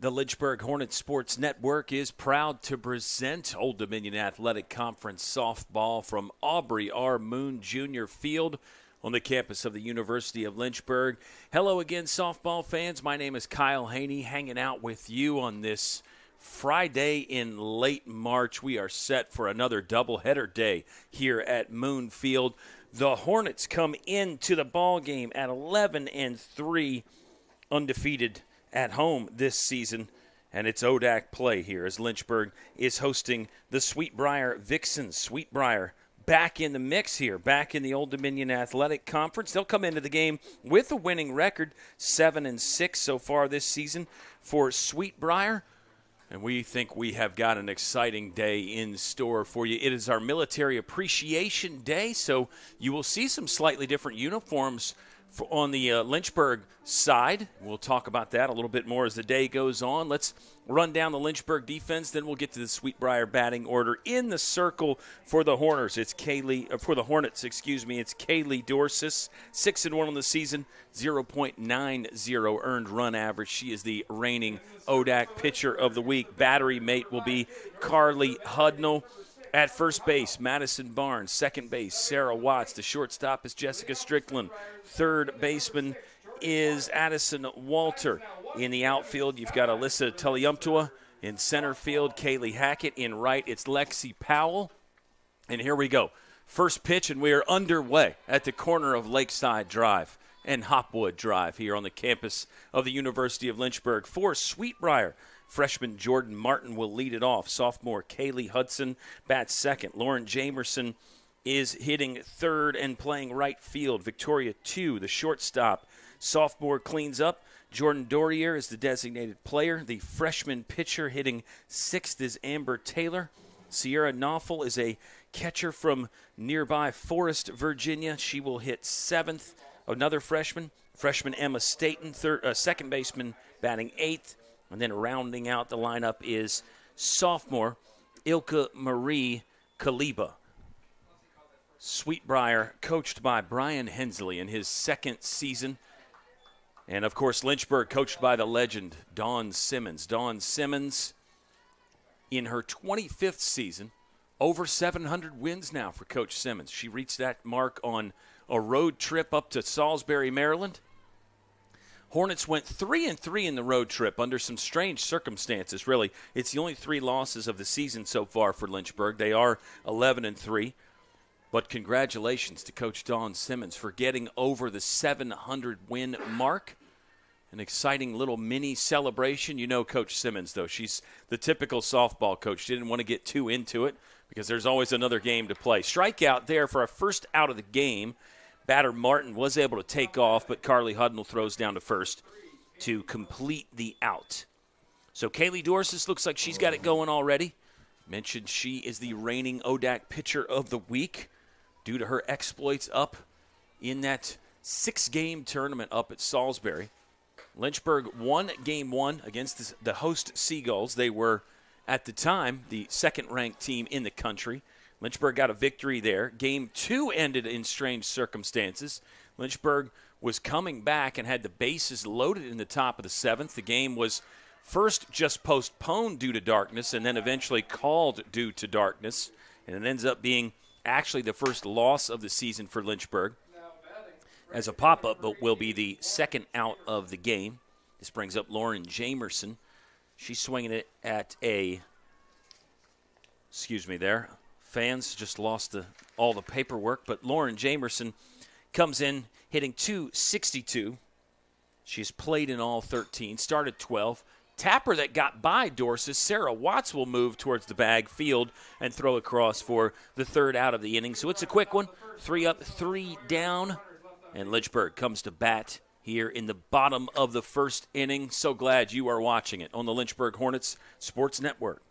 The Lynchburg Hornets Sports Network is proud to present Old Dominion Athletic Conference softball from Aubrey R. Moon Jr. Field on the campus of the University of Lynchburg. Hello again, softball fans. My name is Kyle Haney, hanging out with you on this Friday in late March. We are set for another doubleheader day here at Moon Field. The Hornets come into the ball game at 11-3, undefeated at home this season, and it's ODAC play here as Lynchburg is hosting the Briar Vixens. Briar back in the mix here, back in the Old Dominion Athletic Conference. They'll come into the game with a winning record, 7-6 so far this season for Briar. And we think we have got an exciting day in store for you. It is our Military Appreciation Day, so you will see some slightly different uniforms on the Lynchburg side. We'll talk about that a little bit more as the day goes on. Let's run down the Lynchburg defense, then we'll get to the Briar batting order. In the circle for the Hornets, it's Hornets, it's Kaylee Dorsis, 6-1 on the season, 0.90 earned run average. She is the reigning ODAC pitcher of the week. Battery mate will be Carly Hudnall. At first base, Madison Barnes. Second base, Sarah Watts. The shortstop is Jessica Strickland. Third baseman is Addison Walter. In the outfield, you've got Alyssa Tuliumptua. In center field, Kaylee Hackett. In right, it's Lexi Powell. And here we go. First pitch, and we are underway at the corner of Lakeside Drive and Hopwood Drive here on the campus of the University of Lynchburg. For Briar, freshman Jordan Martin will lead it off. Sophomore Kaylee Hudson bats second. Lauren Jamerson is hitting third and playing right field. Victoria 2, the shortstop. Sophomore cleans up. Jordan Dorrier is the designated player. The freshman pitcher hitting sixth is Amber Taylor. Sierra Knopfel is a catcher from nearby Forest, Virginia. She will hit seventh. Another freshman Emma Staten, second baseman batting eighth. And then rounding out the lineup is sophomore Ilka Marie Kaliba. Briar, coached by Brian Hensley in his second season. And, of course, Lynchburg, coached by the legend Dawn Simmons. Dawn Simmons, in her 25th season, over 700 wins now for Coach Simmons. She reached that mark on a road trip up to Salisbury, Maryland. Hornets went 3-3 in the road trip under some strange circumstances, really. It's the only 3 losses of the season so far for Lynchburg. They are 11-3. But congratulations to Coach Dawn Simmons for getting over the 700-win mark. An exciting little mini celebration. You know Coach Simmons, though. She's the typical softball coach. She didn't want to get too into it because there's always another game to play. Strikeout there for a first out of the game. Batter Martin was able to take off, but Carly Hudnall throws down to first to complete the out. So Kaylee Dorsis looks like she's got it going already. Mentioned she is the reigning ODAC pitcher of the week due to her exploits up in that 6-game tournament up at Salisbury. Lynchburg won Game 1 against the host Seagulls. They were, at the time, the second-ranked team in the country. Lynchburg got a victory there. Game 2 ended in strange circumstances. Lynchburg was coming back and had the bases loaded in the top of the 7th. The game was first just postponed due to darkness and then eventually called due to darkness. And it ends up being actually the first loss of the season for Lynchburg as a pop-up, but will be the second out of the game. This brings up Lauren Jamerson. She's swinging it at Fans just lost all the paperwork, but Lauren Jamerson comes in hitting .262. She's played in all 13, started 12. Tapper that got by Dorsis, Sarah Watts will move towards the bag field and throw across for the third out of the inning. So it's a quick one, 3 up, 3 down, and Lynchburg comes to bat here in the bottom of the first inning. So glad you are watching it on the Lynchburg Hornets Sports Network.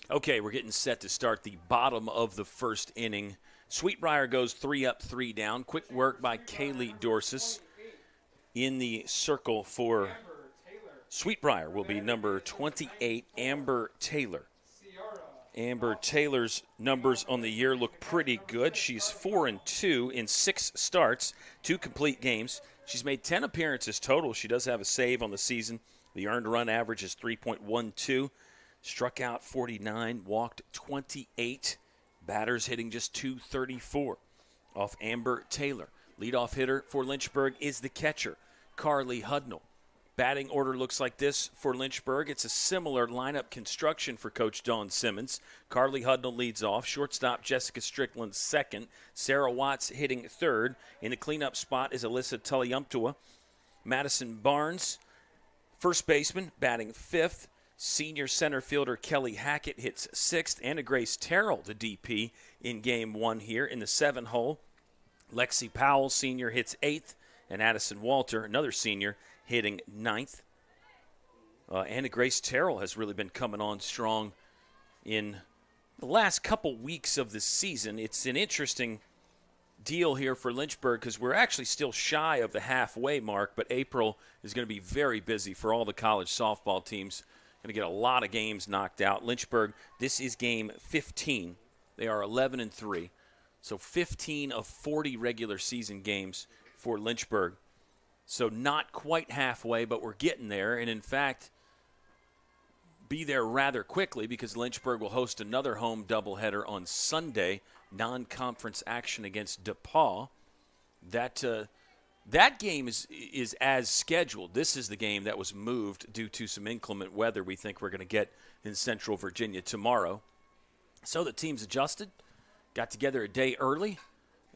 Okay, we're getting set to start the bottom of the first inning. Sweet Briar goes 3 up, 3 down. Quick work by Kaylee Dorsis. In the circle for Sweet Briar will be number 28, Amber Taylor. Amber Taylor's numbers on the year look pretty good. She's 4-2 in 6 starts, 2 complete games. She's made 10 appearances total. She does have a save on the season. The earned run average is 3.12. Struck out 49, walked 28. Batters hitting just 234 off Amber Taylor. Leadoff hitter for Lynchburg is the catcher, Carly Hudnall. Batting order looks like this for Lynchburg. It's a similar lineup construction for Coach Dawn Simmons. Carly Hudnall leads off. Shortstop Jessica Strickland second. Sarah Watts hitting third. In the cleanup spot is Alyssa Tullyumptua. Madison Barnes, first baseman, batting fifth. Senior center fielder Kelly Hackett hits sixth. Anna Grace Terrell, the DP, in game 1 here in the 7-hole. Lexi Powell, senior, hits eighth. And Addison Walter, another senior, hitting ninth. Anna Grace Terrell has really been coming on strong in the last couple weeks of the season. It's an interesting deal here for Lynchburg because we're actually still shy of the halfway mark, but April is going to be very busy for all the college softball teams. Going to get a lot of games knocked out. Lynchburg, this is game 15. They are 11-3. So 15 of 40 regular season games for Lynchburg. So not quite halfway, but we're getting there. And in fact, be there rather quickly because Lynchburg will host another home doubleheader on Sunday, non-conference action against DePaul. That game is as scheduled. This is the game that was moved due to some inclement weather we think we're going to get in Central Virginia tomorrow. So the team's adjusted, got together a day early,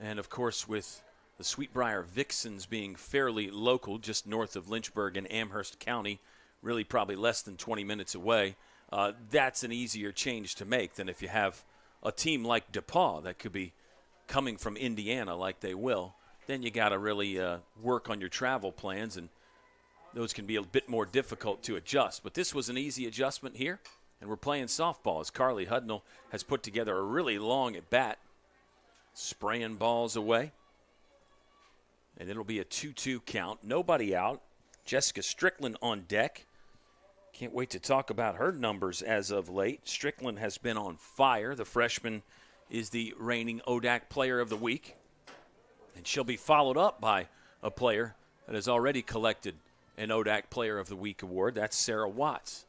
and of course with the Sweet Briar Vixens being fairly local, just north of Lynchburg in Amherst County, really probably less than 20 minutes away, that's an easier change to make than if you have a team like DePaul that could be coming from Indiana like they will. Then you got to really work on your travel plans, and those can be a bit more difficult to adjust. But this was an easy adjustment here, and we're playing softball as Carly Hudnall has put together a really long at-bat, spraying balls away. And it'll be a 2-2 count. Nobody out. Jessica Strickland on deck. Can't wait to talk about her numbers as of late. Strickland has been on fire. The freshman is the reigning ODAC Player of the Week. And she'll be followed up by a player that has already collected an ODAC Player of the Week award. That's Sarah Watts.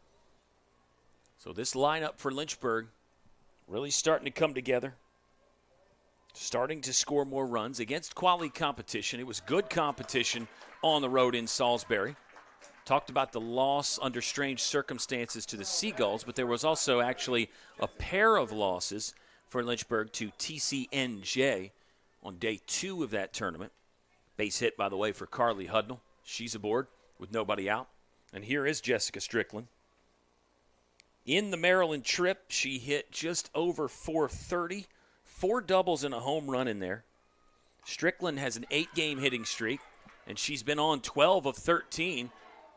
So this lineup for Lynchburg really starting to come together. Starting to score more runs against quality competition. It was good competition on the road in Salisbury. Talked about the loss under strange circumstances to the Seagulls, but there was also actually a pair of losses for Lynchburg to TCNJ on day 2 of that tournament. Base hit, by the way, for Carly Hudnall. She's aboard with nobody out. And here is Jessica Strickland. In the Maryland trip, she hit just over 430. 4 doubles and a home run in there. Strickland has an 8-game hitting streak, and she's been on 12 of 13.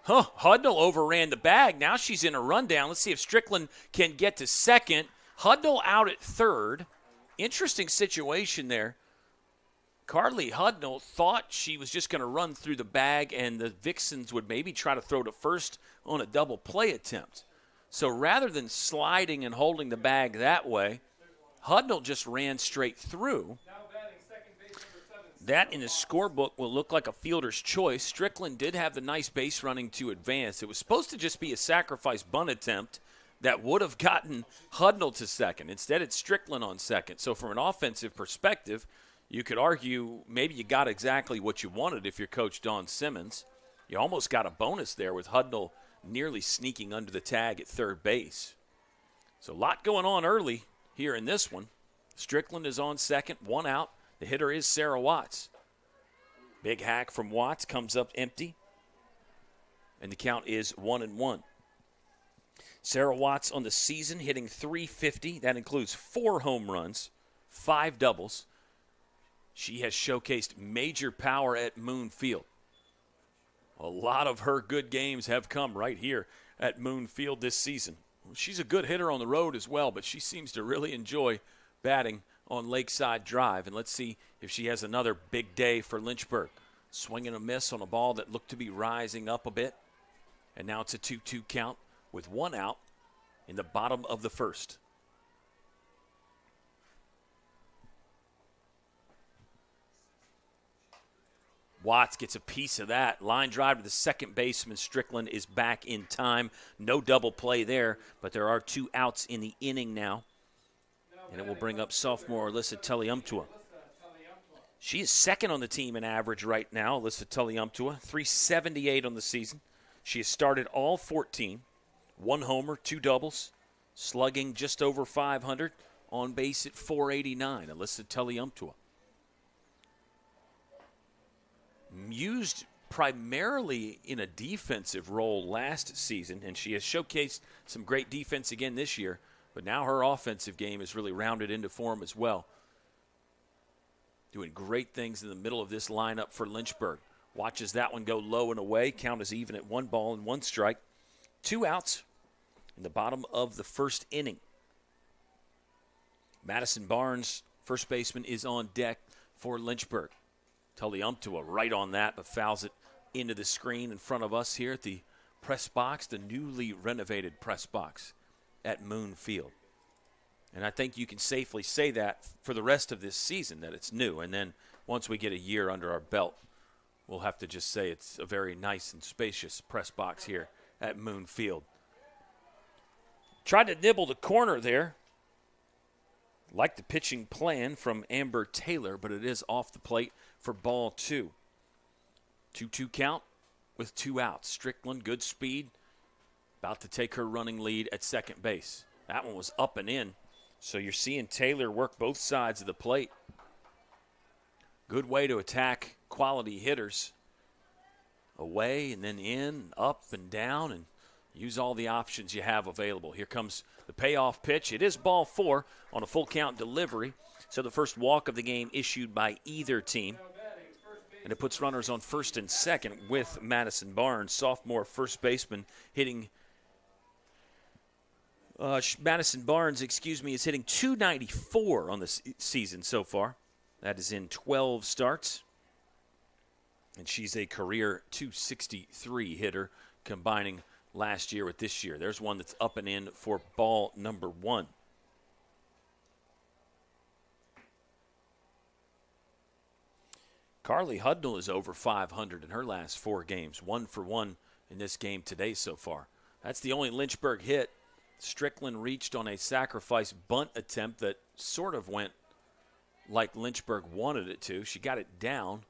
Hudnall overran the bag. Now she's in a rundown. Let's see if Strickland can get to second. Hudnall out at third. Interesting situation there. Carly Hudnall thought she was just going to run through the bag and the Vixens would maybe try to throw to first on a double play attempt. So rather than sliding and holding the bag that way, Hudnall just ran straight through. That in the scorebook will look like a fielder's choice. Strickland did have the nice base running to advance. It was supposed to just be a sacrifice bunt attempt that would have gotten Hudnall to second. Instead, it's Strickland on second. So from an offensive perspective, you could argue maybe you got exactly what you wanted if you're Coach Dawn Simmons. You almost got a bonus there with Hudnall nearly sneaking under the tag at third base. So a lot going on early here in this one. Strickland is on second, 1 out. The hitter is Sarah Watts. Big hack from Watts comes up empty. And the count is 1-1. Sarah Watts on the season hitting .350. That includes 4 home runs, 5 doubles. She has showcased major power at Moon Field. A lot of her good games have come right here at Moon Field this season. she's a good hitter on the road as well, but she seems to really enjoy batting on Lakeside Drive. And let's see if she has another big day for Lynchburg. Swing and a miss on a ball that looked to be rising up a bit. And now it's a 2-2 count with one out in the bottom of the first. Watts gets a piece of that. Line drive to the second baseman. Strickland is back in time. No double play there, but there are 2 outs in the inning now. And it will bring up sophomore Alyssa Tulliumtua. She is second on the team in average right now, Alyssa Tulliumtua, 378 on the season. She has started all 14, 1 homer, 2 doubles, slugging just over 500, on base at 489, Alyssa Tulliumtua. Used primarily in a defensive role last season, and she has showcased some great defense again this year, but now her offensive game is really rounded into form as well. Doing great things in the middle of this lineup for Lynchburg. Watches that one go low and away. Count is even at 1 ball and 1 strike. 2 outs in the bottom of the first inning. Madison Barnes, first baseman, is on deck for Lynchburg. Tulliumtua right on that, but fouls it into the screen in front of us here at the press box, the newly renovated press box at Moon Field. And I think you can safely say that for the rest of this season, that it's new. And then once we get a year under our belt, we'll have to just say it's a very nice and spacious press box here at Moon Field. Tried to nibble the corner there. Like the pitching plan from Amber Taylor, but it is off the plate for ball 2. 2-2 count with 2 outs. Strickland, good speed, about to take her running lead at second base. That one was up and in, so you're seeing Taylor work both sides of the plate. Good way to attack quality hitters. Away and then in, up and down, and use all the options you have available. Here comes the payoff pitch. It is ball 4 on a full count delivery. So the first walk of the game issued by either team. And it puts runners on first and second with Madison Barnes, sophomore first baseman, hitting. Madison Barnes, is hitting .294 on the season so far. That is in 12 starts. And she's a career .263 hitter, combining last year with this year. There's one that's up and in for ball number 1. Carly Hudnall is over 500 in her last 4 games, 1 for 1 in this game today so far. That's the only Lynchburg hit. Strickland reached on a sacrifice bunt attempt that sort of went like Lynchburg wanted it to. She got it down.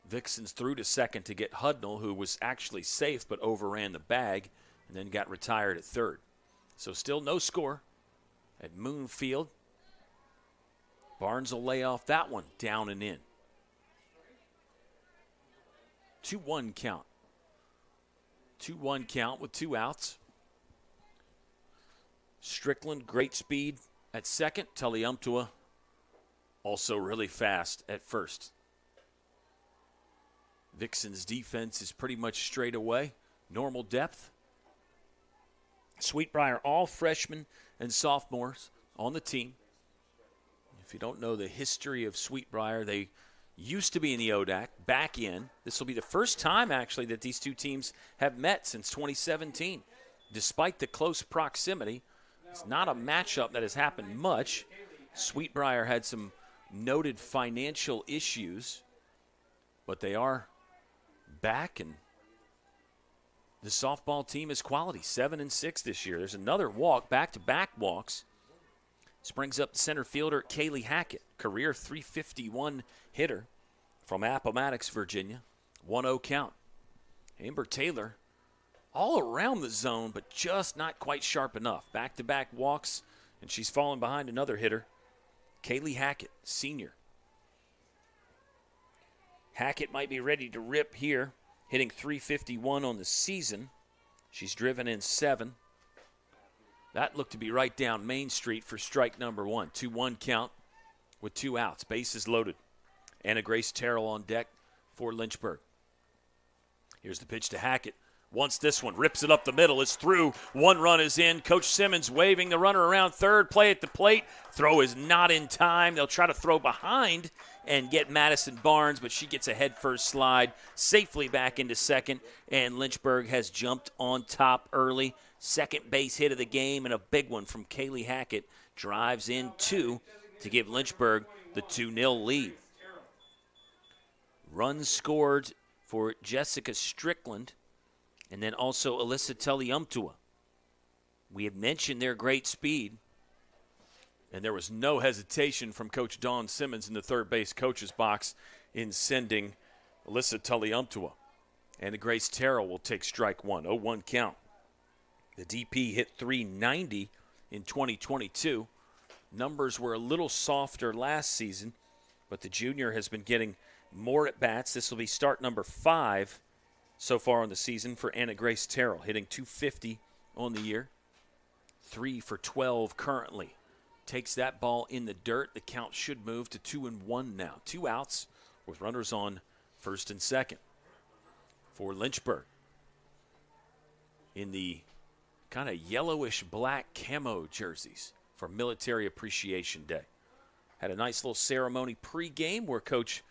Vixens threw to second to get Hudnall, who was actually safe but overran the bag, and then got retired at third. So still no score at Moon Field. Barnes will lay off that one, down and in. 2-1 count. 2-1 count with 2 outs. Strickland, great speed at second. Tulliumtua, also really fast at first. Vixen's defense is pretty much straight away. Normal depth. Sweet Briar, all freshmen and sophomores on the team. If you don't know the history of Sweet Briar, they used to be in the ODAC, back in. This will be the first time, actually, that these 2 teams have met since 2017. Despite the close proximity, it's not a matchup that has happened much. Sweet Briar had some noted financial issues, but they are back, and the softball team is quality, 7-6 this year. There's another walk, back-to-back walks. This brings up the center fielder, Kaylee Hackett, career .351 hitter from Appomattox, Virginia. 1-0 count. Amber Taylor all around the zone, but just not quite sharp enough. Back-to-back walks, and she's fallen behind another hitter, Kaylee Hackett, senior. Hackett might be ready to rip here, hitting .351 on the season. She's driven in 7. That looked to be right down Main Street for strike number 1. 2-1 count with 2 outs. Bases loaded. Anna Grace Terrell on deck for Lynchburg. Here's the pitch to Hackett. Wants this one, rips it up the middle. It's through. One run is in. Coach Simmons waving the runner around third. Play at the plate. Throw is not in time. They'll try to throw behind and get Madison Barnes, but she gets a head-first slide safely back into second, and Lynchburg has jumped on top early. Second base hit of the game, and a big one from Kaylee Hackett drives in two to give Lynchburg the 2-0 lead. Runs scored for Jessica Strickland and then also Alyssa Tulliumtua. We have mentioned their great speed, and there was no hesitation from Coach Dawn Simmons in the third base coach's box in sending Alyssa Tulliumtua. And Grace Terrell will take strike one, 0-1 count. The DP hit .390 in 2022. Numbers were a little softer last season, but the junior has been getting more at-bats. This will be start number 5 so far on the season for Anna Grace Terrell, hitting .250 on the year. 3 for 12 currently. Takes that ball in the dirt. The count should move to 2-1 now. 2 outs with runners on first and second for Lynchburg. In the kind of yellowish black camo jerseys for Military Appreciation Day. Had a nice little ceremony pregame where Coach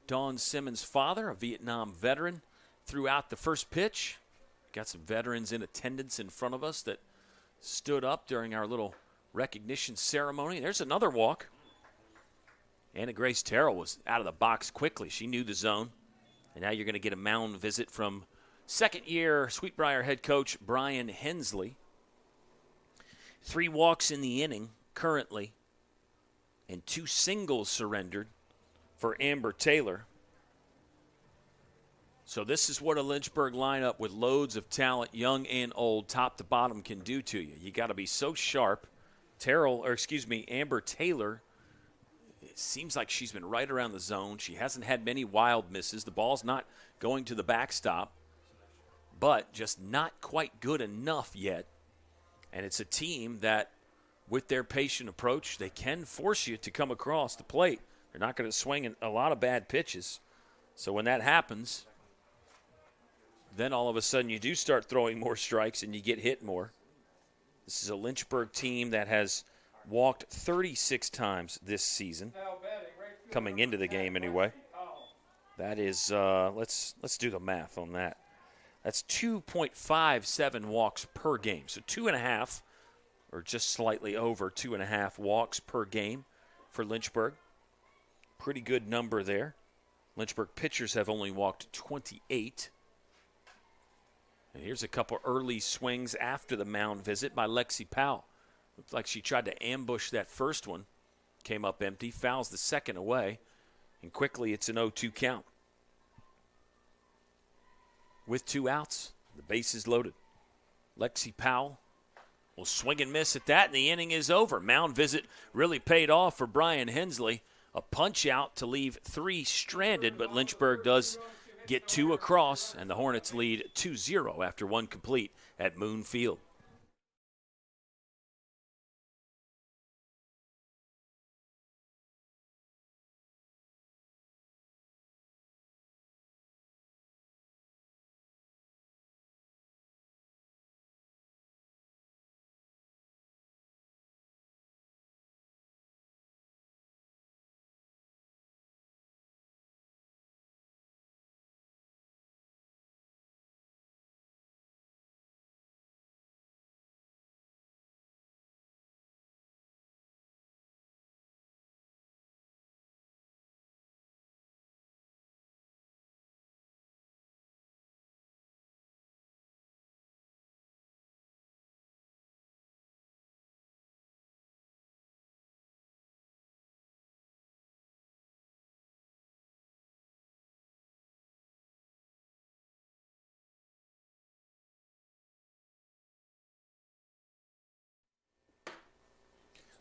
Dawn Simmons' father, a Vietnam veteran, threw out the first pitch. Got some veterans in attendance in front of us that stood up during our little recognition ceremony. There's another walk. Anna Grace Terrell was out of the box quickly. She knew the zone. And now you're going to get a mound visit from second-year Sweet Briar head coach Brian Hensley. 3 walks in the inning currently, and 2 singles surrendered for Amber Taylor. So this is what a Lynchburg lineup with loads of talent, young and old, top to bottom, can do to you. You got to be so sharp. Amber Taylor, it seems like she's been right around the zone. She hasn't had many wild misses. The ball's not going to the backstop, but just not quite good enough yet. And it's a team that, with their patient approach, they can force you to come across the plate. They're not going to swing a lot of bad pitches. So when that happens, then all of a sudden you do start throwing more strikes and you get hit more. This is a Lynchburg team that has walked 36 times this season, coming into the game anyway. That is, let's do the math on that. That's 2.57 walks per game. So 2.5, or just slightly over 2.5 walks per game for Lynchburg. Pretty good number there. Lynchburg pitchers have only walked 28. And here's a couple early swings after the mound visit by Lexi Powell. Looked like she tried to ambush that first one. Came up empty, fouls the second away, and quickly it's an 0-2 count. With 2 outs, the base is loaded. Lexi Powell will swing and miss at that, and the inning is over. Mound visit really paid off for Brian Hensley. A punch out to leave 3 stranded, but Lynchburg does get 2 across, and the Hornets lead 2-0 after 1 complete at Moon Field.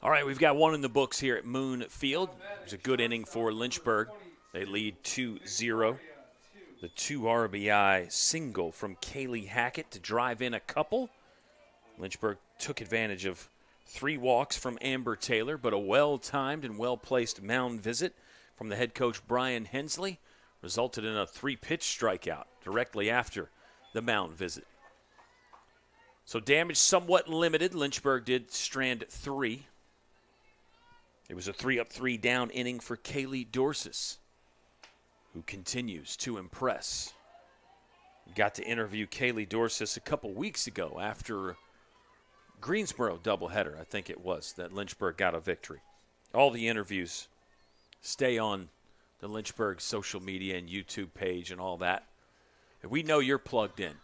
All right, we've got 1 in the books here at Moon Field. It was a good inning for Lynchburg. They lead 2-0. The 2 RBI single from Kaylee Hackett to drive in a couple. Lynchburg took advantage of 3 walks from Amber Taylor, but a well-timed and well-placed mound visit from the head coach Brian Hensley resulted in a 3-pitch strikeout directly after the mound visit. So damage somewhat limited. Lynchburg did strand 3. It was a 3-up, 3-down inning for Kaylee Dorsis, who continues to impress. Got to interview Kaylee Dorsis a couple weeks ago after Greensboro doubleheader, I think it was, that Lynchburg got a victory. All the interviews stay on the Lynchburg social media and YouTube page and all that. And we know you're plugged in.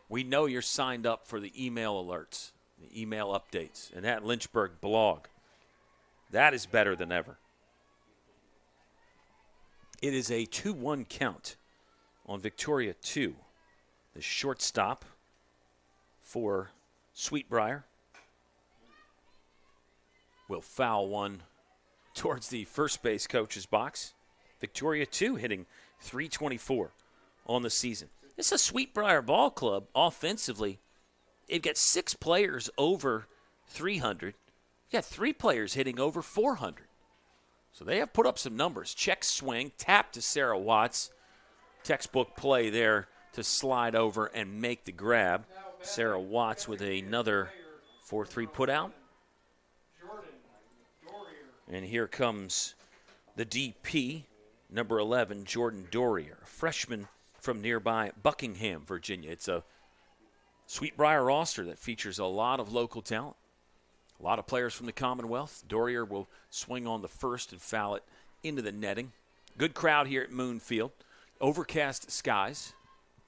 We know you're signed up for the email alerts, the email updates, and that Lynchburg blog. That is better than ever. It is a 2-1 count on Victoria 2. The shortstop for Briar will foul one towards the first base coach's box. Victoria 2 hitting .324 on the season. This is a Briar ball club offensively. They've got 6 players over 300. You've got 3 players hitting over 400. So they have put up some numbers. Check swing, tap to Sarah Watts. Textbook play there to slide over and make the grab. Sarah Watts with another 4-3 put out. And here comes the DP, number 11, Jordan Dorrier, a freshman from nearby Buckingham, Virginia. It's a Briar roster that features a lot of local talent. A lot of players from the Commonwealth. Dorrier will swing on the first and foul it into the netting. Good crowd here at Moon Field. Overcast skies,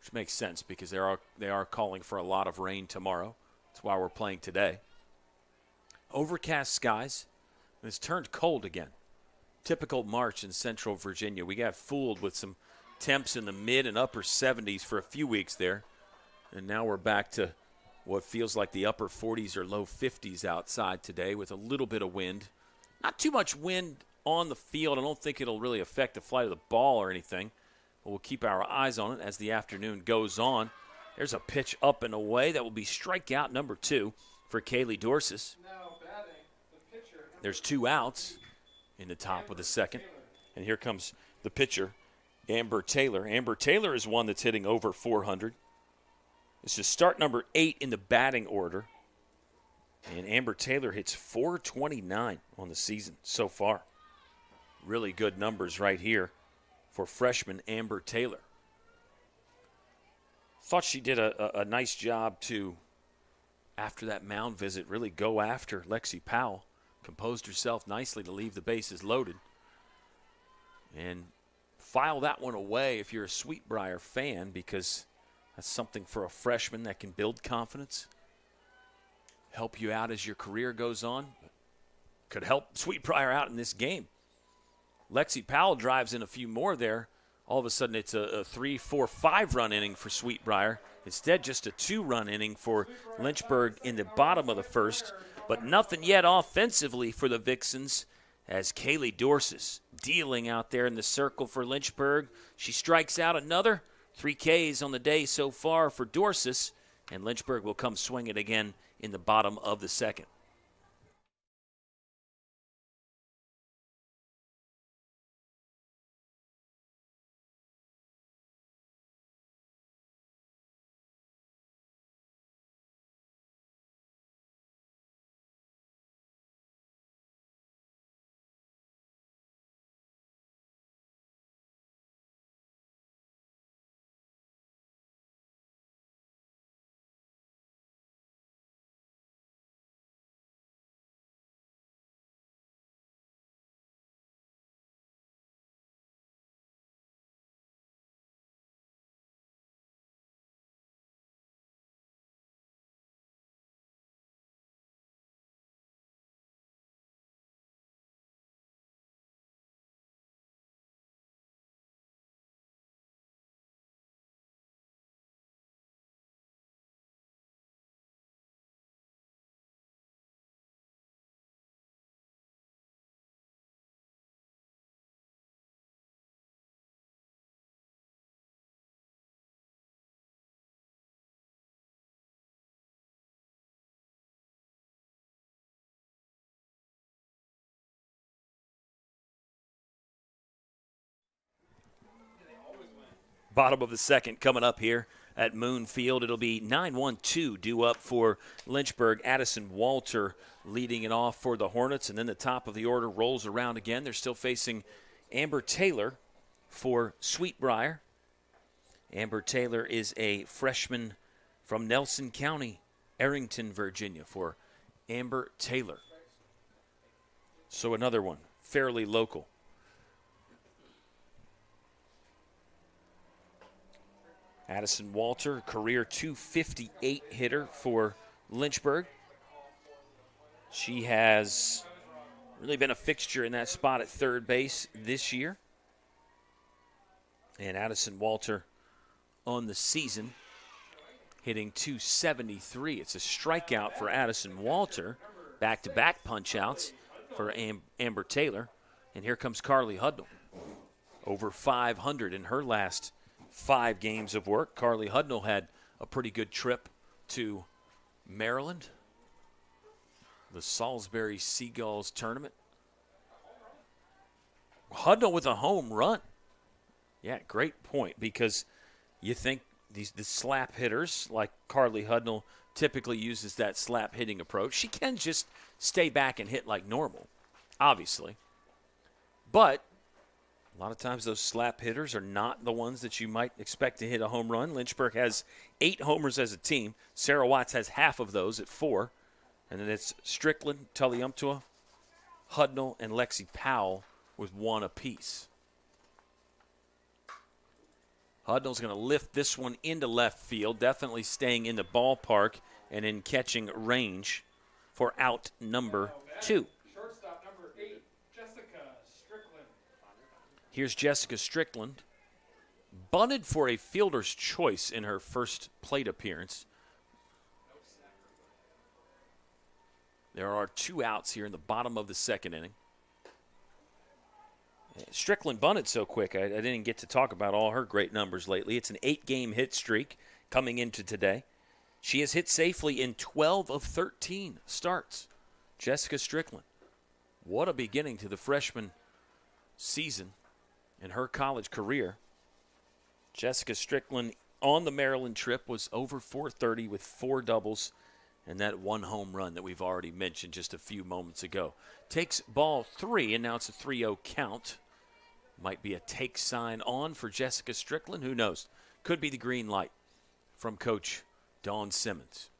which makes sense because they are calling for a lot of rain tomorrow. That's why we're playing today. Overcast skies. And it's turned cold again. Typical March in Central Virginia. We got fooled with some temps in the mid and upper 70s for a few weeks there. And now we're back to what feels like the upper 40s or low 50s outside today with a little bit of wind. Not too much wind on the field. I don't think it'll really affect the flight of the ball or anything. But we'll keep our eyes on it as the afternoon goes on. There's a pitch up and away. That will be strikeout number 2 for Kaylee Dorsis. There's 2 outs in the top of the second. And here comes the pitcher, Amber Taylor. Amber Taylor is one that's hitting over 400. This is start number 8 in the batting order. And Amber Taylor hits .429 on the season so far. Really good numbers right here for freshman Amber Taylor. Thought she did a nice job to, after that mound visit, really go after Lexi Powell. Composed herself nicely to leave the bases loaded. And file that one away if you're a Briar fan, because that's something for a freshman that can build confidence, help you out as your career goes on. Could help Briar out in this game. Lexi Powell drives in a few more there. All of a sudden it's a 3, 4, 5-run inning for Briar. Instead, just a 2-run inning for Lynchburg in the bottom of the first. But nothing yet offensively for the Vixens as Kaylee Dorsis dealing out there in the circle for Lynchburg. She strikes out another. 3 Ks on the day so far for Dorsis, and Lynchburg will come swinging again in the bottom of the second. Bottom of the second coming up here. at Moon Field. It'll be 9-1-2 due up for Lynchburg. Addison Walter leading it off for the Hornets, and then the top of the order rolls around again. They're still facing Amber Taylor for Sweet Briar. Amber Taylor is a freshman from Nelson County, Arrington, Virginia, for Amber Taylor. So another one, fairly local. Addison Walter, career .258 hitter for Lynchburg. She has really been a fixture in that spot at third base this year. And Addison Walter on the season hitting .273. It's a strikeout for Addison Walter. Back-to-back punch-outs for Amber Taylor. And here comes Carly Hudnall. Over 500 in her last 5 games of work. Carly Hudnall had a pretty good trip to Maryland, the Salisbury Seagulls tournament. Hudnall with a home run. Yeah, great point, because you think the slap hitters like Carly Hudnall typically uses that slap hitting approach. She can just stay back and hit like normal, obviously. But a lot of times those slap hitters are not the ones that you might expect to hit a home run. Lynchburg has 8 homers as a team. Sarah Watts has half of those at 4. And then it's Strickland, Tully Umptua, Hudnall, and Lexi Powell with 1 apiece. Hudnall's going to lift this one into left field, definitely staying in the ballpark and in catching range for out number 2. Shortstop number 8, Jessica Strickland. Here's Jessica Strickland. Bunted for a fielder's choice in her first plate appearance. There are 2 outs here in the bottom of the second inning. Strickland bunted so quick, I didn't get to talk about all her great numbers lately. It's an 8-game hit streak coming into today. She has hit safely in 12 of 13 starts. Jessica Strickland. What a beginning to the freshman season in her college career. Jessica Strickland on the Maryland trip was over .430 with 4 doubles and that 1 home run that we've already mentioned just a few moments ago. Takes ball 3, and now it's a 3-0 count. Might be a take sign on for Jessica Strickland. Who knows? Could be the green light from Coach Dawn Simmons.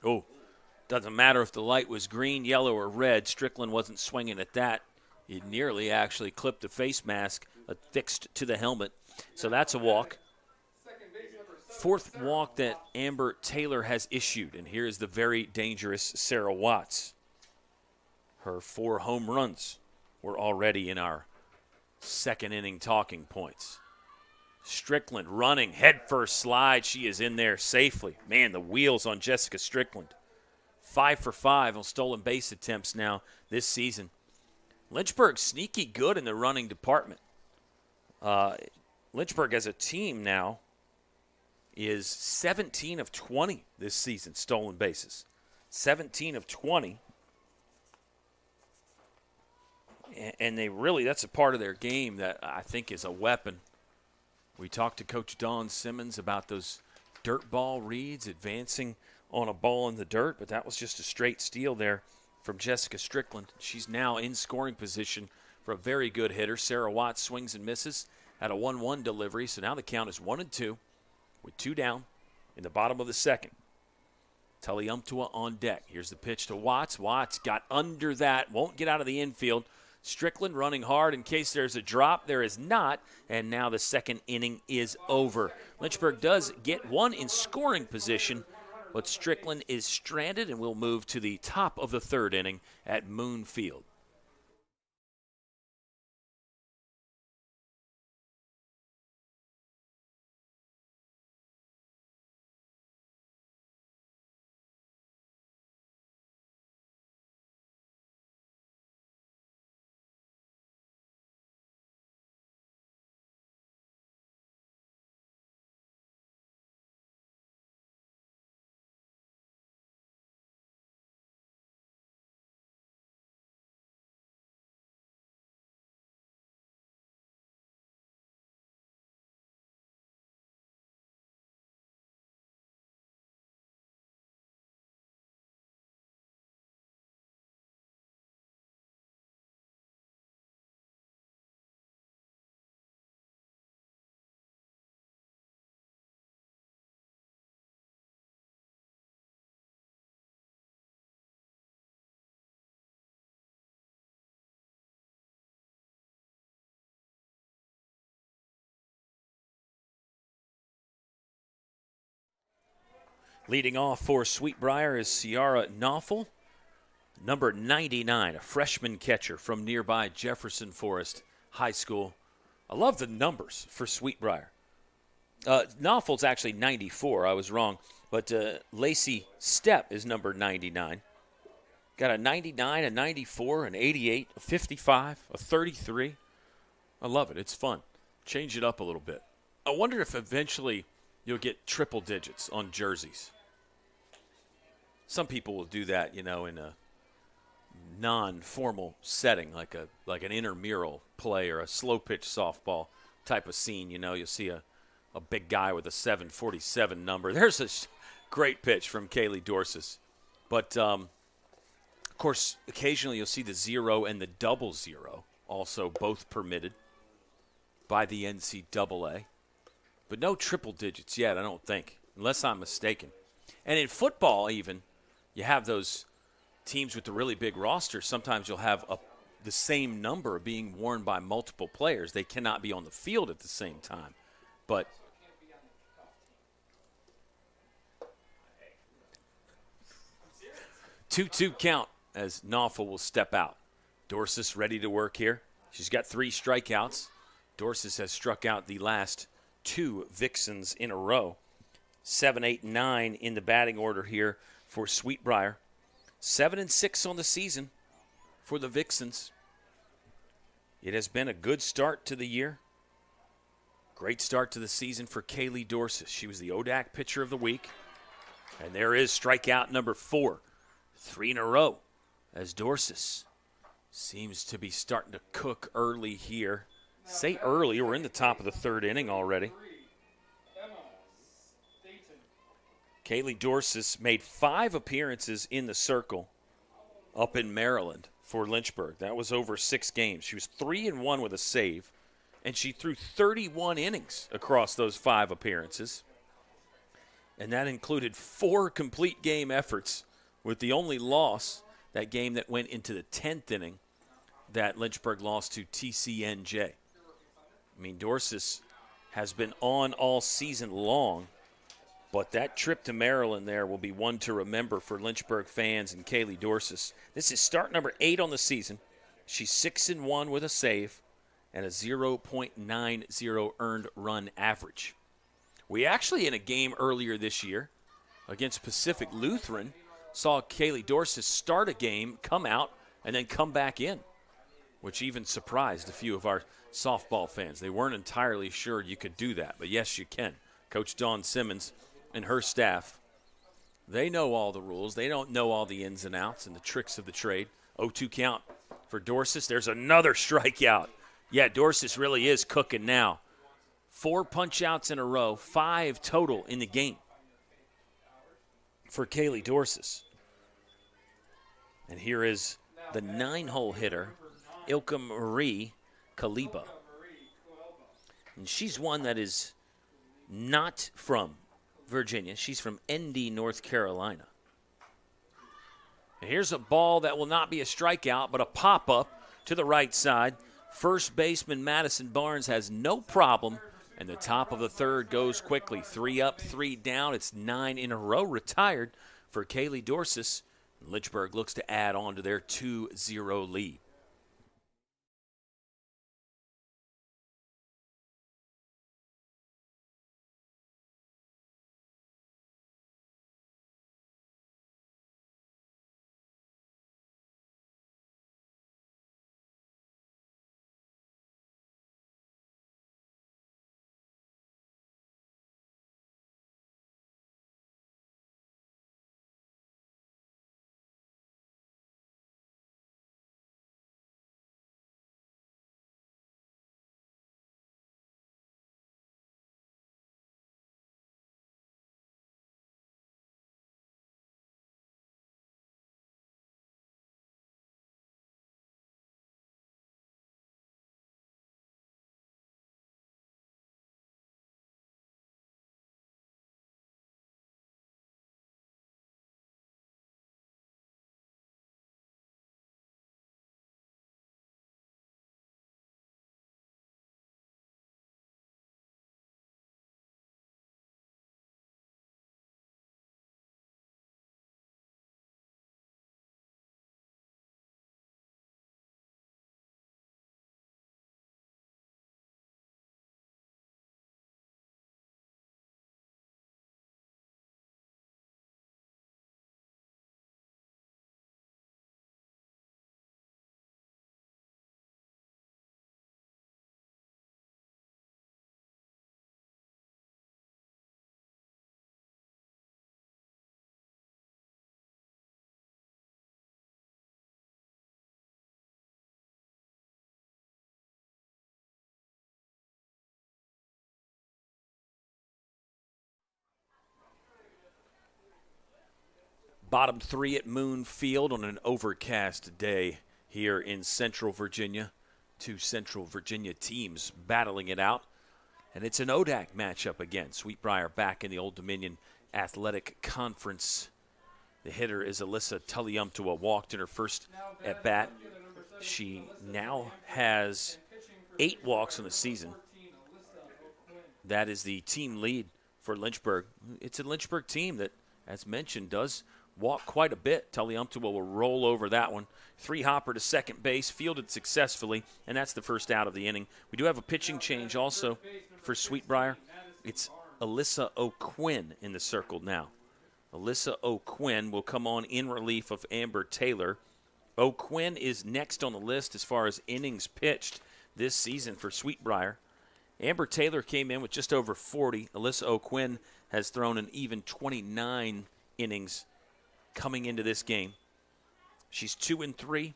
Oh, doesn't matter if the light was green, yellow, or red. Strickland wasn't swinging at that. He nearly actually clipped the face mask affixed to the helmet. So that's a walk. 4th walk that Amber Taylor has issued. And here is the very dangerous Sarah Watts. Her 4 home runs were already in our second inning talking points. Strickland running, headfirst slide. She is in there safely. Man, the wheels on Jessica Strickland. 5 for 5 on stolen base attempts now this season. Lynchburg sneaky good in the running department. Lynchburg as a team now is 17 of 20 this season, stolen bases. 17 of 20. And they really, that's a part of their game that I think is a weapon. We talked to Coach Dawn Simmons about those dirt ball reads, advancing on a ball in the dirt, but that was just a straight steal there from Jessica Strickland. She's now in scoring position for a very good hitter. Sarah Watts swings and misses at a 1-1 delivery, so now the count is 1-2 with 2 down in the bottom of the second. Tully Umptua on deck. Here's the pitch to Watts. Watts got under that, won't get out of the infield. Strickland running hard in case there's a drop. There is not, and now the second inning is over. Lynchburg does get 1 in scoring position, but Strickland is stranded and will move to the top of the third inning at Moon Field. Leading off for Sweet Briar is Ciara Knopfel, number 99, a freshman catcher from nearby Jefferson Forest High School. I love the numbers for Sweet Briar. Knopfel's actually 94. I was wrong. But Lacey Stepp is number 99. Got a 99, a 94, an 88, a 55, a 33. I love it. It's fun. Change it up a little bit. I wonder if eventually you'll get triple digits on jerseys. Some people will do that, in a non-formal setting, like an intramural play or a slow pitch softball type of scene. You'll see a big guy with a 747 number. There's a great pitch from Kaylee Dorsis. But, of course, occasionally you'll see the 0 and the 00, also both permitted by the NCAA. But no triple digits yet, I don't think, unless I'm mistaken. And in football even, you have those teams with the really big roster. Sometimes you'll have the same number being worn by multiple players. They cannot be on the field at the same time. But 2-2 count as Knopfel will step out. Dorsis ready to work here. She's got 3 strikeouts. Dorsis has struck out the last 2 Vixens in a row. 7, 8, 9 in the batting order here for Sweet Briar. 7-6 on the season for the Vixens. It has been a good start to the year. Great start to the season for Kaylee Dorsis. She was the ODAC Pitcher of the Week. And there is strikeout number 4. 3 in a row as Dorsis seems to be starting to cook early here. Say early, we're in the top of the 3rd inning already. Kaylee Dorsis made 5 appearances in the circle up in Maryland for Lynchburg. That was over 6 games. She was 3-1 with a save, and she threw 31 innings across those 5 appearances. And that included 4 complete game efforts, with the only loss, that game that went into the 10th inning, that Lynchburg lost to TCNJ. I mean, Dorsis has been on all season long, but that trip to Maryland there will be one to remember for Lynchburg fans and Kaylee Dorsis. This is start number 8 on the season. She's 6-1 with a save and a 0.90 earned run average. We actually, in a game earlier this year against Pacific Lutheran, saw Kaylee Dorsis start a game, come out, and then come back in, which even surprised a few of our softball fans. They weren't entirely sure you could do that, but yes, you can. Coach Dawn Simmons and her staff, they know all the rules. They don't know all the ins and outs and the tricks of the trade. 0-2 count for Dorsis. There's another strikeout. Yeah, Dorsis really is cooking now. 4 punch-outs in a row, 5 total in the game for Kaylee Dorsis. And here is the 9-hole hitter, Ilka Marie Kaliba. And she's one that is not from Virginia. She's from Indy, North Carolina. And here's a ball that will not be a strikeout, but a pop-up to the right side. First baseman Madison Barnes has no problem, and the top of the 3rd goes quickly. 3 up, 3 down. It's 9 in a row retired for Kaylee Dorsis. Lynchburg looks to add on to their 2-0 lead. Bottom 3 at Moon Field on an overcast day here in Central Virginia. Two Central Virginia teams battling it out. And it's an ODAC matchup again. Sweet Briar back in the Old Dominion Athletic Conference. The hitter is Alyssa Tulliumtua, walked in her first at-bat. She now has 8 walks on the season. That is the team lead for Lynchburg. It's a Lynchburg team that, as mentioned, does walk quite a bit. Tulliumtua will roll over that one. 3-hopper to second base, fielded successfully, and that's the first out of the inning. We do have a pitching change also for Sweet Briar. It's Alyssa O'Quinn in the circle now. Alyssa O'Quinn will come on in relief of Amber Taylor. O'Quinn is next on the list as far as innings pitched this season for Sweet Briar. Amber Taylor came in with just over 40. Alyssa O'Quinn has thrown an even 29 innings coming into this game. She's 2-3,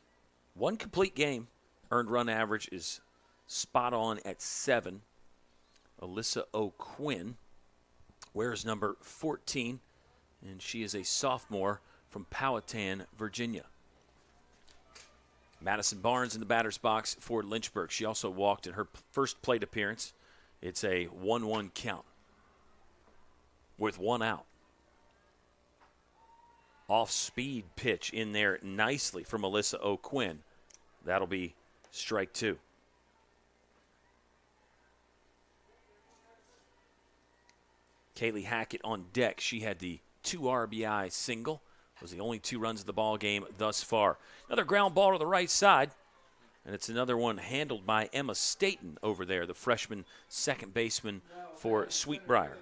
1 complete game. Earned run average is spot on at 7. Alyssa O'Quinn wears number 14, and she is a sophomore from Powhatan, Virginia. Madison Barnes in the batter's box for Lynchburg. She also walked in her first plate appearance. It's a 1-1 count with 1 out. Off-speed pitch in there nicely from Alyssa O'Quinn. That'll be strike 2. Kaylee Hackett on deck. She had the 2 RBI single. Was the only 2 runs of the ball game thus far. Another ground ball to the right side. And it's another one handled by Emma Staten over there, the freshman second baseman for Sweet Briar.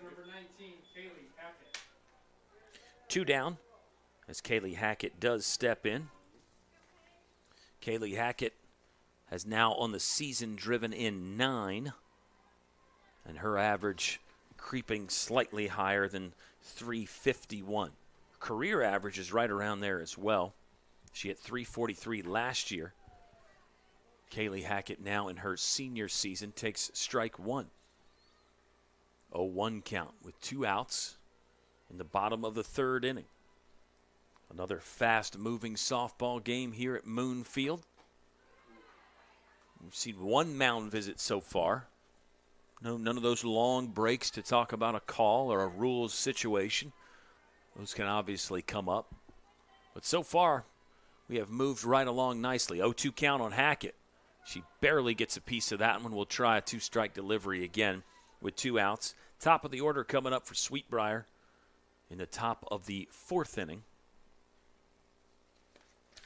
2 down as Kaylee Hackett does step in. Kaylee Hackett has now on the season driven in 9. And her average creeping slightly higher than 351. Career average is right around there as well. She had 343 last year. Kaylee Hackett now in her senior season takes strike 1. 0-1 count with 2 outs in the bottom of the 3rd inning. Another fast-moving softball game here at Moon Field. We've seen 1 mound visit so far. None of those long breaks to talk about a call or a rules situation. Those can obviously come up. But so far, we have moved right along nicely. 0-2 count on Hackett. She barely gets a piece of that one. We'll try a 2-strike delivery again with 2 outs. Top of the order coming up for Sweet Briar in the top of the 4th inning.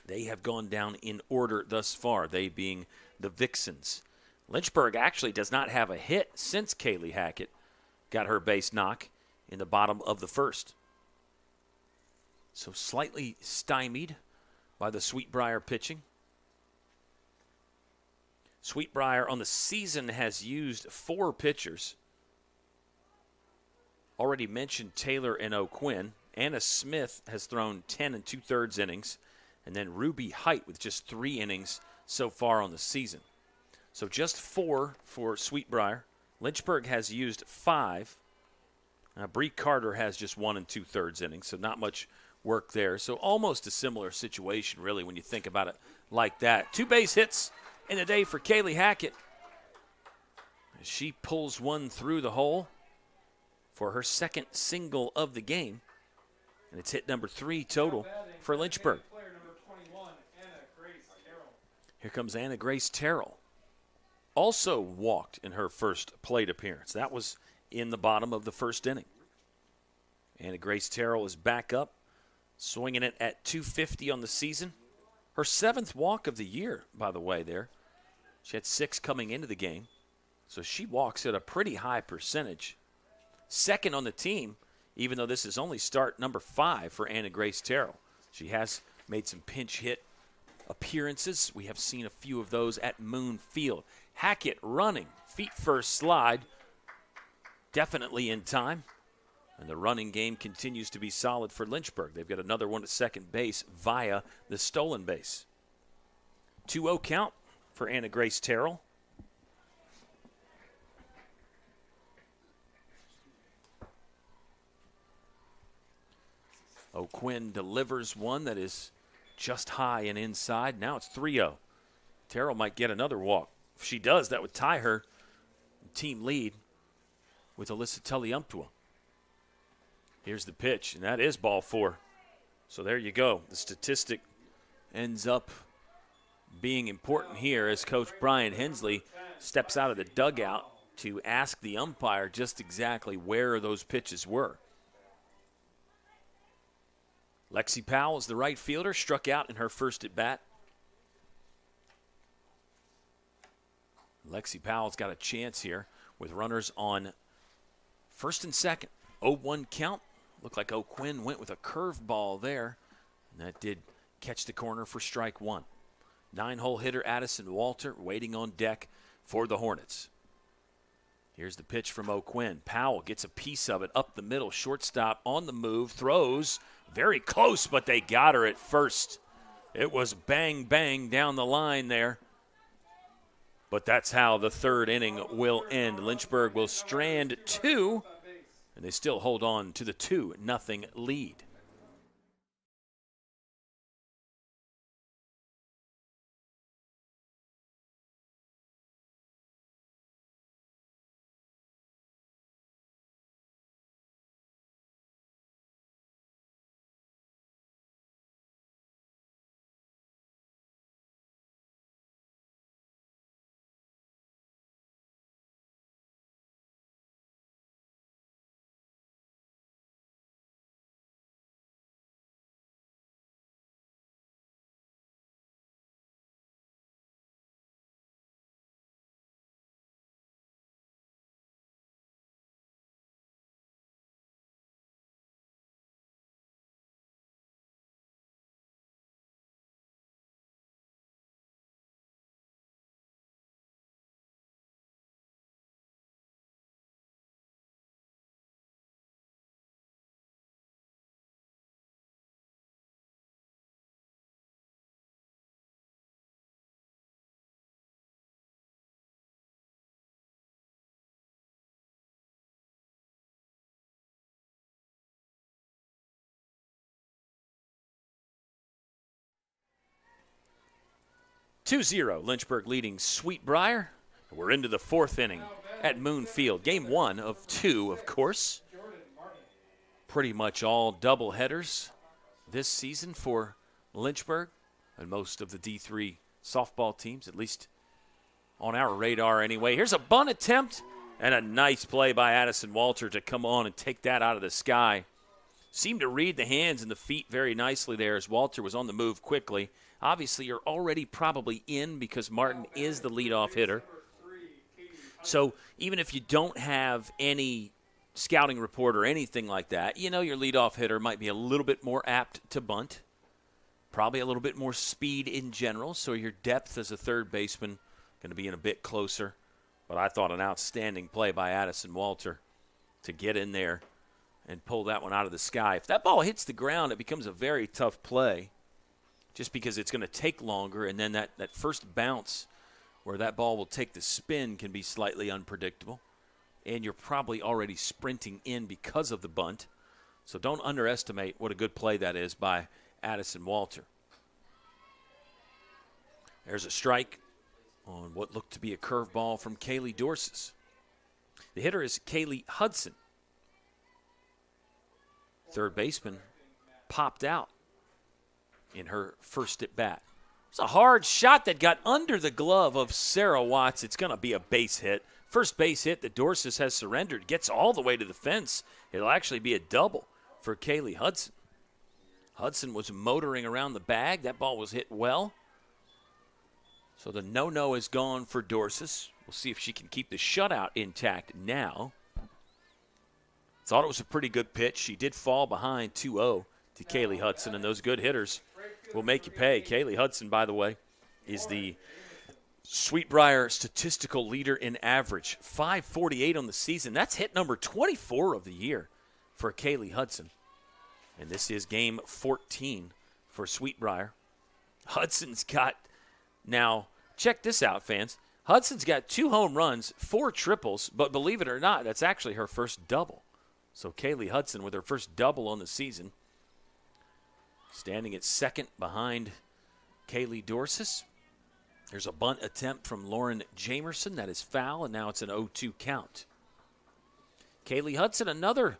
They have gone down in order thus far, they being the Vixens. Lynchburg actually does not have a hit since Kaylee Hackett got her base knock in the bottom of the 1st. So slightly stymied by the Sweet Briar pitching. Sweet Briar on the season has used 4 pitchers. Already mentioned Taylor and O'Quinn. Anna Smith has thrown 10 2/3 innings. And then Ruby Height with just 3 innings so far on the season. So just 4 for Sweet Briar. Lynchburg has used 5. Bree Carter has just 1 2/3 innings, so not much work there. So almost a similar situation, really, when you think about it like that. 2 base hits in the day for Kaylee Hackett. She pulls one through the hole for her 2nd single of the game. And it's hit number 3 total for Lynchburg. Here comes Anna Grace Terrell. Also walked in her first plate appearance. That was in the bottom of the 1st inning. Anna Grace Terrell is back up, swinging it at 250 on the season. Her 7th walk of the year, by the way, there. She had 6 coming into the game, so she walks at a pretty high percentage. 2nd on the team, even though this is only start number 5 for Anna Grace Terrell. She has made some pinch hit appearances. We have seen a few of those at Moon Field. Hackett running, feet first slide, definitely in time. And the running game continues to be solid for Lynchburg. They've got another one at second base via the stolen base. 2-0 count for Anna Grace Terrell. O'Quinn delivers one that is just high and inside. Now it's 3-0. Terrell might get another walk. If she does, that would tie her team lead with Alyssa Tulliumptua. Here's the pitch, and that is ball 4. So there you go. The statistic ends up being important here as Coach Brian Hensley steps out of the dugout to ask the umpire just exactly where those pitches were. Lexi Powell is the right fielder, struck out in her first at bat. Lexi Powell's got a chance here with runners on first and second. 0-1 count. Looked like O'Quinn went with a curveball there, and that did catch the corner for strike 1. 9-hole hitter Addison Walter waiting on deck for the Hornets. Here's the pitch from O'Quinn. Powell gets a piece of it up the middle. Shortstop on the move, throws very close, but they got her at first. It was bang, bang down the line there. But that's how the third inning will end. Lynchburg will strand 2, and they still hold on to the 2-0 lead. Lynchburg leading Sweet Briar. We're into the 4th inning at Moon Field. Game 1 of 2, of course. Pretty much all double headers this season for Lynchburg and most of the D3 softball teams, at least on our radar anyway. Here's a bunt attempt and a nice play by Addison Walter to come on and take that out of the sky. Seemed to read the hands and the feet very nicely there as Walter was on the move quickly. Obviously, you're already probably in because Martin is the leadoff hitter. So even if you don't have any scouting report or anything like that, you know your leadoff hitter might be a little bit more apt to bunt, probably a little bit more speed in general, so your depth as a third baseman going to be in a bit closer. But I thought an outstanding play by Addison Walter to get in there and pull that one out of the sky. If that ball hits the ground, it becomes a very tough play just because it's going to take longer, and then that first bounce where that ball will take the spin can be slightly unpredictable, and you're probably already sprinting in because of the bunt. So don't underestimate what a good play that is by Addison Walter. There's a strike on what looked to be a curveball from Kaylee Dorsis. The hitter is Kaylee Hudson. Third baseman popped out in her first at bat. It's a hard shot that got under the glove of Sarah Watts. It's going to be a base hit. First base hit that Dorsis has surrendered. Gets all the way to the fence. It'll actually be a double for Kaylee Hudson. Hudson was motoring around the bag. That ball was hit well. So the no-no is gone for Dorsis. We'll see if she can keep the shutout intact now. Thought it was a pretty good pitch. She did fall behind 2-0 to Kaylee Hudson, and those good hitters will make you pay. Kaylee Hudson, by the way, is the Sweet Briar statistical leader in average. 548 on the season. That's hit number 24 of the year for Kaylee Hudson. And this is game 14 for Sweet Briar. Hudson's got, now, check this out, fans. Hudson's got 2 home runs, 4 triples, but believe it or not, that's actually her first double. So Kaylee Hudson with her first double on the season. standing at second behind Kaylee Dorsis. There's a bunt attempt from Lauren Jamerson. That is foul, and now it's an 0-2 count. Kaylee Hudson, another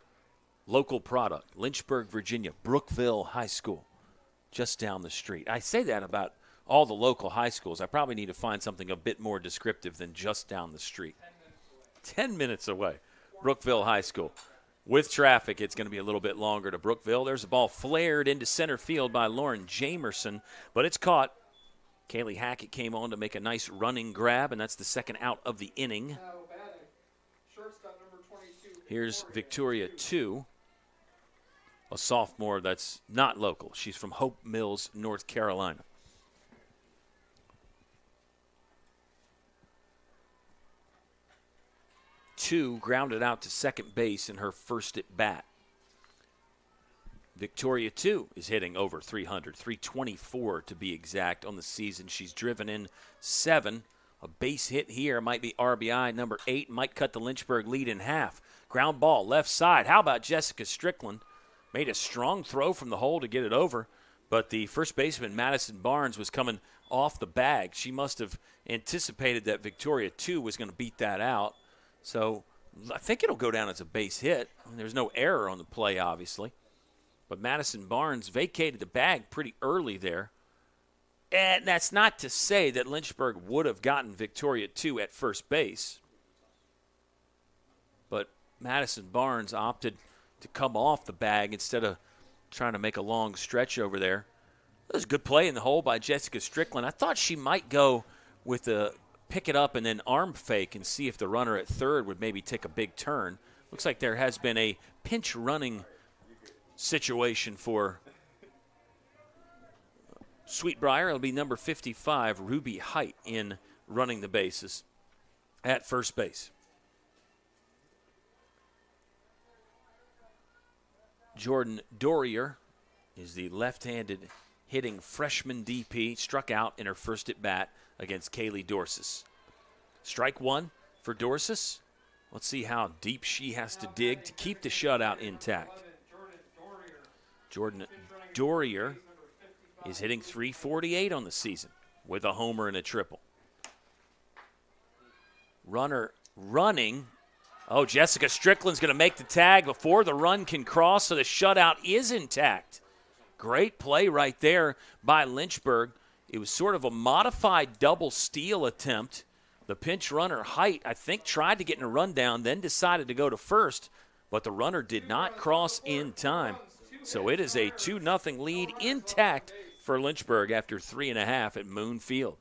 local product, Lynchburg, Virginia, Brookville High School, just down the street. I say that about all the local high schools. I probably need to find something a bit more descriptive than just down the street. 10 minutes away, Brookville High School. With traffic, it's going to be a little bit longer to Brookville. There's a ball flared into center field by Lauren Jamerson, but it's caught. Kaylee Hackett came on to make a nice running grab, and that's the second out of the inning. Here's Victoria 2, a sophomore that's not local. She's from Hope Mills, North Carolina. Two grounded out to second base in her first at bat. Victoria 2 is hitting over 300, 324 to be exact on the season. She's driven in 7. A base hit here might be RBI number 8, might cut the Lynchburg lead in half. Ground ball left side. How about Jessica Strickland? Made a strong throw from the hole to get it over, but the first baseman, Madison Barnes, was coming off the bag. She must have anticipated that Victoria 2 was going to beat that out. So I think it'll go down as a base hit. There's no error on the play, obviously. But Madison Barnes vacated the bag pretty early there. And that's not to say that Lynchburg would have gotten Victoria 2 at first base. But Madison Barnes opted to come off the bag instead of trying to make a long stretch over there. That was a good play in the hole by Jessica Strickland. I thought she might go with the pick it up and then arm fake and see if the runner at third would maybe take a big turn. Looks like there has been a pinch running situation for Sweet Briar. It'll be number 55, Ruby Height, in running the bases at first base. Jordan Dorrier is the left-handed hitting freshman DP, struck out in her first at bat against Kaylee Dorsis. Strike one for Dorsis. Let's see how deep she has to dig to keep the shutout intact. Jordan Dorrier is hitting .348 on the season with a homer and a triple. Runner running. Oh, Jessica Strickland's going to make the tag before the run can cross, so the shutout is intact. Great play right there by Lynchburg. It was sort of a modified double steal attempt. The pinch runner, Height, I think, tried to get in a rundown, then decided to go to first, but the runner did not cross in time. So it is a 2-0 lead intact for Lynchburg after 3.5 at Moon Field.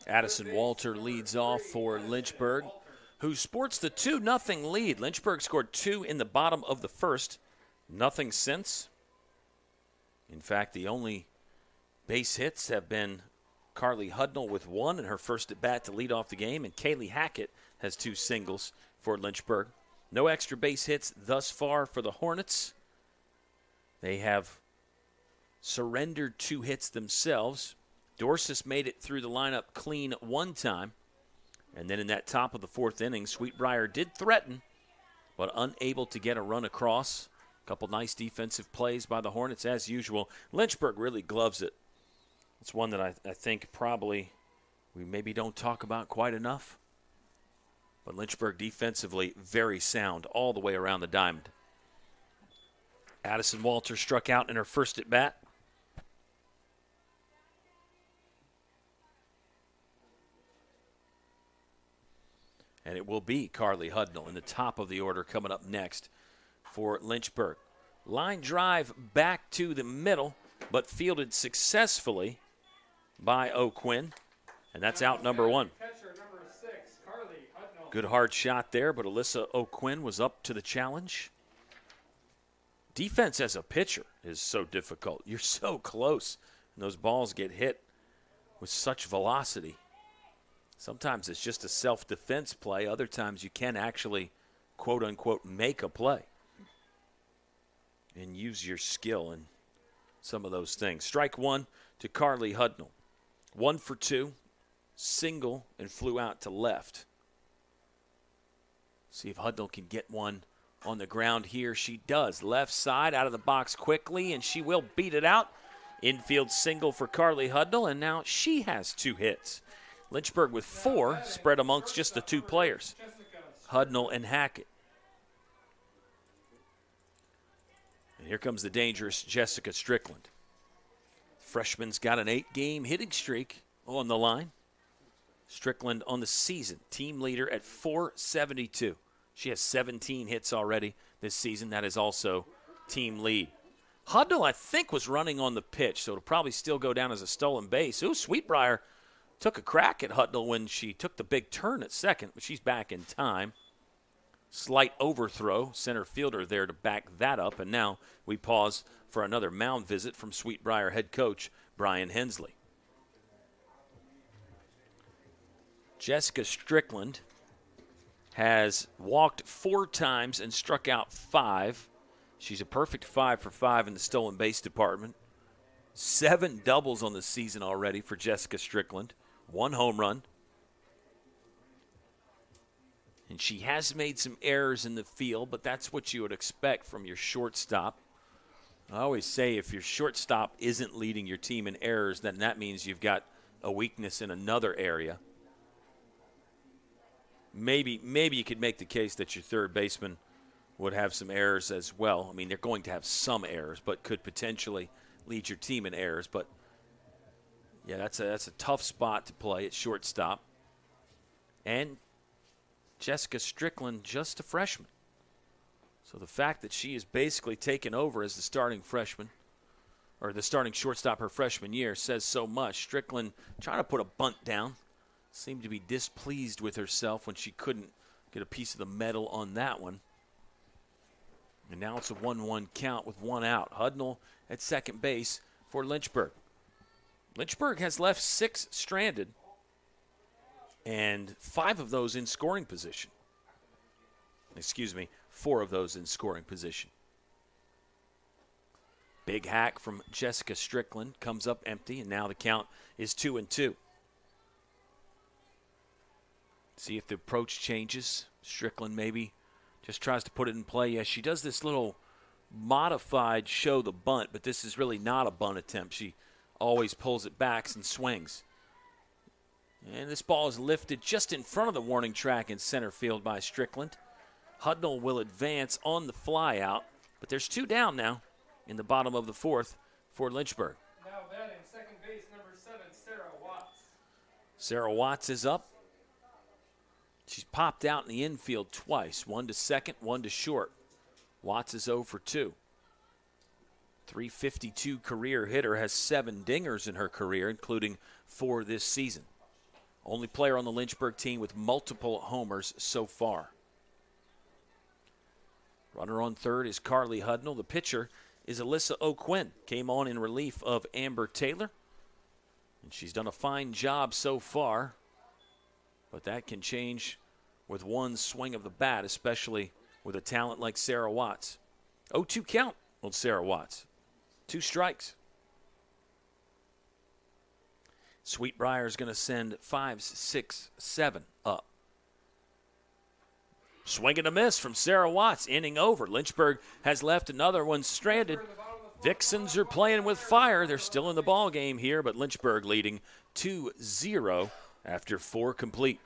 Addison Walter leads off for Lynchburg, who sports the 2-0 lead. Lynchburg scored 2 in the bottom of the first. Nothing since. In fact, the only base hits have been Carly Hudnall with 1 in her first at bat to lead off the game, and Kaylee Hackett has 2 singles for Lynchburg. No extra base hits thus far for the Hornets. They have surrendered 2 hits themselves. Dorsis made it through the lineup clean 1 time. And then in that top of the 4th inning, Sweet Briar did threaten, but unable to get a run across. A couple nice defensive plays by the Hornets as usual. Lynchburg really gloves it. It's one that I think probably we maybe don't talk about quite enough. But Lynchburg defensively very sound all the way around the diamond. Addison Walter struck out in her first at bat. And it will be Carly Hudnall in the top of the order coming up next for Lynchburg. Line drive back to the middle, but fielded successfully by O'Quinn. And that's out number one. Catcher number 6, Carly Hudnall. Good hard shot there, but Alyssa O'Quinn was up to the challenge. Defense as a pitcher is so difficult. You're so close, and those balls get hit with such velocity. Sometimes it's just a self-defense play. Other times you can actually, quote-unquote, make a play and use your skill in some of those things. Strike one to Carly Hudnall. 1 for 2, single, and flew out to left. See if Hudnall can get one on the ground here. She does. Left side out of the box quickly, and she will beat it out. Infield single for Carly Hudnall, and now she has 2 hits. Lynchburg with 4, spread amongst just the 2 players, Hudnall and Hackett. And here comes the dangerous Jessica Strickland. Freshman's got an 8-game hitting streak on the line. Strickland on the season, team leader at .472. She has 17 hits already this season. That is also team lead. Hudnall, I think, was running on the pitch, so it'll probably still go down as a stolen base. Ooh, Sweetbriar took a crack at Hudnall when she took the big turn at second, but she's back in time. Slight overthrow, center fielder there to back that up, and now we pause for another mound visit from Sweetbriar head coach Brian Hensley. Jessica Strickland has walked 4 times and struck out 5. She's a perfect 5 for 5 in the stolen base department. 7 doubles on the season already for Jessica Strickland. 1 home run. And she has made some errors in the field, but that's what you would expect from your shortstop. I always say if your shortstop isn't leading your team in errors, then that means you've got a weakness in another area. Maybe you could make the case that your third baseman would have some errors as well. I mean, they're going to have some errors, but could potentially lead your team in errors. But, yeah, that's a tough spot to play at shortstop. And Jessica Strickland, just a freshman. So the fact that she is basically taken over as the starting freshman, or the starting shortstop her freshman year, says so much. Strickland trying to put a bunt down. Seemed to be displeased with herself when she couldn't get a piece of the medal on that one. And now it's a 1-1 count with 1 out. Hudnall at second base for Lynchburg. Lynchburg has left 6 stranded, and 5 of those in scoring position. 4 of those in scoring position. Big hack from Jessica Strickland comes up empty, and now the count is 2-2. See if the approach changes. Strickland maybe just tries to put it in play. Yeah, she does this little modified show the bunt, but this is really not a bunt attempt. She always pulls it back and swings. And this ball is lifted just in front of the warning track in center field by Strickland. Hudnall will advance on the fly out, but there's 2 down now in the bottom of the 4th for Lynchburg. Now batting second base number 7, Sarah Watts. Sarah Watts is up. She's popped out in the infield twice, 1 to second, 1 to short. Watts is 0 for 2. .352 career hitter, has 7 dingers in her career, including 4 this season. Only player on the Lynchburg team with multiple homers so far. Runner on third is Carly Hudnall. The pitcher is Alyssa O'Quinn. Came on in relief of Amber Taylor. And she's done a fine job so far. But that can change with one swing of the bat, especially with a talent like Sarah Watts. 0-2 count on Sarah Watts. 2 strikes. Sweetbriar is going to send 5, 6, 7 up. Swing and a miss from Sarah Watts. Inning over. Lynchburg has left another one stranded. Vixens are playing with fire. They're still in the ball game here, but Lynchburg leading 2-0 after 4 complete.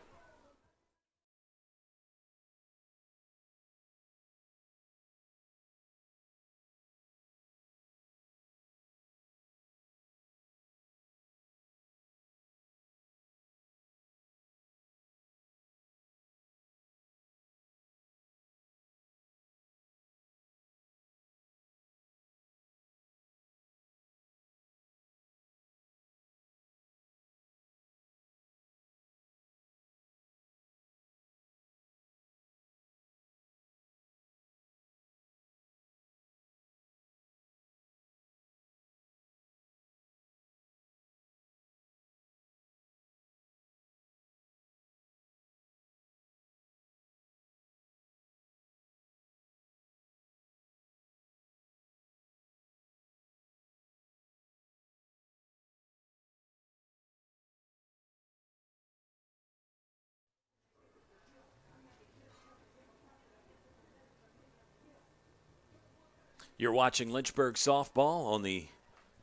You're watching Lynchburg softball on the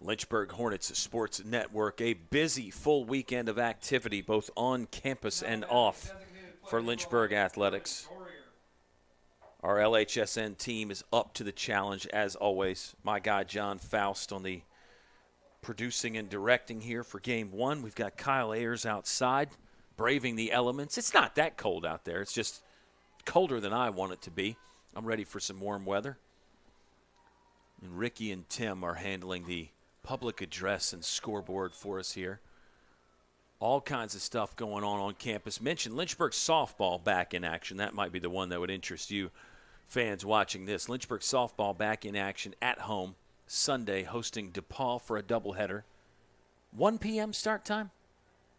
Lynchburg Hornets Sports Network. A busy full weekend of activity both on campus and off for Lynchburg athletics. Our LHSN team is up to the challenge as always. My guy John Faust on the producing and directing here for game one. We've got Kyle Ayers outside braving the elements. It's not that cold out there. It's just colder than I want it to be. I'm ready for some warm weather. And Ricky and Tim are handling the public address and scoreboard for us here. All kinds of stuff going on campus. Mentioned Lynchburg softball back in action. That might be the one that would interest you fans watching this. Lynchburg softball back in action at home Sunday, hosting DePaul for a doubleheader. 1 p.m. start time?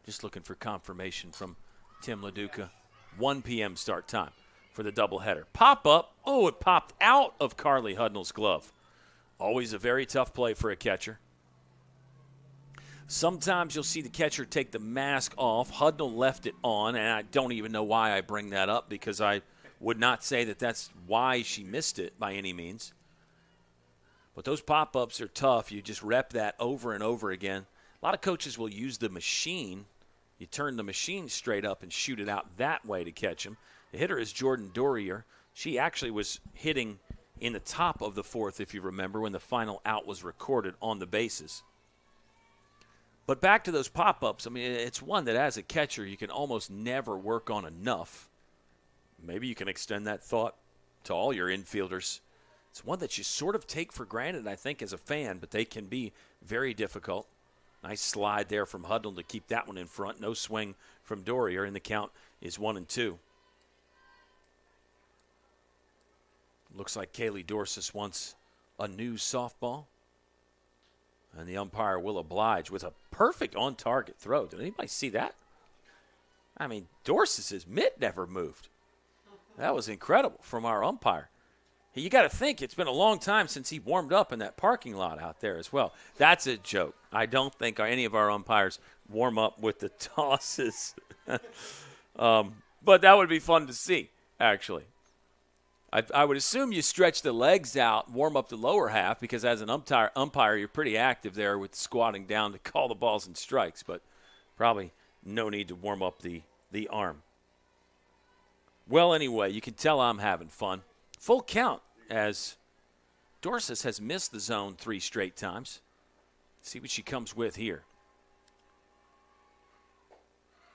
Just looking for confirmation from Tim LaDuca. 1 p.m. start time for the doubleheader. Pop up. Oh, it popped out of Carly Hudnall's glove. Always a very tough play for a catcher. Sometimes you'll see the catcher take the mask off. Hudnall left it on, and I don't even know why I bring that up because I would not say that that's why she missed it by any means. But those pop-ups are tough. You just rep that over and over again. A lot of coaches will use the machine. You turn the machine straight up and shoot it out that way to catch him. The hitter is Jordan Dorrier. She actually was hitting in the top of the fourth, if you remember, when the final out was recorded on the bases. But back to those pop-ups, I mean, it's one that as a catcher you can almost never work on enough. Maybe you can extend that thought to all your infielders. It's one that you sort of take for granted, I think, as a fan, but they can be very difficult. Nice slide there from Hudnall to keep that one in front. No swing from Dorrier, and the count is 1-2. Looks like Kaylee Dorsis wants a new softball. And the umpire will oblige with a perfect on-target throw. Did anybody see that? I mean, Dorsis's mitt never moved. That was incredible from our umpire. You got to think it's been a long time since he warmed up in that parking lot out there as well. That's a joke. I don't think any of our umpires warm up with the tosses. But that would be fun to see, actually. I would assume you stretch the legs out, warm up the lower half, because as an umpire, you're pretty active there with squatting down to call the balls and strikes, but probably no need to warm up the arm. Well, anyway, you can tell I'm having fun. Full count as Dorsis has missed the zone 3 straight times. See what she comes with here.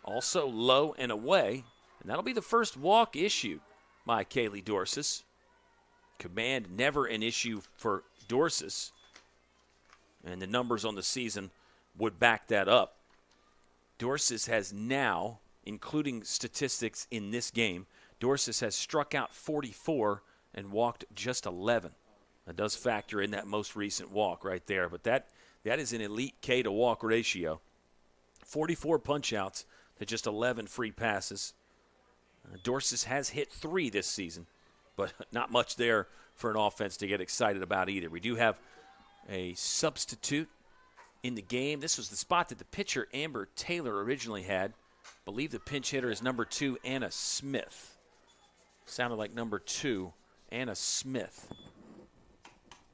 Also low and away, and that'll be the first walk issued by Kaylee Dorsis. Command never an issue for Dorsis, and the numbers on the season would back that up. Dorsis has now, including statistics in this game, Dorsis has struck out 44 and walked just 11. That does factor in that most recent walk right there, but that is an elite K to walk ratio. 44 punch-outs to just 11 free passes. Dorsis has hit 3 this season, but not much there for an offense to get excited about either. We do have a substitute in the game. This was the spot that the pitcher, Amber Taylor, originally had. I believe the pinch hitter is number 2, Anna Smith. Sounded like number 2, Anna Smith,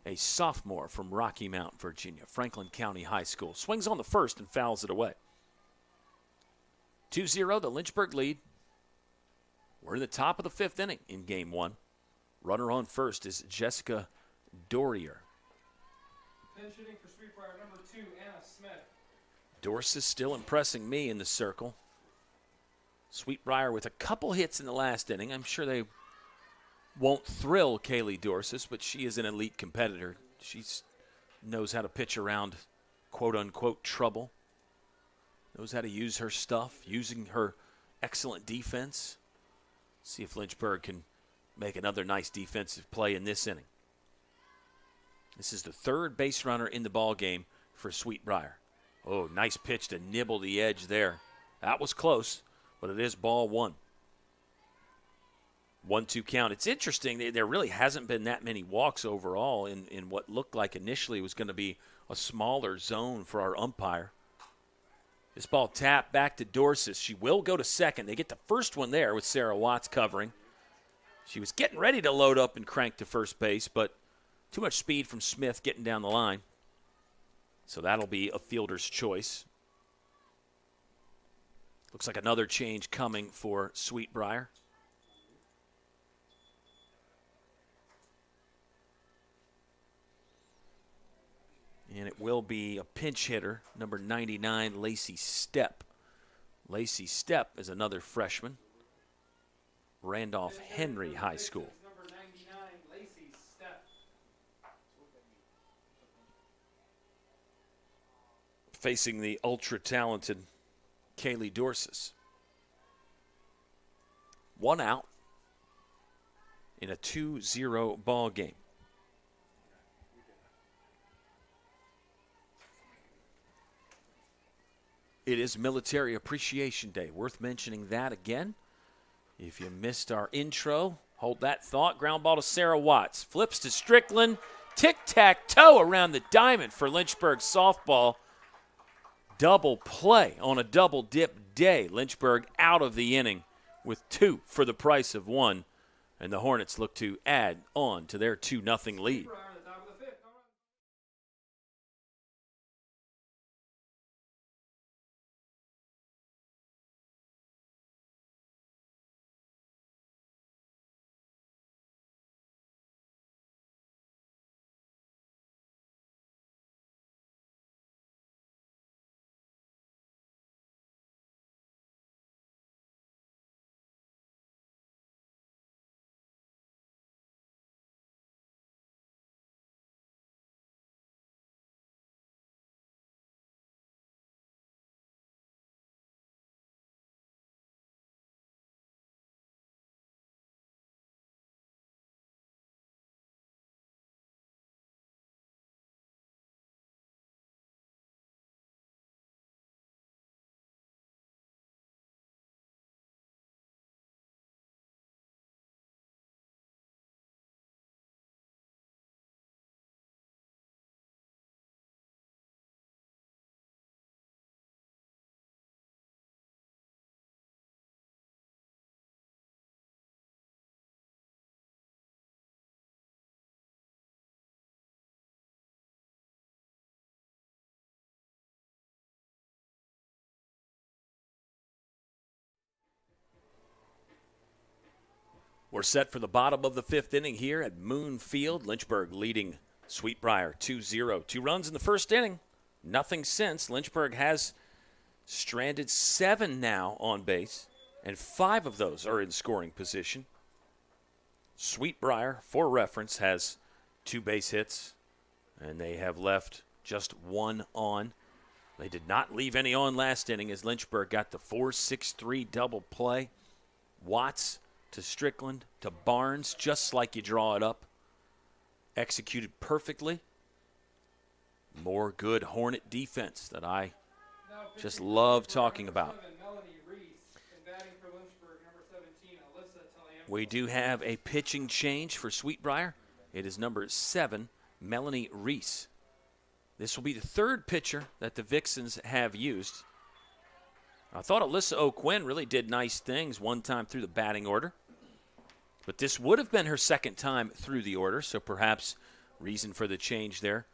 a sophomore from Rocky Mount, Virginia, Franklin County High School. Swings on the first and fouls it away. 2-0, the Lynchburg lead. We're in the top of the 5th inning in game 1. Runner on first is Jessica Dorrier. Pinch hitting for Sweet Briar, number 2, Anna Smith. Dorsis still impressing me in the circle. Sweet Briar with a couple hits in the last inning. I'm sure they won't thrill Kaylee Dorsis, but she is an elite competitor. She knows how to pitch around quote-unquote trouble. Knows how to use her stuff, using her excellent defense. See if Lynchburg can make another nice defensive play in this inning. This is the 3rd base runner in the ball game for Sweet Briar. Oh, nice pitch to nibble the edge there. That was close, but it is ball 1. 1-2 count. It's interesting. There really hasn't been that many walks overall in what looked like initially was going to be a smaller zone for our umpire. This ball tapped back to Dorsis. She will go to second. They get the first one there with Sarah Watts covering. She was getting ready to load up and crank to first base, but Too much speed from Smith getting down the line. So that'll be a fielder's choice. Looks like another change coming for Briar. And it will be a pinch hitter, number 99, Lacey Stepp. Lacey Stepp is another freshman. Randolph Henry High School. Number 99, Lacey Stepp. Facing the ultra-talented Kaylee Dorsis. 1 out in a 2-0 ball game. It is Military Appreciation Day. Worth mentioning that again. If you missed our intro, hold that thought. Ground ball to Sarah Watts. Flips to Strickland. Tic-tac-toe around the diamond for Lynchburg softball. Double play on a double-dip day. Lynchburg out of the inning with 2 for the price of 1. And the Hornets look to add on to their 2-0 lead. Briar on the top of the 5th. We're set for the bottom of the 5th inning here at Moon Field. Lynchburg leading Briar 2-0. 2 runs in the first inning. Nothing since. Lynchburg has stranded 7 now on base, and 5 of those are in scoring position. Briar, for reference, has 2 base hits, and they have left just 1 on. They did not leave any on last inning as Lynchburg got the 4-6-3 double play. Watts to Strickland, to Barnes, just like you draw it up. Executed perfectly. More good Hornet defense that I just love talking about. We do have a pitching change for Briar. It is number 7, Melanie Reese. This will be the 3rd pitcher that the Vixens have used. I thought Alyssa O'Quinn really did nice things one time through the batting order. But this would have been her 2nd time through the order, so perhaps reason for the change there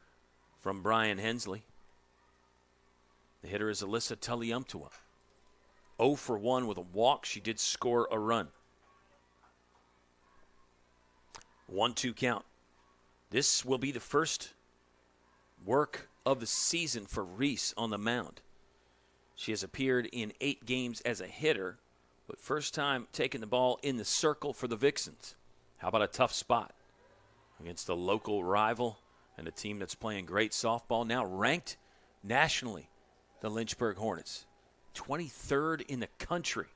from Brian Hensley. The hitter is Alyssa Tuliumtua. 0 for 1 with a walk. She did score a run. 1-2 count. This will be the first work of the season for Reese on the mound. She has appeared in 8 games as a hitter, but first time taking the ball in the circle for the Vixens. How about a tough spot against a local rival and a team that's playing great softball, now ranked nationally, the Lynchburg Hornets. 23rd in the country.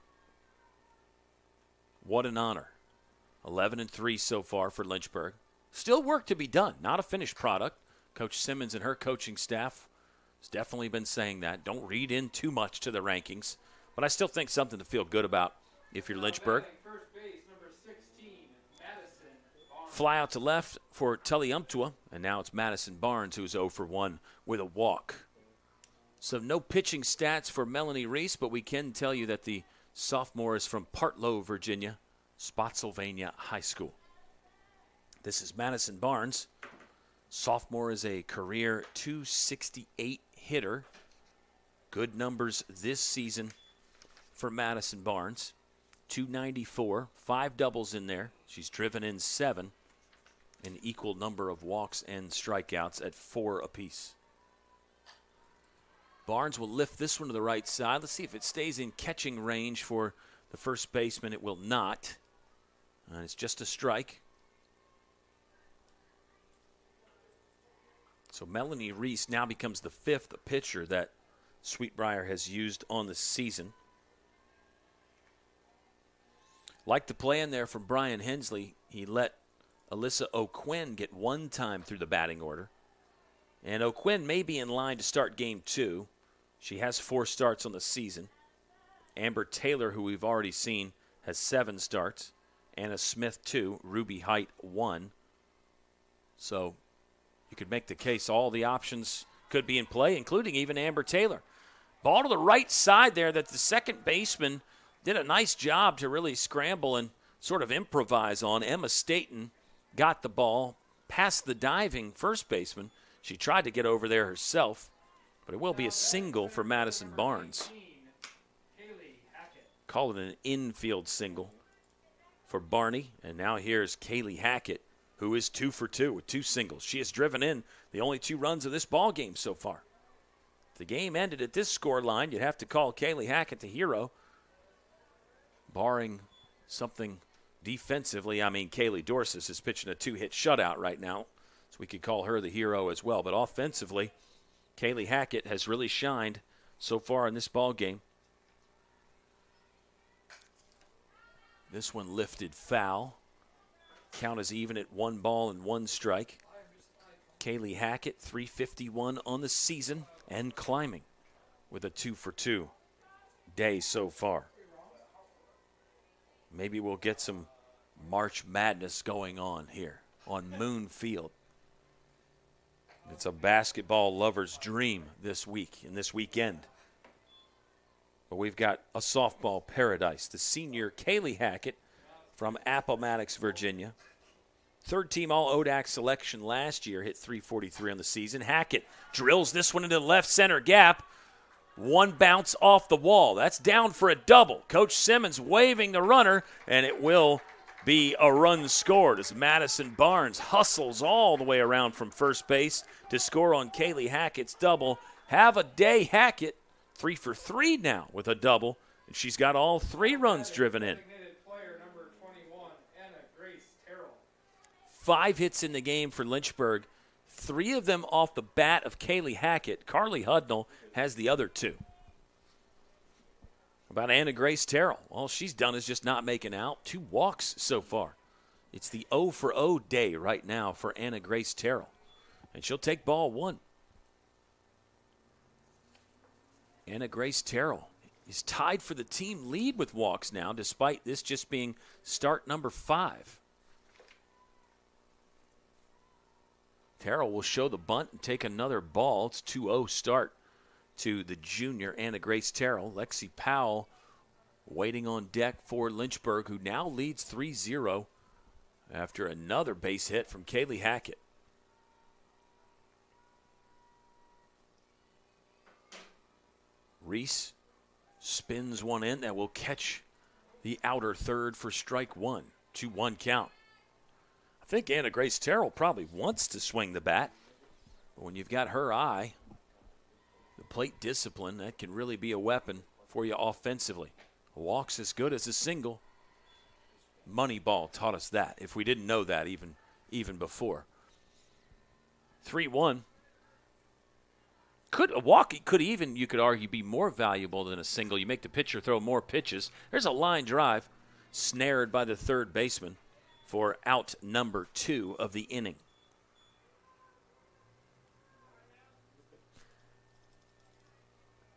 What an honor. 11-3 so far for Lynchburg. Still work to be done, not a finished product. Coach Simmons and her coaching staff has definitely been saying that. Don't read in too much to the rankings. But I still think something to feel good about if you're Lynchburg. First base, number 16, Madison Barnes. Fly out to left for Tuliumtua, and now it's Madison Barnes who's 0 for 1 with a walk. So no pitching stats for Melanie Reese, but we can tell you that the sophomore is from Partlow, Virginia, Spotsylvania High School. This is Madison Barnes, Sophomore is a career .268 hitter. Good numbers this season for Madison Barnes. .294, 5 doubles in there. She's driven in 7. An equal number of walks and strikeouts at 4 apiece. Barnes will lift this one to the right side. Let's see if it stays in catching range for the first baseman. It will not. It's just a strike. So Melanie Reese now becomes the 5th pitcher that Sweet Briar has used on the season. Like the play in there from Brian Hensley. He let Alyssa O'Quinn get 1 time through the batting order. And O'Quinn may be in line to start game 2. She has 4 starts on the season. Amber Taylor, who we've already seen, has 7 starts. Anna Smith, 2. Ruby Height, 1. So you could make the case all the options could be in play, including even Amber Taylor. Ball to the right side there that the second baseman did a nice job to really scramble and sort of improvise on. Emma Staten got the ball past the diving first baseman. She tried to get over there herself, but it will be a single for Madison Barnes. Call it an infield single for Barney. And now here's Kaylee Hackett, who is 2 for 2 with 2 singles. She has driven in the only 2 runs of this ball game so far. If the game ended at this score line, you'd have to call Kaylee Hackett the hero. Barring something defensively, I mean, Kaylee Dorsis is pitching a 2-hit shutout right now, so we could call her the hero as well. But offensively, Kaylee Hackett has really shined so far in this ball game. This one lifted foul. Count is even at 1 ball and 1 strike. Kaylee Hackett, 351 on the season and climbing with a 2 for 2 day so far. Maybe we'll get some March Madness going on here on Moon Field. It's a basketball lover's dream this week and this weekend. But we've got a softball paradise. The senior Kaylee Hackett from Appomattox, Virginia. 3rd team All-ODAC selection last year, hit .343 on the season. Hackett drills this one into the left center gap. 1 bounce off the wall. That's down for a double. Coach Simmons waving the runner, and it will be a run scored as Madison Barnes hustles all the way around from first base to score on Kaylee Hackett's double. Have a day, Hackett. 3 for 3 now with a double, and she's got all 3 runs driven in. 5 hits in the game for Lynchburg, 3 of them off the bat of Kaylee Hackett. Carly Hudnall has the other 2. About Anna Grace Terrell, all she's done is just not making out. 2 walks so far. It's the 0 for 0 day right now for Anna Grace Terrell, and she'll take ball 1. Anna Grace Terrell is tied for the team lead with walks now, despite this just being start number 5. Terrell will show the bunt and take another ball. It's 2-0 start to the junior Anna Grace Terrell. Lexi Powell waiting on deck for Lynchburg, who now leads 3-0 after another base hit from Kaylee Hackett. Reese spins one in that will catch the outer third for strike 1. 2-1 count. I think Anna Grace Terrell probably wants to swing the bat. But when you've got her eye, the plate discipline, that can really be a weapon for you offensively. A walk's as good as a single. Moneyball taught us that, if we didn't know that even before. 3-1. A walk could even, you could argue, be more valuable than a single. You make the pitcher throw more pitches. There's a line drive snared by the third baseman for out number 2 of the inning.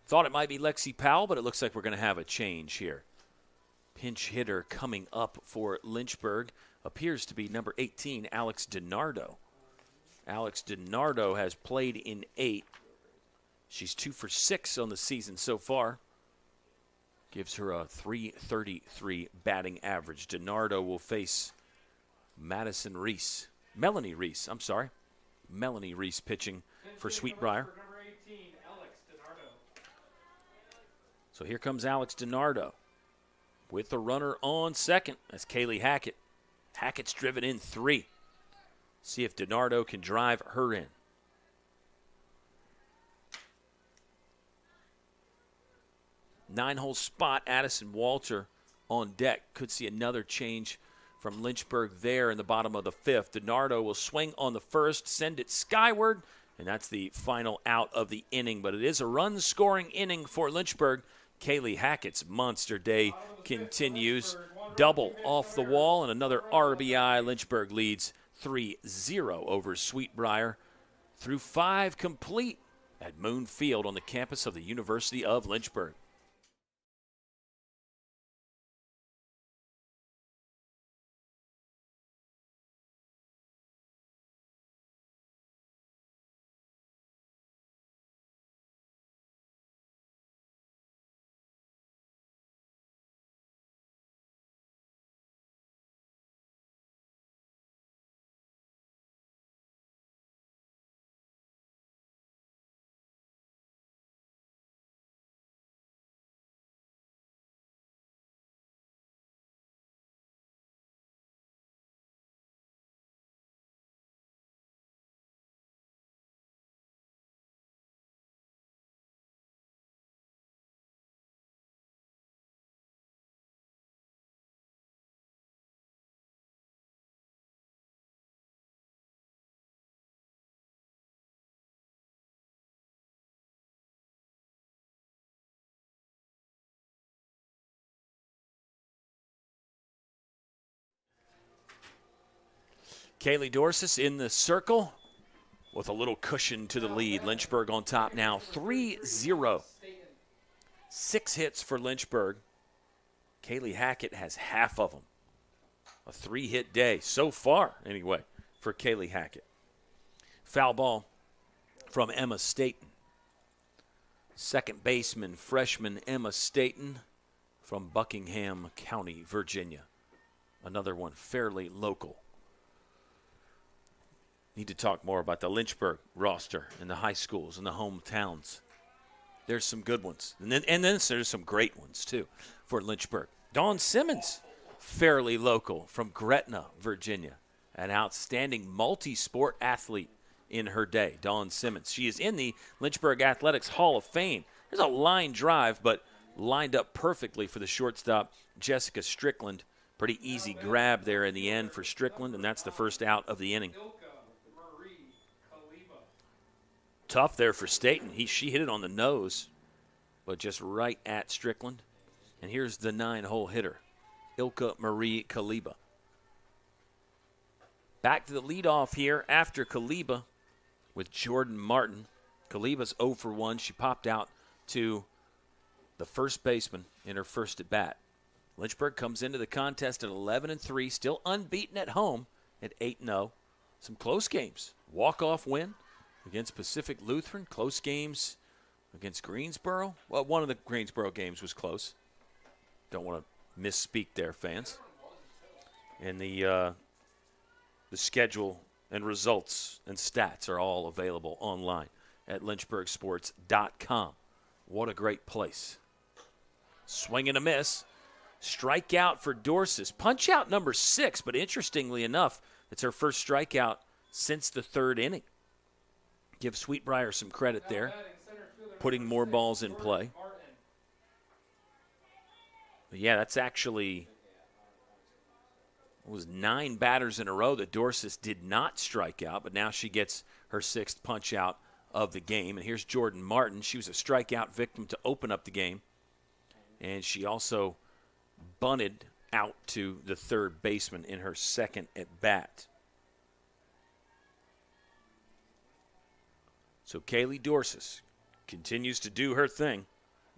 Thought it might be Lexi Powell, but it looks like we're going to have a change here. Pinch hitter coming up for Lynchburg appears to be number 18, Alex DiNardo. Alex DiNardo has played in 8. She's 2 for 6 on the season so far. Gives her a .333 batting average. DiNardo will face Melanie Reese, Melanie Reese pitching for Sweet Briar. Number 18, Alex DiNardo. So here comes Alex DiNardo with the runner on second. That's Kaylee Hackett. Hackett's driven in 3. See if DiNardo can drive her in. 9-hole spot, Addison Walter on deck. Could see another change from Lynchburg there in the bottom of the 5th. DiNardo will swing on the first, send it skyward, and that's the final out of the inning. But it is a run-scoring inning for Lynchburg. Kaylee Hackett's monster day continues. Double off the wall and another RBI. Lynchburg leads 3-0 over Sweet Briar through 5 complete at Moon Field on the campus of the University of Lynchburg. Kaylee Dorsis in the circle with a little cushion to the lead. Lynchburg on top now, 3-0. 6 hits for Lynchburg. Kaylee Hackett has half of them. A 3-hit day so far, anyway, for Kaylee Hackett. Foul ball from Emma Staten. Second baseman, freshman Emma Staten from Buckingham County, Virginia. Another one fairly local. Need to talk more about the Lynchburg roster and the high schools and the hometowns. There's some good ones. And then there's some great ones, too, for Lynchburg. Dawn Simmons, fairly local from Gretna, Virginia. An outstanding multi-sport athlete in her day, Dawn Simmons. She is in the Lynchburg Athletics Hall of Fame. There's a line drive, but lined up perfectly for the shortstop, Jessica Strickland. Pretty easy grab there in the end for Strickland, and that's the first out of the inning. Tough there for Staten. She hit it on the nose, but just right at Strickland. And here's the 9-hole hitter, Ilka Marie Kaliba. Back to the leadoff here after Kaliba with Jordan Martin. Kaliba's 0 for 1. She popped out to the first baseman in her first at bat. Lynchburg comes into the contest at 11-3, still unbeaten at home at 8-0. Some close games. Walk-off win against Pacific Lutheran. Close games against Greensboro. Well, one of the Greensboro games was close. Don't want to misspeak there, fans. And the schedule and results and stats are all available online at lynchburgsports.com. What a great place. Swing and a miss. Strikeout for Dorsis. Punch out number 6, but interestingly enough, it's her first strikeout since the 3rd inning. Give Sweet Briar some credit there, putting more balls in play. But yeah, that's actually it was 9 batters in a row that Dorsis did not strike out, but now she gets her 6th punch out of the game. And here's Jordan Martin. She was a strikeout victim to open up the game, and she also bunted out to the 3rd baseman in her 2nd at bat. So Kaylee Dorsis continues to do her thing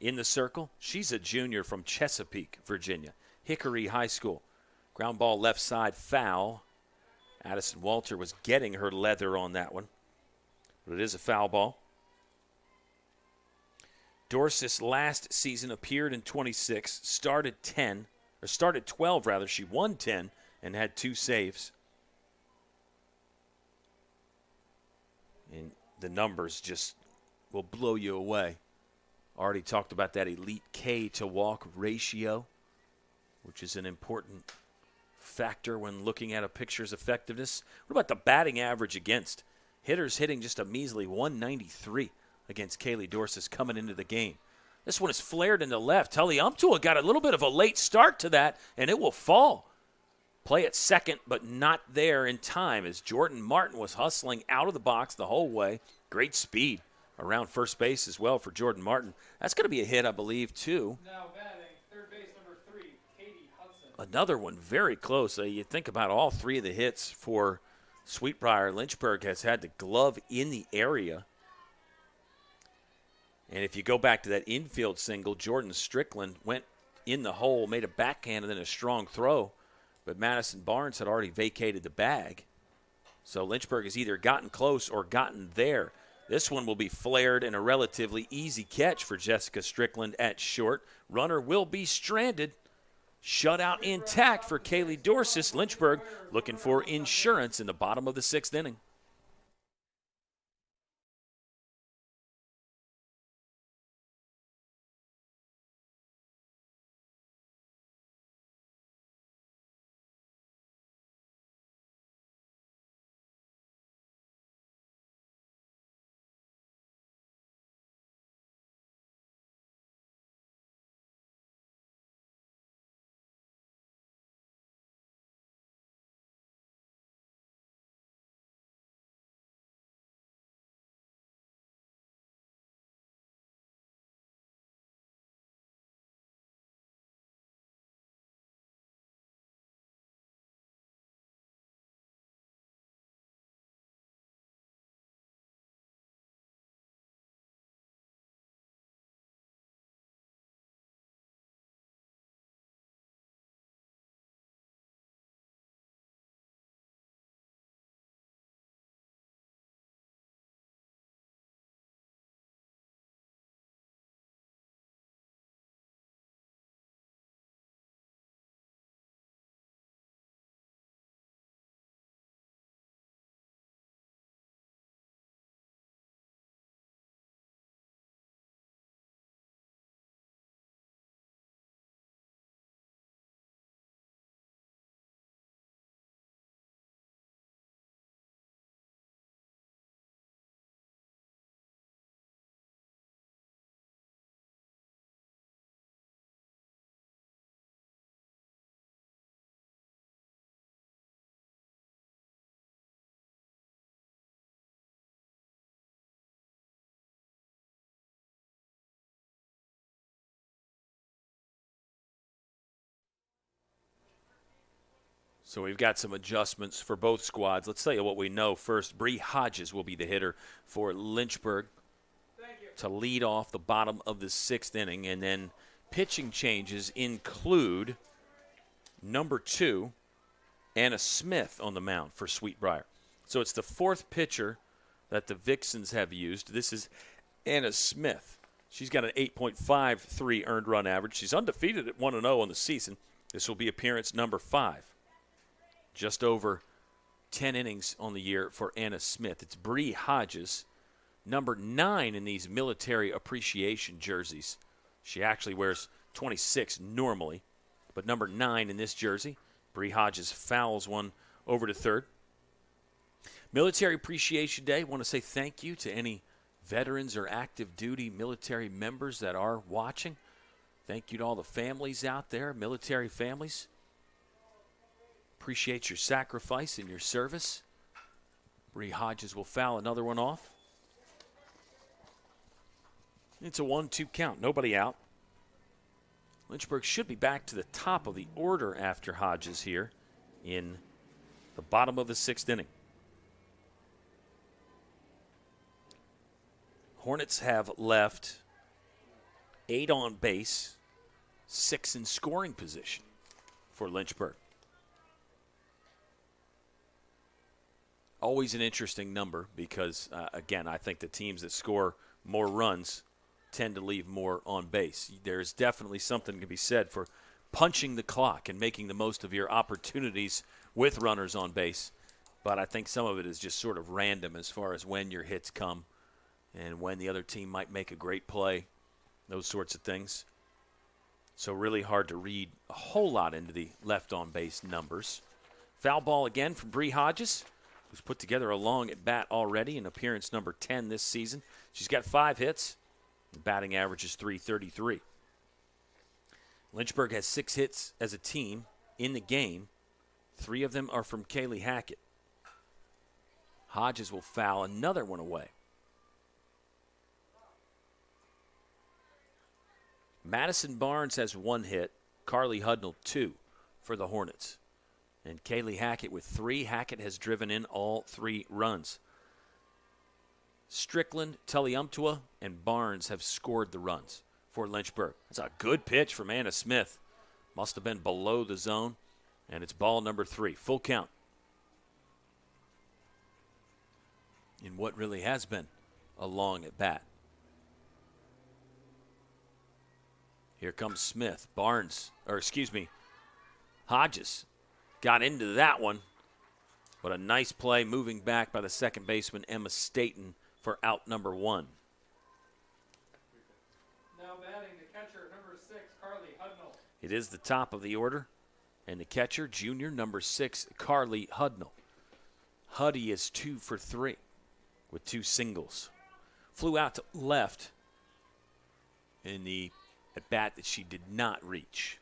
in the circle. She's a junior from Chesapeake, Virginia. Hickory High School. Ground ball left side foul. Addison Walter was getting her leather on that one. But it is a foul ball. Dorsis last season appeared in 26, started 12 rather. She won 10 and had 2 saves. And the numbers just will blow you away. Already talked about that elite K to walk ratio, which is an important factor when looking at a pitcher's effectiveness. What about the batting average against? Hitters hitting just a measly 193 against Kaylee Dorsis coming into the game. This one is flared into left. Tully Umtua got a little bit of a late start to that, and it will fall. Play at second, but not there in time as Jordan Martin was hustling out of the box the whole way. Great speed around first base as well for Jordan Martin. That's going to be a hit, I believe, too. Now batting, third base number 3, Katie Hudson. Another one very close. You think about all three of the hits for Briar. Lynchburg has had the glove in the area. And if you go back to that infield single, Jordan Strickland went in the hole, made a backhand and then a strong throw. But Madison Barnes had already vacated the bag. So Lynchburg has either gotten close or gotten there. This one will be flared and a relatively easy catch for Jessica Strickland at short. Runner will be stranded. Shutout intact for Kaylee Dorsis. Lynchburg looking for insurance in the bottom of the 6th inning. So we've got some adjustments for both squads. Let's tell you what we know first. Bree Hodges will be the hitter for Lynchburg to lead off the bottom of the 6th inning. And then pitching changes include number 2, Anna Smith on the mound for Briar. So it's the 4th pitcher that the Vixens have used. This is Anna Smith. She's got an 8.53 earned run average. She's undefeated at 1-0 on the season. This will be appearance number 5. Just over 10 innings on the year for Anna Smith. It's Bree Hodges, number 9 in these military appreciation jerseys. She actually wears 26 normally, but number 9 in this jersey. Bree Hodges fouls one over to third. Military Appreciation Day. Want to say thank you to any veterans or active duty military members that are watching. Thank you to all the families out there, military families. Appreciate your sacrifice and your service. Bree Hodges will foul another one off. It's a 1-2 count. Nobody out. Lynchburg should be back to the top of the order after Hodges here in the bottom of the 6th inning. Hornets have left 8 on base, 6 in scoring position for Lynchburg. Always an interesting number because, again, I think the teams that score more runs tend to leave more on base. There's definitely something to be said for punching the clock and making the most of your opportunities with runners on base. But I think some of it is just sort of random as far as when your hits come and when the other team might make a great play, those sorts of things. So really hard to read a whole lot into the left on base numbers. Foul ball again from Bree Hodges, who's put together a long at bat already in appearance number 10 this season. She's got 5 hits. The batting average is .333. Lynchburg has 6 hits as a team in the game. 3 of them are from Kaylee Hackett. Hodges will foul another one away. Madison Barnes has 1 hit. Carly Hudnall 2 for the Hornets. And Kaylee Hackett with 3. Hackett has driven in all 3 runs. Strickland, Tulliumptua, and Barnes have scored the runs for Lynchburg. That's a good pitch from Anna Smith. Must have been below the zone. And it's ball number 3. Full count. In what really has been a long at bat. Here comes Smith. Hodges got into that one. But a nice play moving back by the second baseman, Emma Staten, for out number 1. Now batting the catcher, number 6, Carly Hudnall. It is the top of the order. And the catcher, junior, number 6, Carly Hudnall. Huddy is 2 for 3 with 2 singles. Flew out to left in the at bat that she did not reach.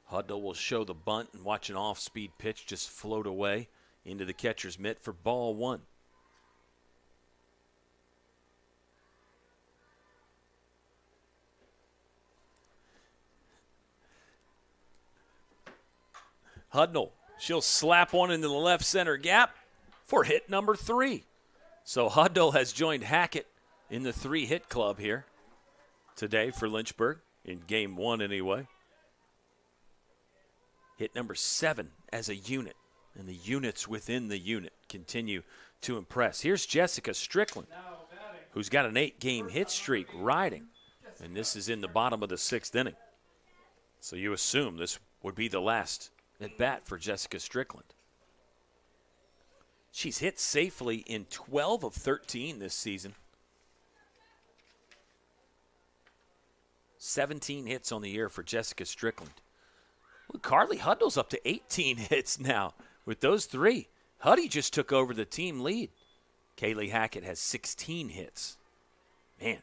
Hudnall will show the bunt and watch an off-speed pitch just float away into the catcher's mitt for ball 1. Hudnall, she'll slap one into the left center gap for hit number 3. So Hudnall has joined Hackett in the 3-hit club here today for Lynchburg, in game 1 anyway. Hit number 7 as a unit, and the units within the unit continue to impress. Here's Jessica Strickland, who's got an 8-game hit streak riding, and this is in the bottom of the 6th inning. So you assume this would be the last at bat for Jessica Strickland. She's hit safely in 12 of 13 this season. 17 hits on the year for Jessica Strickland. Well, Carly Hudnall's up to 18 hits now with those 3. Huddy just took over the team lead. Kaylee Hackett has 16 hits. Man.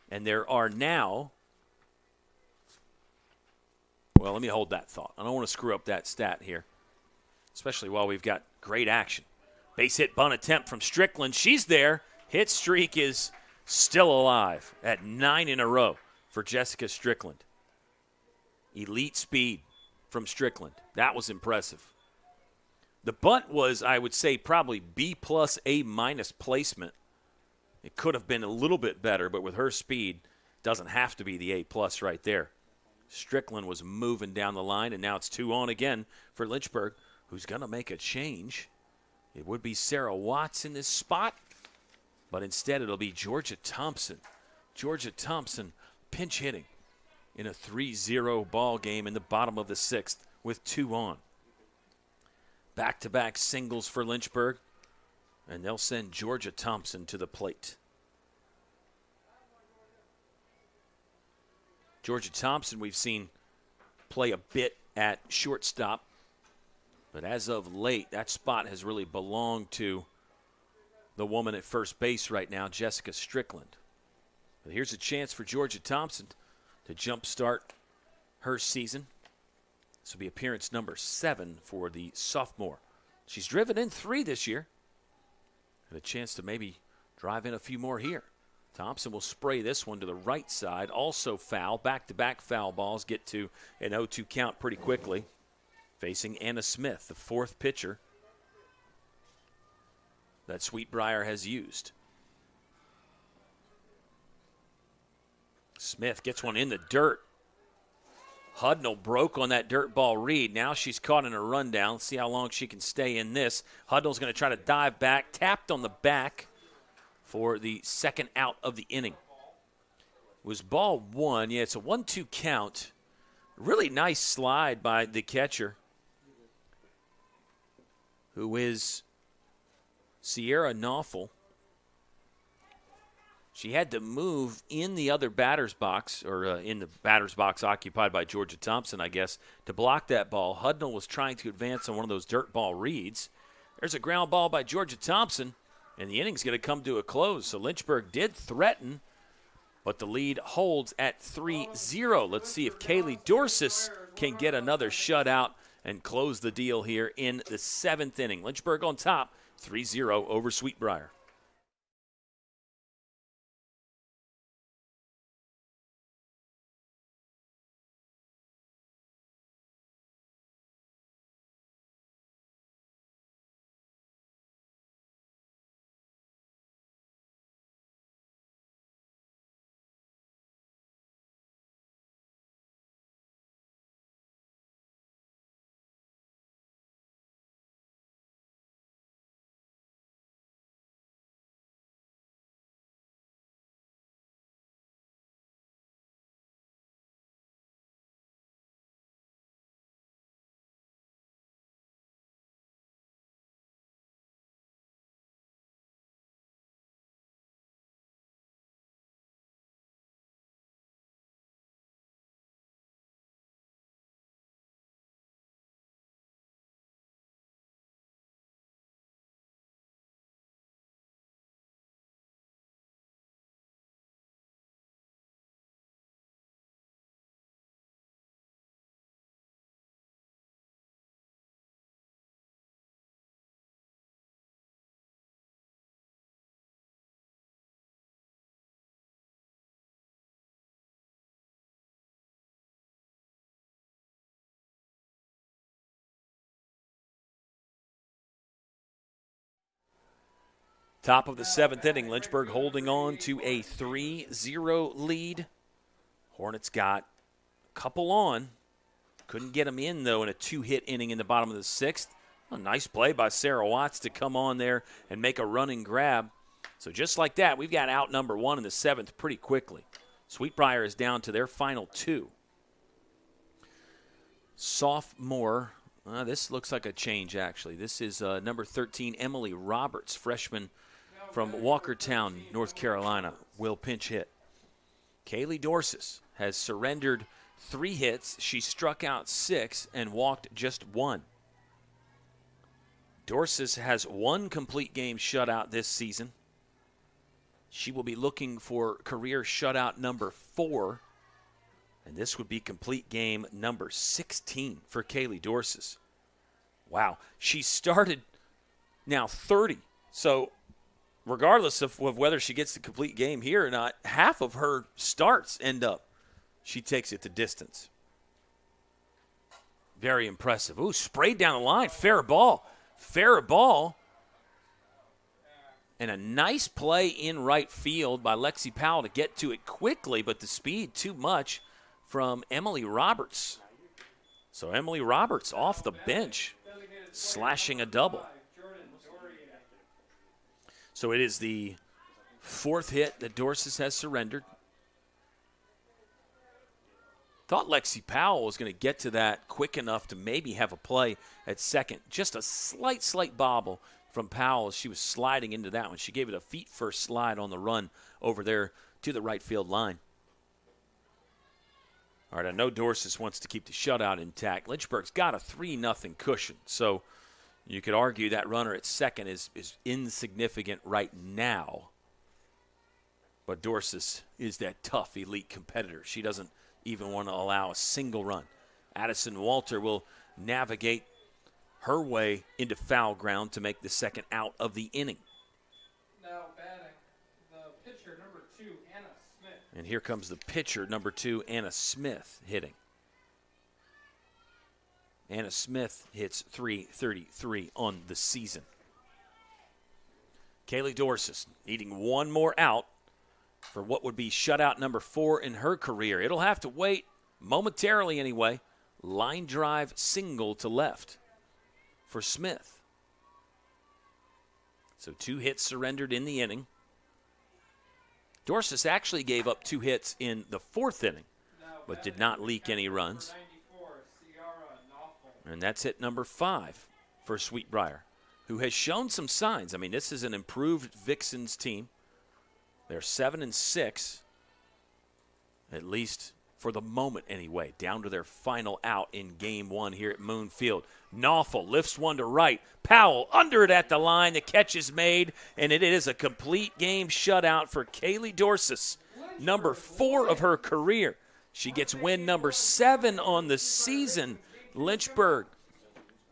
And there are now, well, let me hold that thought. I don't want to screw up that stat here, especially while we've got great action. Base hit bunt attempt from Strickland. She's there. Hit streak is still alive at 9 in a row for Jessica Strickland. Elite speed from Strickland. That was impressive. The bunt was, I would say, probably B+, A- placement. It could have been a little bit better, but with her speed, doesn't have to be the A+ right there. Strickland was moving down the line, and now it's 2 on again for Lynchburg, who's going to make a change. It would be Sarah Watts in this spot, but instead it'll be Georgia Thompson. Georgia Thompson pinch hitting in a 3-0 ball game in the bottom of the 6th with 2 on. Back-to-back singles for Lynchburg, and they'll send Georgia Thompson to the plate. Georgia Thompson we've seen play a bit at shortstop, but as of late, that spot has really belonged to the woman at first base right now, Jessica Strickland. But here's a chance for Georgia Thompson to jumpstart her season. This will be appearance number 7 for the sophomore. She's driven in 3 this year. And a chance to maybe drive in a few more here. Thompson will spray this one to the right side. Also foul. Back-to-back foul balls get to an 0-2 count pretty quickly. Facing Anna Smith, the 4th pitcher that Sweet Briar has used. Smith gets one in the dirt. Hudnall broke on that dirt ball read. Now she's caught in a rundown. Let's see how long she can stay in this. Hudnall's going to try to dive back. Tapped on the back for the second out of the inning. It was ball 1. Yeah, it's a 1-2 count. Really nice slide by the catcher, who is Sierra Knopfel. She had to move in the other batter's box, or in the batter's box occupied by Georgia Thompson, I guess, to block that ball. Hudnall was trying to advance on one of those dirt ball reads. There's a ground ball by Georgia Thompson, and the inning's going to come to a close. So Lynchburg did threaten, but the lead holds at 3-0. Let's see if Kaylee Dorsis can get another shutout and close the deal here in the 7th inning. Lynchburg on top, 3-0 over Sweet Briar. Top of the 7th inning, Lynchburg holding on to a 3-0 lead. Hornets got a couple on. Couldn't get them in, though, in a 2-hit inning in the bottom of the 6th. A nice play by Sarah Watts to come on there and make a running grab. So just like that, we've got out number 1 in the 7th pretty quickly. Sweet Briar is down to their final 2. Sophomore, this looks like a change, actually. This is number 13, Emily Roberts, freshman from Walkertown, North Carolina, will pinch hit. Kaylee Dorsis has surrendered 3 hits. She struck out 6 and walked just 1. Dorsis has 1 complete game shutout this season. She will be looking for career shutout number 4, and this would be complete game number 16 for Kaylee Dorsis. Wow, she started now 30, so regardless of whether she gets the complete game here or not, half of her starts end up she takes it to distance. Very impressive. Ooh, sprayed down the line. Fair ball. Fair ball. And a nice play in right field by Lexi Powell to get to it quickly, but the speed too much from Emily Roberts. So Emily Roberts off the bench, slashing a double. So it is the 4th hit that Dorsis has surrendered. Thought Lexi Powell was going to get to that quick enough to maybe have a play at second. Just a slight bobble from Powell as she was sliding into that one. She gave it a feet-first slide on the run over there to the right field line. All right, I know Dorsis wants to keep the shutout intact. Lynchburg's got a 3-0 cushion, so you could argue that runner at second is insignificant right now. But Dorsis is that tough, elite competitor. She doesn't even want to allow a single run. Addison Walter will navigate her way into foul ground to make the second out of the inning. Now batting, the pitcher, number 2, Anna Smith. And here comes the pitcher, number 2, Anna Smith, hitting. Anna Smith hits .333 on the season. Kaylee Dorsis needing one more out for what would be shutout number 4 in her career. It'll have to wait momentarily anyway. Line drive single to left for Smith. So 2 hits surrendered in the inning. Dorsis actually gave up 2 hits in the 4th inning, but did not leak any runs. And that's hit number 5 for Sweet Briar, who has shown some signs. I mean, this is an improved Vixens team. They're 7-6, at least for the moment anyway, down to their final out in Game 1 here at Moon Field. Knopfel lifts one to right. Powell under it at the line. The catch is made, and it is a complete game shutout for Kaylee Dorsis, number 4 of her career. She gets win number 7 on the season. Lynchburg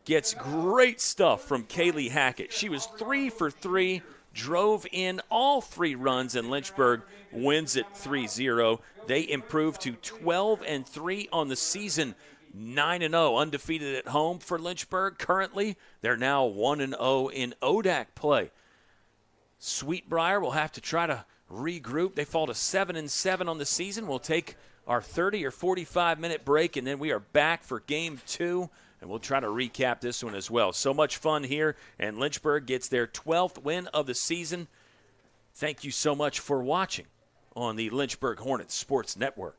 gets great stuff from Kaylee Hackett. She was 3 for 3, drove in all 3 runs, and Lynchburg wins it 3-0. They improve to 12-3 on the season, 9-0, undefeated at home for Lynchburg. Currently, they're now 1-0 in ODAC play. Sweet Briar will have to try to regroup. They fall to 7-7 on the season. We'll take our 30 or 45-minute break, and then we are back for Game 2. And we'll try to recap this one as well. So much fun here, and Lynchburg gets their 12th win of the season. Thank you so much for watching on the Lynchburg Hornets Sports Network.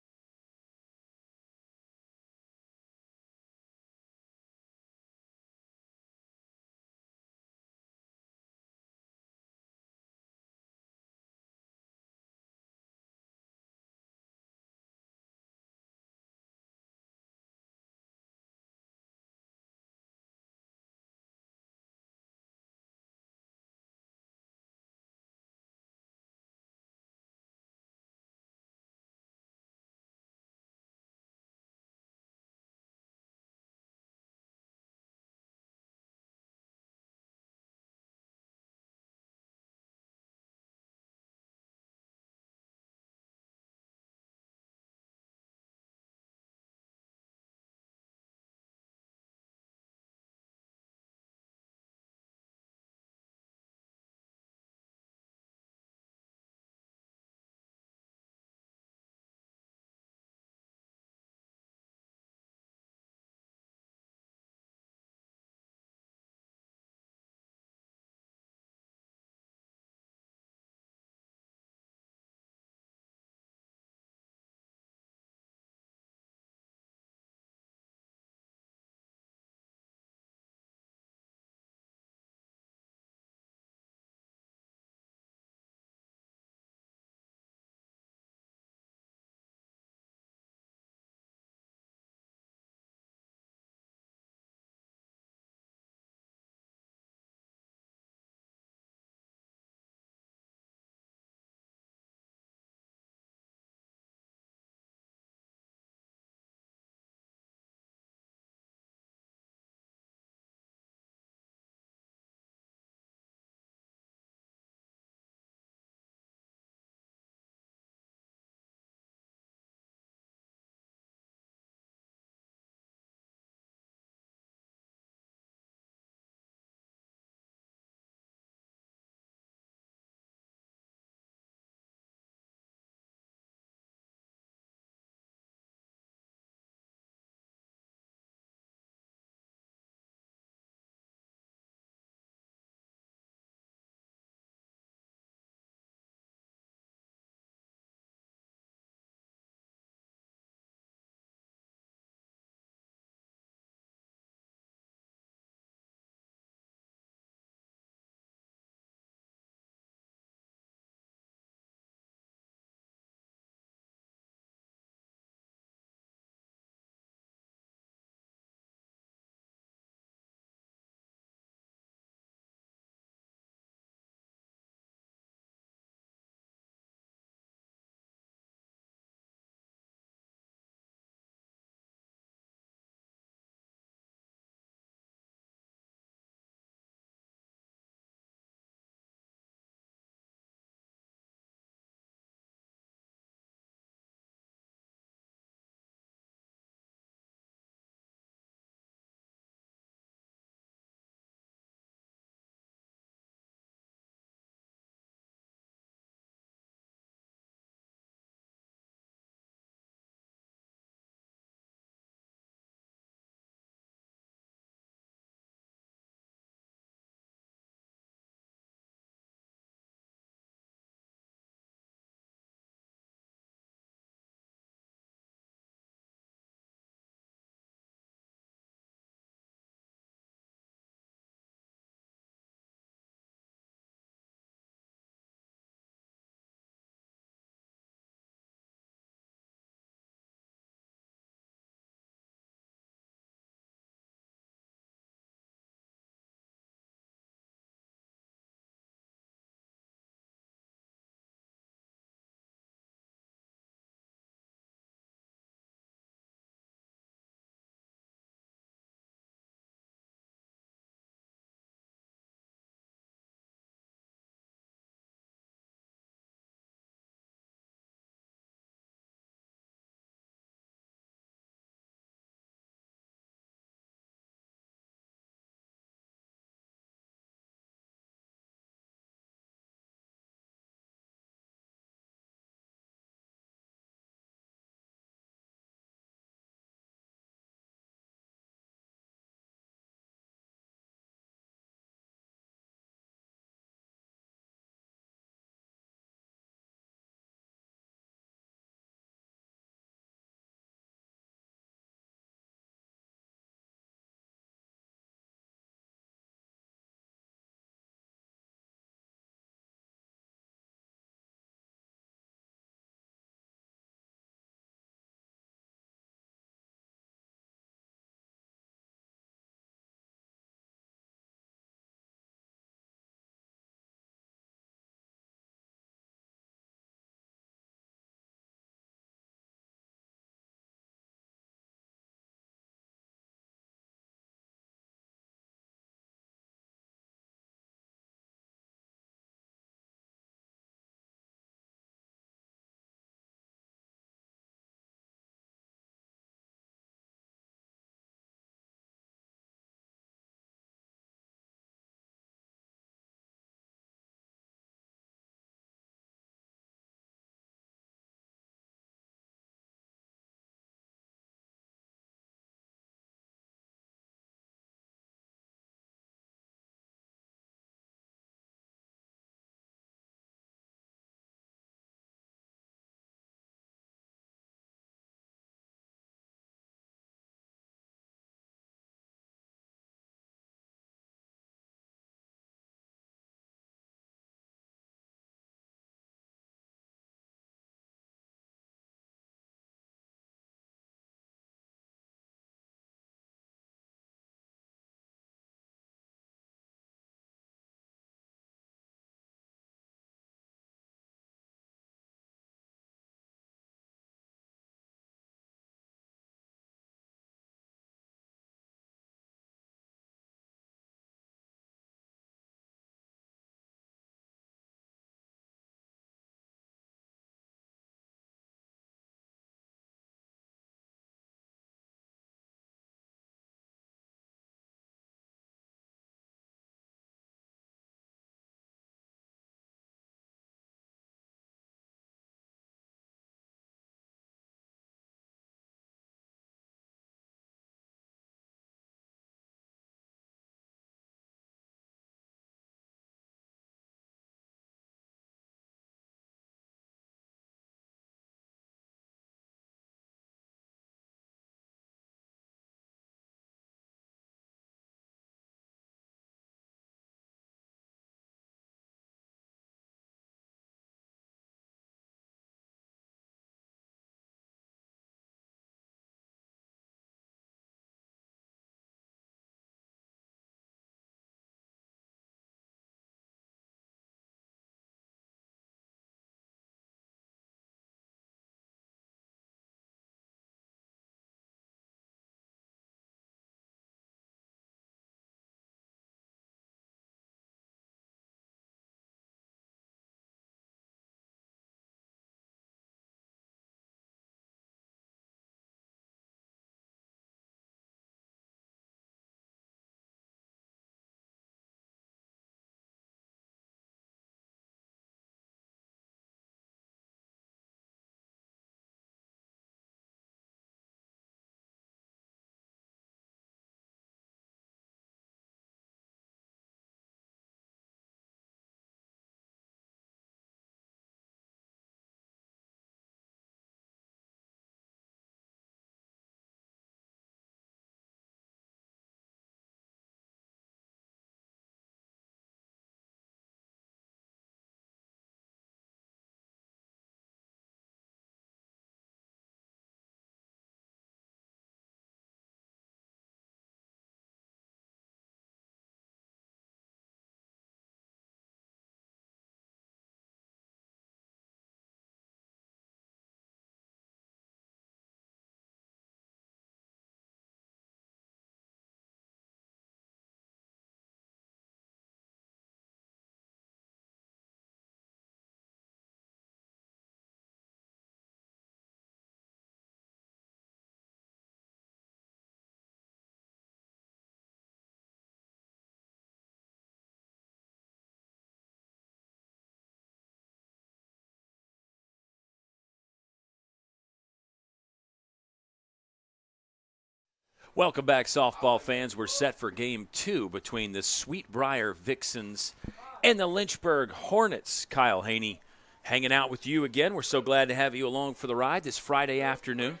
Welcome back, softball fans. We're set for Game 2 between the Sweet Briar Vixens and the Lynchburg Hornets. Kyle Haney hanging out with you again. We're so glad to have you along for the ride this Friday afternoon.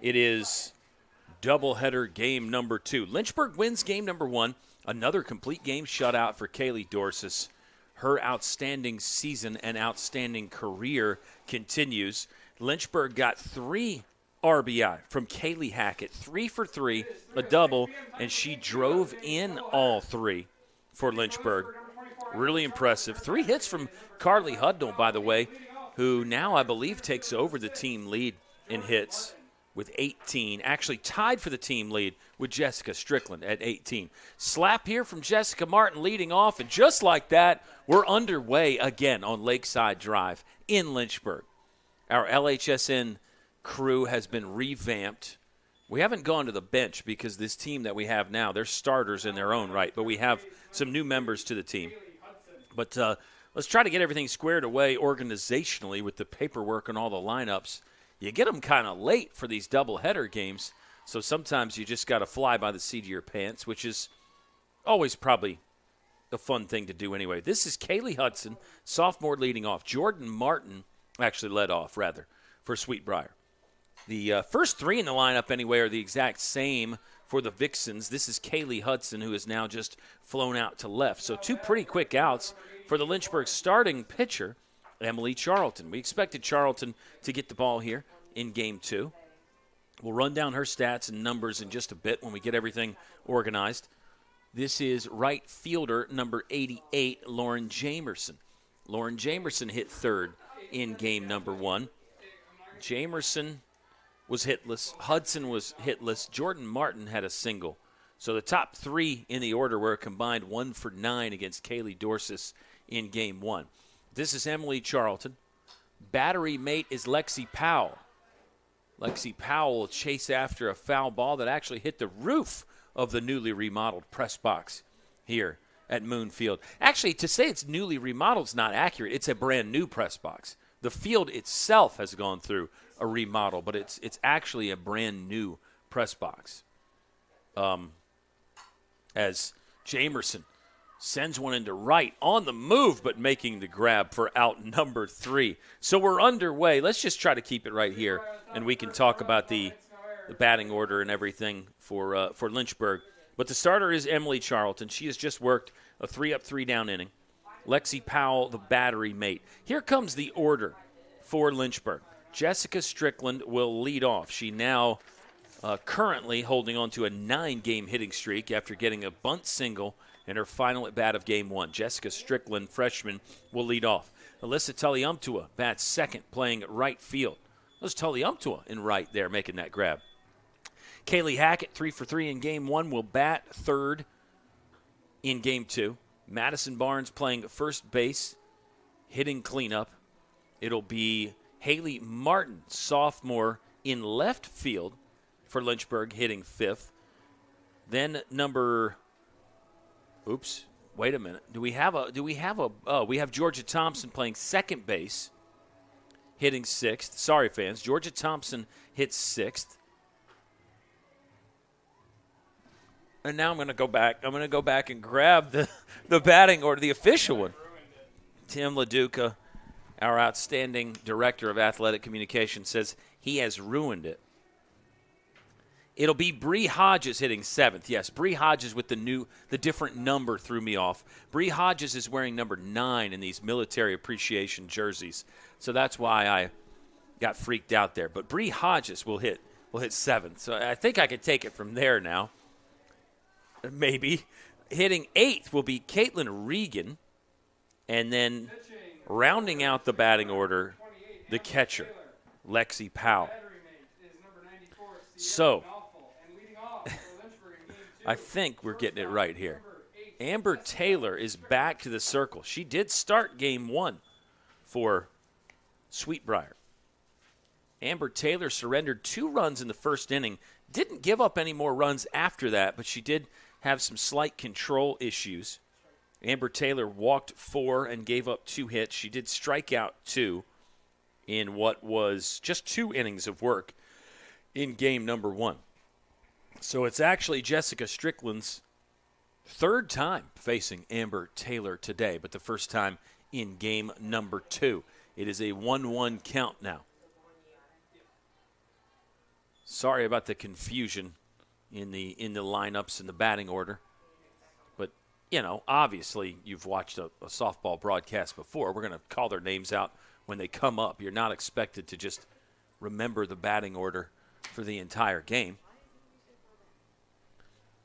It is doubleheader game number 2. Lynchburg wins game number 1. Another complete game shutout for Kaylee Dorsis. Her outstanding season and outstanding career continues. Lynchburg got 3 RBI from Kaylee Hackett, 3 for 3, a double, and she drove in all 3 for Lynchburg. Really impressive. 3 hits from Carly Hudnall, by the way, who now I believe takes over the team lead in hits with 18, actually tied for the team lead with Jessica Strickland at 18. Slap here from Jessica Martin leading off, and just like that, we're underway again on Lakeside Drive in Lynchburg. Our LHSN crew has been revamped. We haven't gone to the bench because this team that we have now, they're starters in their own right, but we have some new members to the team. But let's try to get everything squared away organizationally with the paperwork and all the lineups. You get them kind of late for these doubleheader games, so sometimes you just got to fly by the seat of your pants, which is always probably a fun thing to do anyway. This is Kaylee Hudson, sophomore leading off. Jordan Martin actually led off, rather, for Sweet Briar. The first 3 in the lineup, anyway, are the exact same for the Vixens. This is Kaylee Hudson, who has now just flown out to left. So 2 pretty quick outs for the Lynchburg starting pitcher, Emily Charlton. We expected Charlton to get the ball here in Game 2. We'll run down her stats and numbers in just a bit when we get everything organized. This is right fielder number 88, Lauren Jamerson. Lauren Jamerson hit third in Game number 1. Jamerson was hitless. Hudson was hitless. Jordan Martin had a single. So the top 3 in the order were combined 1 for 9 against Kaylee Dorsis in Game 1. This is Emily Charlton. Battery mate is Lexi Powell. Lexi Powell will chase after a foul ball that actually hit the roof of the newly remodeled press box here at Moon Field. Actually, to say it's newly remodeled is not accurate. It's a brand new press box. The field itself has gone through a remodel, but it's actually a brand new press box. As Jamerson sends one into right on the move, but making the grab for out number 3. So we're underway. Let's just try to keep it right here, and we can talk about the batting order and everything for Lynchburg. But the starter is Emily Charlton. She has just worked a 3-up, 3-down inning. Lexi Powell, the battery mate. Here comes the order for Lynchburg. Jessica Strickland will lead off. She now currently holding on to a 9-game hitting streak after getting a bunt single in her final at-bat of Game 1. Jessica Strickland, freshman, will lead off. Alyssa Tully-Umtua bats second, playing right field. There's Tully-Umtua in right there, making that grab. Kaylee Hackett, 3 for 3 in Game 1, will bat third in Game 2. Madison Barnes playing first base, hitting cleanup. It'll be Haley Martin, sophomore, in left field for Lynchburg, hitting 5th. Then wait a minute. We have Georgia Thompson playing second base, hitting 6th. Sorry, fans. Georgia Thompson hits 6th. And now I'm going to go back. I'm going to go back and grab the batting order, the official one. Tim LaDuca, our outstanding director of athletic communication, says he has ruined it. It'll be Bree Hodges hitting 7th. Yes, Bree Hodges with the different number threw me off. Bree Hodges is wearing number 9 in these military appreciation jerseys. So that's why I got freaked out there. But Bree Hodges will hit 7th. So I think I could take it from there now. Maybe. Hitting 8th will be Caitlin Regan. And then rounding out the batting order, the catcher, Lexi Powell. So I think we're getting it right here. Amber Taylor is back to the circle. She did start Game 1 for Sweet Briar. Amber Taylor surrendered 2 runs in the first inning. Didn't give up any more runs after that, but she did have some slight control issues. Amber Taylor walked 4 and gave up 2 hits. She did strike out 2 in what was just 2 innings of work in game number 1. So it's actually Jessica Strickland's third time facing Amber Taylor today, but the first time in game number 2. It is a 1-1 count now. Sorry about the confusion in the lineups and the batting order. But, obviously you've watched a softball broadcast before. We're going to call their names out when they come up. You're not expected to just remember the batting order for the entire game.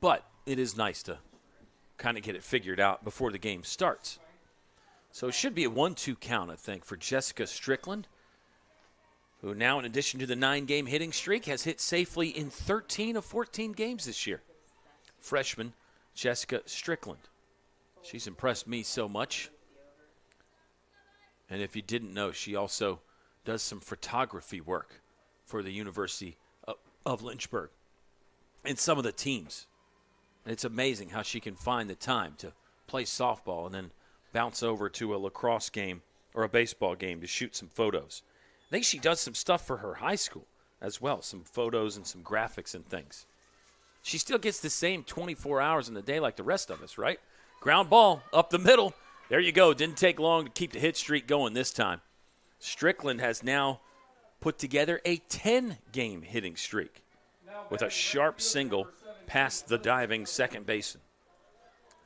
But it is nice to kind of get it figured out before the game starts. So it should be a 1-2 count, I think, for Jessica Strickland, who now, in addition to the 9-game hitting streak, has hit safely in 13 of 14 games this year. Freshman Jessica Strickland. She's impressed me so much. And if you didn't know, she also does some photography work for the University of Lynchburg and some of the teams. And it's amazing how she can find the time to play softball and then bounce over to a lacrosse game or a baseball game to shoot some photos. I think she does some stuff for her high school as well, some photos and some graphics and things. She still gets the same 24 hours in the day like the rest of us, right? Ground ball up the middle. There you go. Didn't take long to keep the hit streak going this time. Strickland has now put together a 10-game hitting streak with a sharp single past the diving second baseman.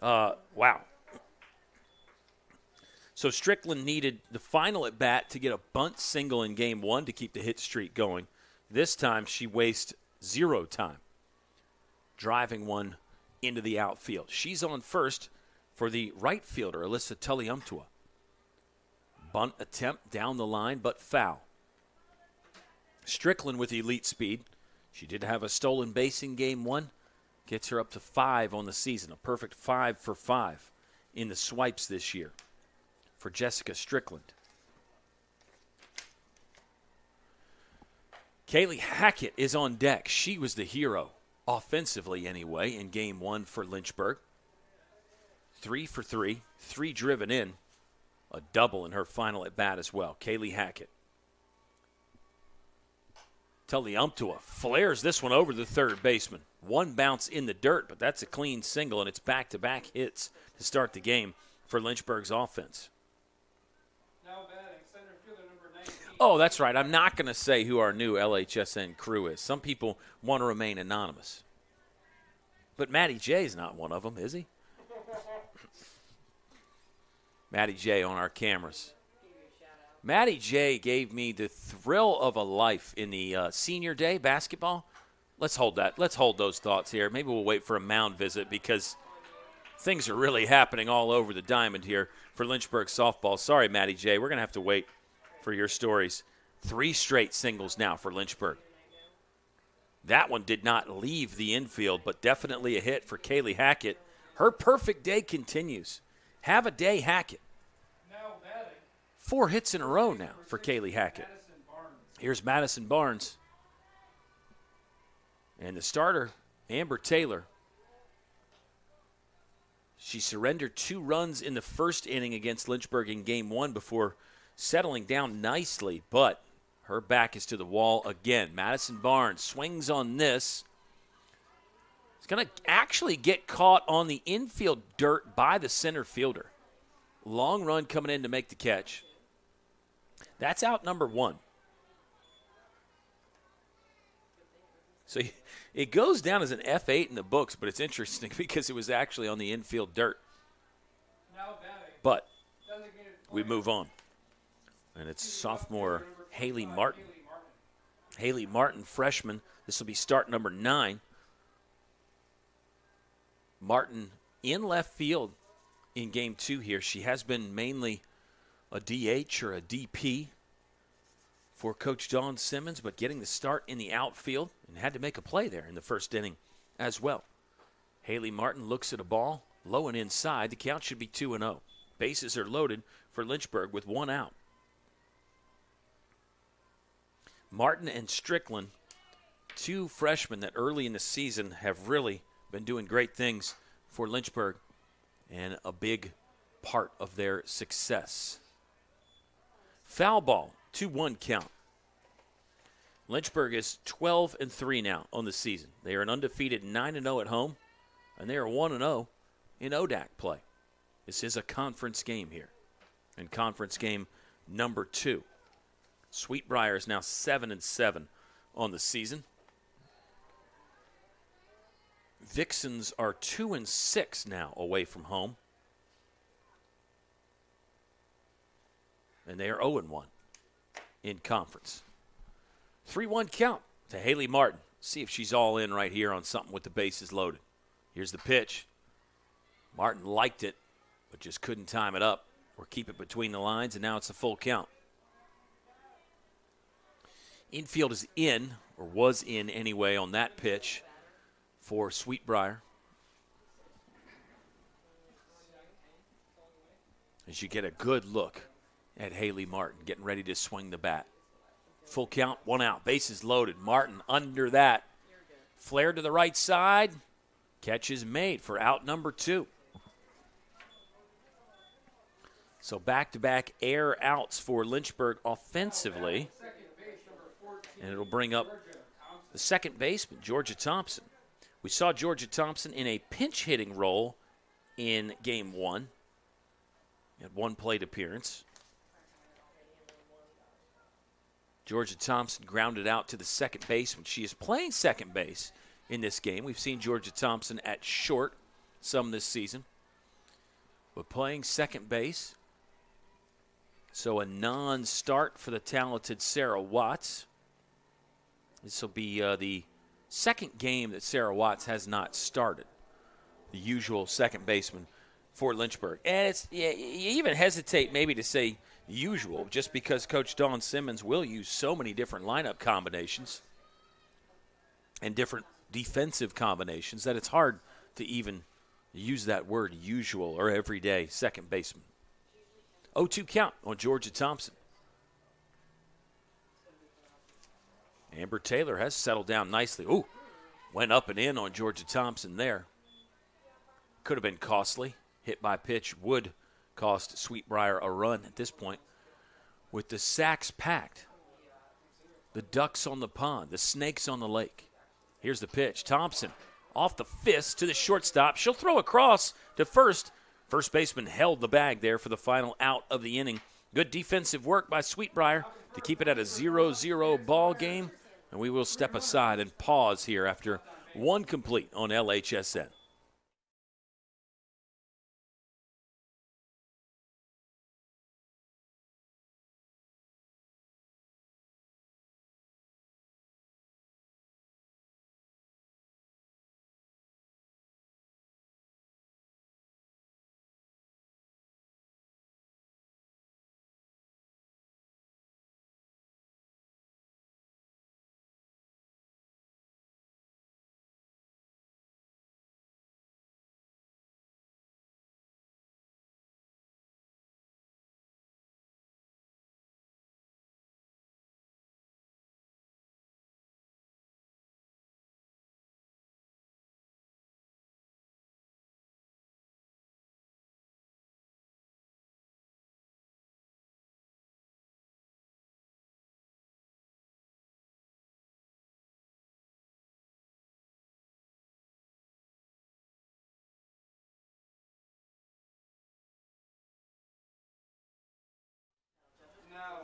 Wow. So Strickland needed the final at bat to get a bunt single in game 1 to keep the hit streak going. This time she wastes 0 time driving one into the outfield. She's on first for the right fielder, Alyssa Tulliumtua. Bunt attempt down the line, but foul. Strickland with elite speed. She did have a stolen base in game 1. Gets her up to 5 on the season. A perfect 5 for 5 in the swipes this year for Jessica Strickland. Kaylee Hackett is on deck. She was the hero, offensively anyway, in game 1 for Lynchburg. 3 for 3, 3 driven in. A double in her final at bat as well. Kaylee Hackett. Tulliumtua flares this one over the third baseman. One bounce in the dirt, but that's a clean single, and it's back-to-back hits to start the game for Lynchburg's offense. Now batting, center fielder number 19. Oh, that's right. I'm not going to say who our new LHSN crew is. Some people want to remain anonymous. But Matty J is not one of them, is he? Matty J on our cameras. Matty J gave me the thrill of a life in the senior day basketball. Let's hold that. Let's hold those thoughts here. Maybe we'll wait for a mound visit because things are really happening all over the diamond here for Lynchburg softball. Sorry, Matty J. We're going to have to wait for your stories. 3 straight singles now for Lynchburg. That one did not leave the infield, but definitely a hit for Kaylee Hackett. Her perfect day continues. Have a day, Hackett. Now batting. 4 hits in a row now for Kaylee Hackett. Here's Madison Barnes. And the starter, Amber Taylor. She surrendered 2 runs in the first inning against Lynchburg in game 1 before settling down nicely, but her back is to the wall again. Madison Barnes swings on this. It's going to actually get caught on the infield dirt by the center fielder. Long run coming in to make the catch. That's out number 1. So it goes down as an F8 in the books, but it's interesting because it was actually on the infield dirt. Now batting. But Designated we move on. And it's sophomore Haley Martin. Haley Martin, freshman. This will be start number 9. Martin in left field in game 2 here. She has been mainly a DH or a DP for Coach Don Simmons, but getting the start in the outfield and had to make a play there in the first inning as well. Haley Martin looks at a ball, low and inside. The count should be 2-0. Bases are loaded for Lynchburg with 1 out. Martin and Strickland, 2 freshmen that early in the season have really been doing great things for Lynchburg and a big part of their success. Foul ball, 2-1 count. Lynchburg is 12-3 now on the season. They are an undefeated 9-0 at home, and they are 1-0 in ODAC play. This is a conference game here, and conference game number 2. Sweet Briar is now 7-7 on the season. Vixens are 2-6 now away from home, and they are 0-1 in conference. 3-1 count to Haley Martin. See if she's all in right here on something with the bases loaded. Here's the pitch. Martin liked it, but just couldn't time it up or keep it between the lines, and now it's a full count. Infield is in, or was in anyway, on that pitch for Sweet Briar. As you get a good look at Haley Martin getting ready to swing the bat. Full count, 1 out, bases loaded. Martin under that. Flare to the right side. Catch is made for out number 2. So back-to-back air outs for Lynchburg offensively. And it'll bring up the second baseman, Georgia Thompson. We saw Georgia Thompson in a pinch-hitting role in Game 1. He had 1 plate appearance. Georgia Thompson grounded out to the second baseman. She is playing second base in this game. We've seen Georgia Thompson at short some this season, but playing second base. So a non-start for the talented Sarah Watts. This will be the second game that Sarah Watts has not started, the usual second baseman for Lynchburg. And it's, you even hesitate maybe to say usual, just because Coach Dawn Simmons will use so many different lineup combinations and different defensive combinations that it's hard to even use that word usual or everyday second baseman. 0-2 count on Georgia Thompson. Amber Taylor has settled down nicely. Ooh, went up and in on Georgia Thompson there. Could have been costly. Hit by pitch would cost Sweet Briar a run at this point. With the sacks packed, the ducks on the pond, the snakes on the lake. Here's the pitch. Thompson off the fist to the shortstop. She'll throw across to first. First baseman held the bag there for the final out of the inning. Good defensive work by Sweet Briar to keep it at a 0-0 ball game. And we will step aside and pause here after 1 complete on LHSN.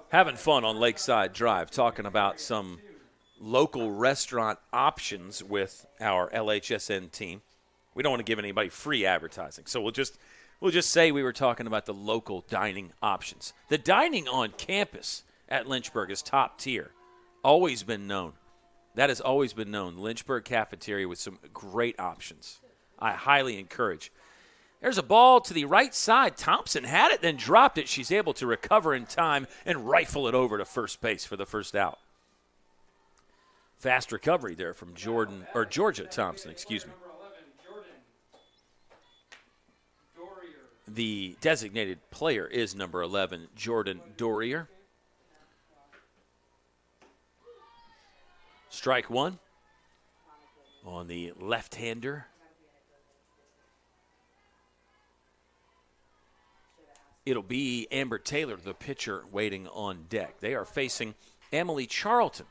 Having fun on Lakeside Drive, talking about some local restaurant options with our LHSN team. We don't want to give anybody free advertising, so we'll just say we were talking about the local dining options. The dining on campus at Lynchburg is top tier. Always been known. That has always been known. The Lynchburg cafeteria with some great options. I highly encourage. There's a ball to the right side. Thompson had it, then dropped it. She's able to recover in time and rifle it over to first base for the first out. Fast recovery there from Georgia Thompson, excuse me. The designated player is number 11, Jordan Dorier. Strike 1 on the left-hander. It'll be Amber Taylor, the pitcher, waiting on deck. They are facing Emily Charlton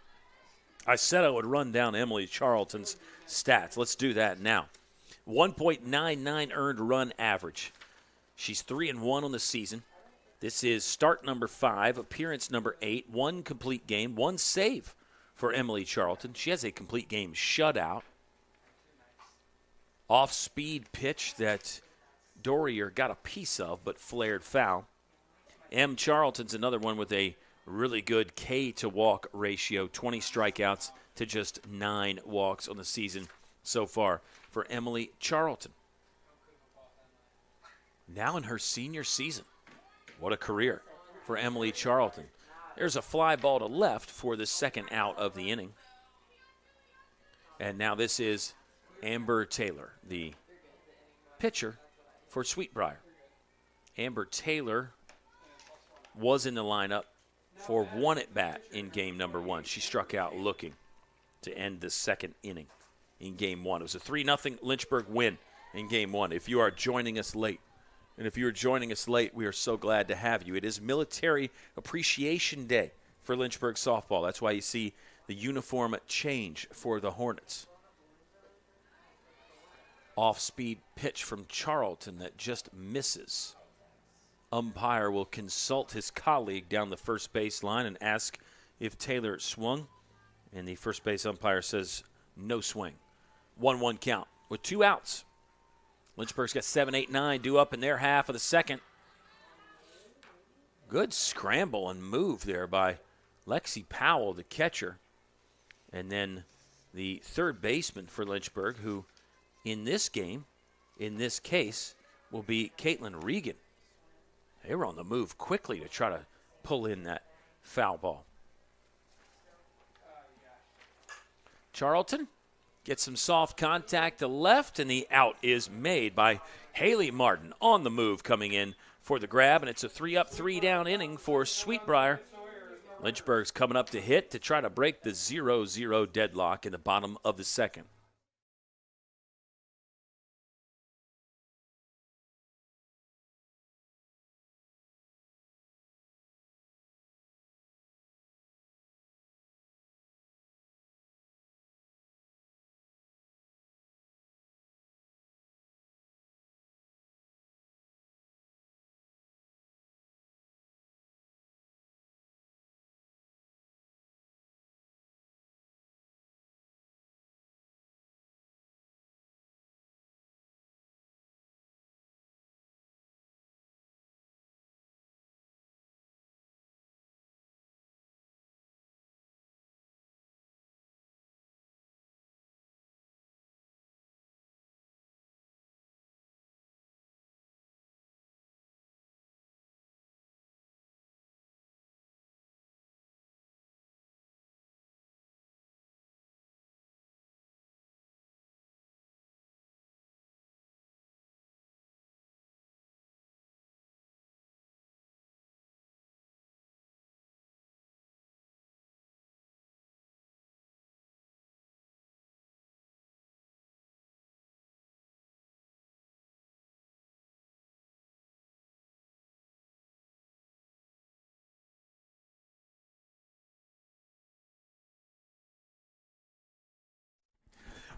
I said I would run down Emily Charlton's stats. Let's do that now. 1.99 earned run average. She's 3-1 on the season. This is start number 5, appearance number 8, 1 complete game, 1 save for Emily Charlton. She has a complete game shutout. Off-speed pitch that Dorier got a piece of but flared foul. M. Charlton's another one with a really good K to walk ratio, 20 strikeouts to just 9 walks on the season so far for Emily Charlton. Now in her senior season. What a career for Emily Charlton. There's a fly ball to left for the second out of the inning. And now this is Amber Taylor, the pitcher for Sweet Briar. Amber Taylor was in the lineup for 1 at-bat in game number 1. She struck out looking to end the second inning in game 1. It was a 3-0 Lynchburg win in game 1. If you are joining us late, we are so glad to have you. It is Military Appreciation Day for Lynchburg softball. That's why you see the uniform change for the Hornets. Off-speed pitch from Charlton that just misses. Umpire will consult his colleague down the first base line and ask if Taylor swung. And the first base umpire says no swing. 1-1 count with 2 outs. Lynchburg's got 7, 8, 9 due up in their half of the second. Good scramble and move there by Lexi Powell, the catcher. And then the third baseman for Lynchburg, who in this game, in this case, will be Caitlin Regan. They were on the move quickly to try to pull in that foul ball. Charlton gets some soft contact to left, and the out is made by Haley Martin on the move coming in for the grab, and it's a 3-up, 3-down inning for Sweet Briar. Lynchburg's coming up to hit to try to break the 0-0 deadlock in the bottom of the second.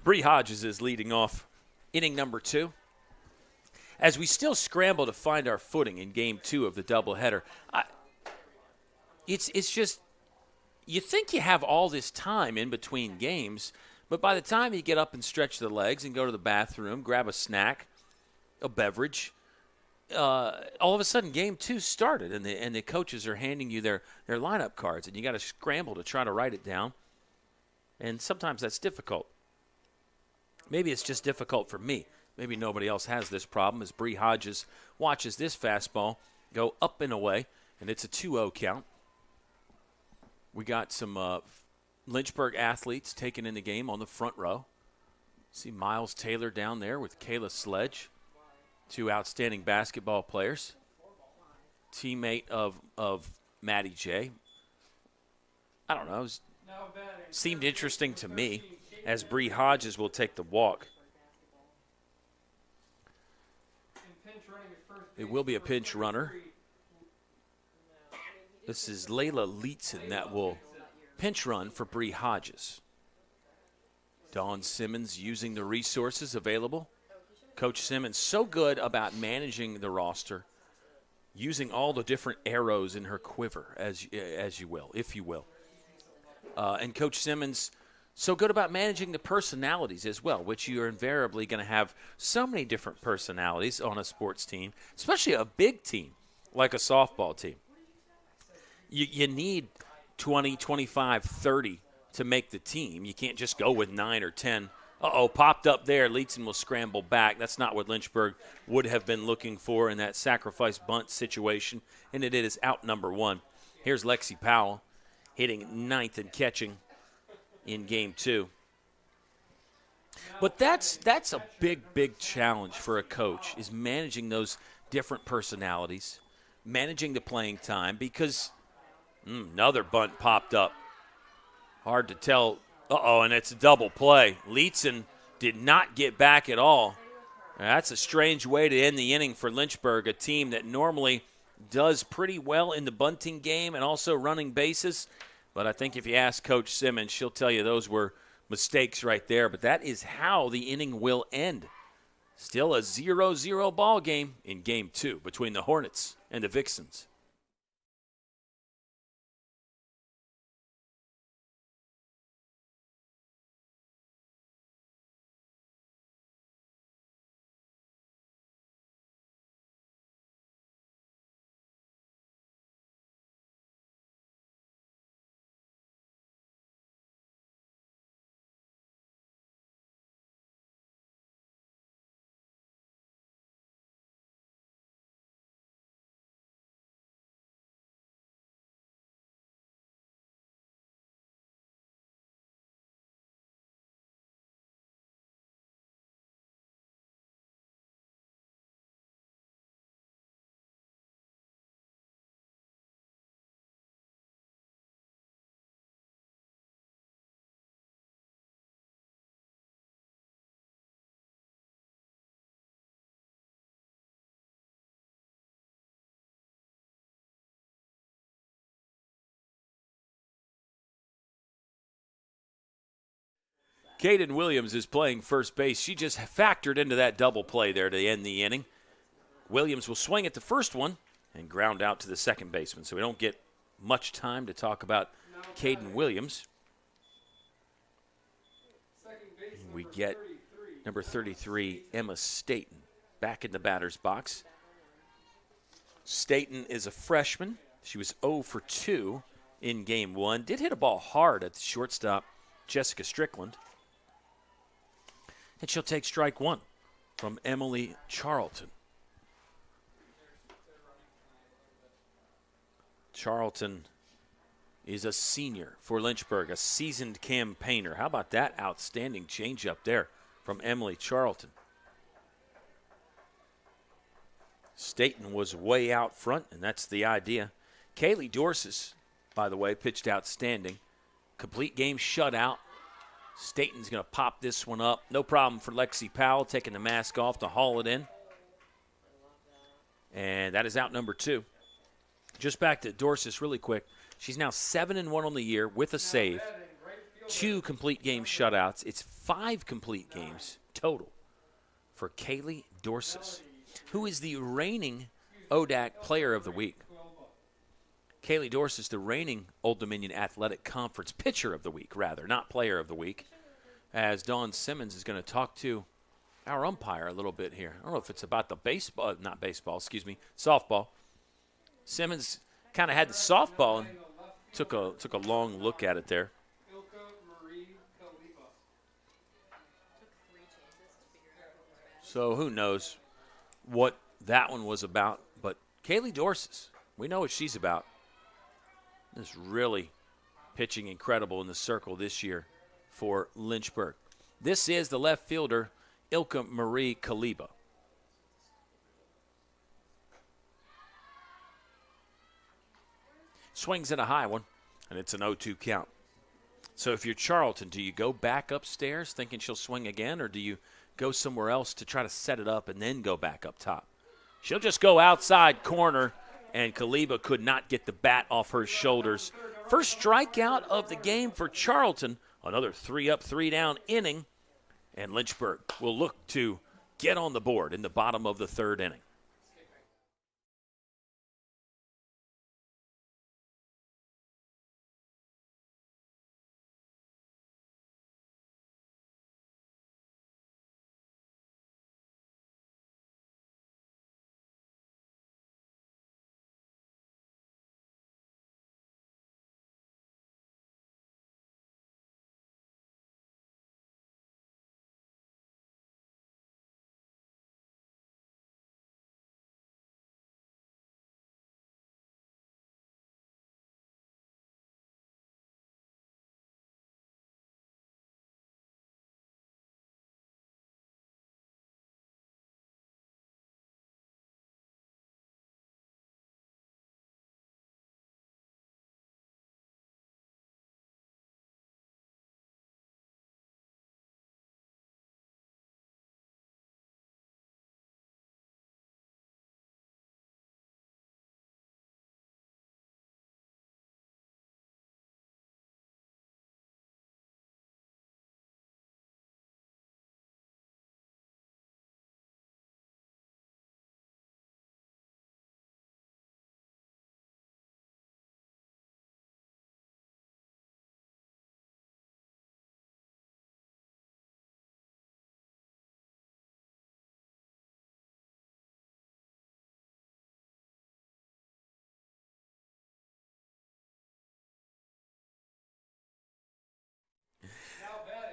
Bree Hodges is leading off inning number 2. As we still scramble to find our footing in game 2 of the doubleheader, it's just, you think you have all this time in between games, but by the time you get up and stretch the legs and go to the bathroom, grab a snack, a beverage, all of a sudden game 2 started, and the coaches are handing you their lineup cards, and you got to scramble to try to write it down, and sometimes that's difficult. Maybe it's just difficult for me. Maybe nobody else has this problem as Bree Hodges watches this fastball go up and away, and it's a 2-0 count. We got some Lynchburg athletes taken in the game on the front row. See Miles Taylor down there with Kayla Sledge, 2 outstanding basketball players. Teammate of Maddie J. I don't know. Seemed interesting to me, as Bree Hodges will take the walk. It will be a pinch runner. This is Layla Leetzen that will Pinch run for Bree Hodges. Dawn Simmons using the resources available. Coach Simmons so good about managing the roster, using all the different arrows in her quiver, as you will, if you will. And Coach Simmons so good about managing the personalities as well, which you're invariably going to have so many different personalities on a sports team, especially a big team like a softball team. You need 20, 25, 30 to make the team. You can't just go with 9 or 10. Popped up there. Leetzen will scramble back. That's not what Lynchburg would have been looking for in that sacrifice bunt situation, and it is out number 1. Here's Lexi Powell hitting 9th and catching in game 2. But that's a big challenge for a coach, is managing those different personalities, managing the playing time, because another bunt popped up. Hard to tell. And it's a double play. Leetzen did not get back at all. That's a strange way to end the inning for Lynchburg, a team that normally does pretty well in the bunting game and also running bases. But I think if you ask Coach Simmons, she'll tell you those were mistakes right there. But that is how the inning will end. Still a 0-0 ball game in game 2 between the Hornets and the Vixens. Kaden Williams is playing first base. She just factored into that double play there to end the inning. Williams will swing at the first one and ground out to the second baseman. So we don't get much time to talk about Kaden Williams. We get number 33, Emma Staten, back in the batter's box. Staten is a freshman. She was 0 for 2 in game 1. Did hit a ball hard at the shortstop, Jessica Strickland. And she'll take strike 1 from Emily Charlton. Charlton is a senior for Lynchburg, a seasoned campaigner. How about that outstanding changeup there from Emily Charlton? Staten was way out front, and that's the idea. Kaylee Dorsis, by the way, pitched outstanding. Complete game shutout. Staten's going to pop this one up. No problem for Lexi Powell, taking the mask off to haul it in. And that is out number 2. Just back to Dorsis really quick. She's now 7-1 on the year with a save. 2 complete game shutouts. It's 5 complete games total for Kaylee Dorsis, who is the reigning ODAC Player of the Week. Kaylee Dorsis, the reigning Old Dominion Athletic Conference Pitcher of the Week, rather, not Player of the Week, as Dawn Simmons is going to talk to our umpire a little bit here. I don't know if it's about the softball. Simmons kind of had the softball and took a long look at it there. So who knows what that one was about, but Kaylee Dorsis, we know what she's about. Is really pitching incredible in the circle this year for Lynchburg. This is the left fielder, Ilka Marie Kaliba. Swings at a high one, and it's an 0-2 count. So if you're Charlton, do you go back upstairs thinking she'll swing again, or do you go somewhere else to try to set it up and then go back up top? She'll just go outside corner, and Kaliba could not get the bat off her shoulders First strikeout of the game for Charlton. Another 3 up, 3 down inning. And Lynchburg will look to get on the board in the bottom of the third inning.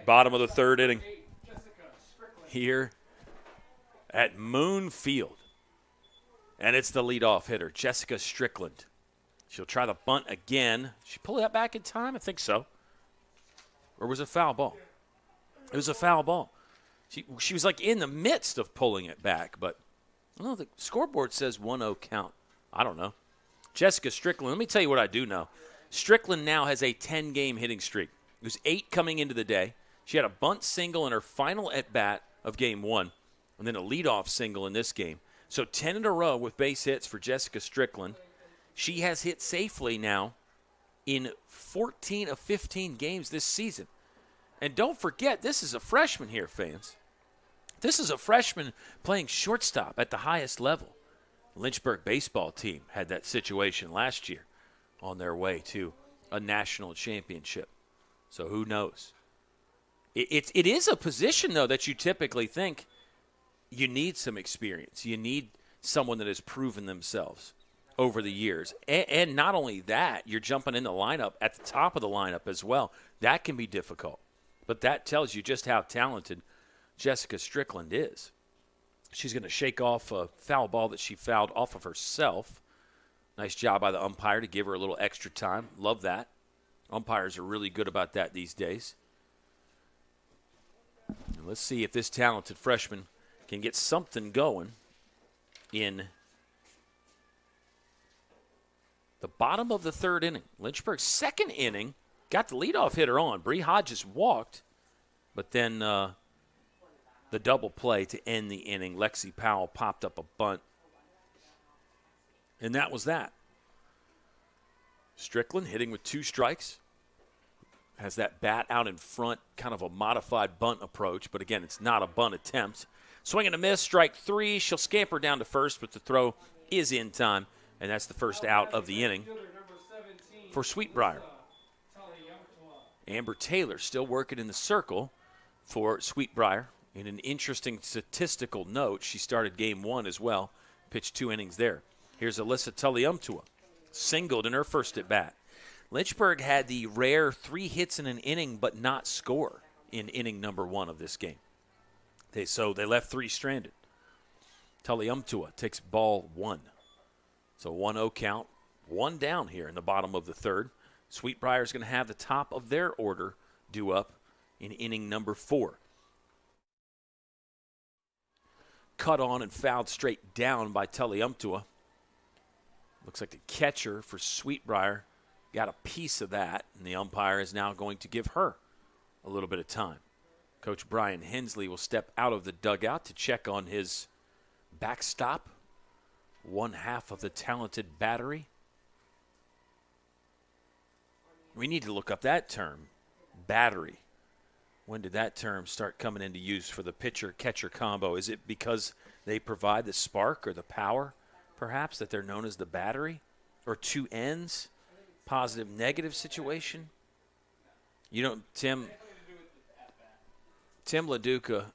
Bottom of the third inning here at Moon Field. And it's the leadoff hitter, Jessica Strickland. She'll try the bunt again. She pull that back in time? I think so. Or was it a foul ball? It was a foul ball. She was like in the midst of pulling it back, but I don't know, the scoreboard says 1-0 count. I don't know. Jessica Strickland, let me tell you what I do know. Strickland now has a 10-game hitting streak. It was 8 coming into the day. She had a bunt single in her final at-bat of Game 1, and then a leadoff single in this game. So 10 in a row with base hits for Jessica Strickland. She has hit safely now in 14 of 15 games this season. And don't forget, this is a freshman here, fans. This is a freshman playing shortstop at the highest level. The Lynchburg baseball team had that situation last year on their way to a national championship. So who knows? It is a position, though, that you typically think you need some experience. You need someone that has proven themselves over the years. And not only that, you're jumping in the lineup at the top of the lineup as well. That can be difficult. But that tells you just how talented Jessica Strickland is. She's going to shake off a foul ball that she fouled off of herself. Nice job by the umpire to give her a little extra time. Love that. Umpires are really good about that these days. And let's see if this talented freshman can get something going in the bottom of the third inning. Lynchburg's second inning got the leadoff hitter on. Bree Hodges walked, but then the double play to end the inning. Lexi Powell popped up a bunt, and that was that. Strickland hitting with 2 strikes. Has that bat out in front, kind of a modified bunt approach, but again, it's not a bunt attempt. Swing and a miss, strike 3. She'll scamper down to first, but the throw is in time, and that's the first out of the inning for Sweet Briar. Amber Taylor still working in the circle for Sweet Briar. In an interesting statistical note, she started Game 1 as well, pitched 2 innings there. Here's Alyssa Tulliumtua, singled in her first at bat. Lynchburg had the rare 3 hits in an inning but not score in inning number 1 of this game. So they left 3 stranded. Tulliumtua takes ball 1. So 1-0 count, 1 down here in the bottom of the third. Sweet Briar's going to have the top of their order due up in inning number 4. Cut on and fouled straight down by Tulliumtua. Looks like the catcher for Sweet Briar got a piece of that, and the umpire is now going to give her a little bit of time. Coach Brian Hensley will step out of the dugout to check on his backstop, one half of the talented battery. We need to look up that term, battery. When did that term start coming into use for the pitcher-catcher combo? Is it because they provide the spark or the power, perhaps, that they're known as the battery? Or two ends, positive-negative situation? You know, Tim LaDuca,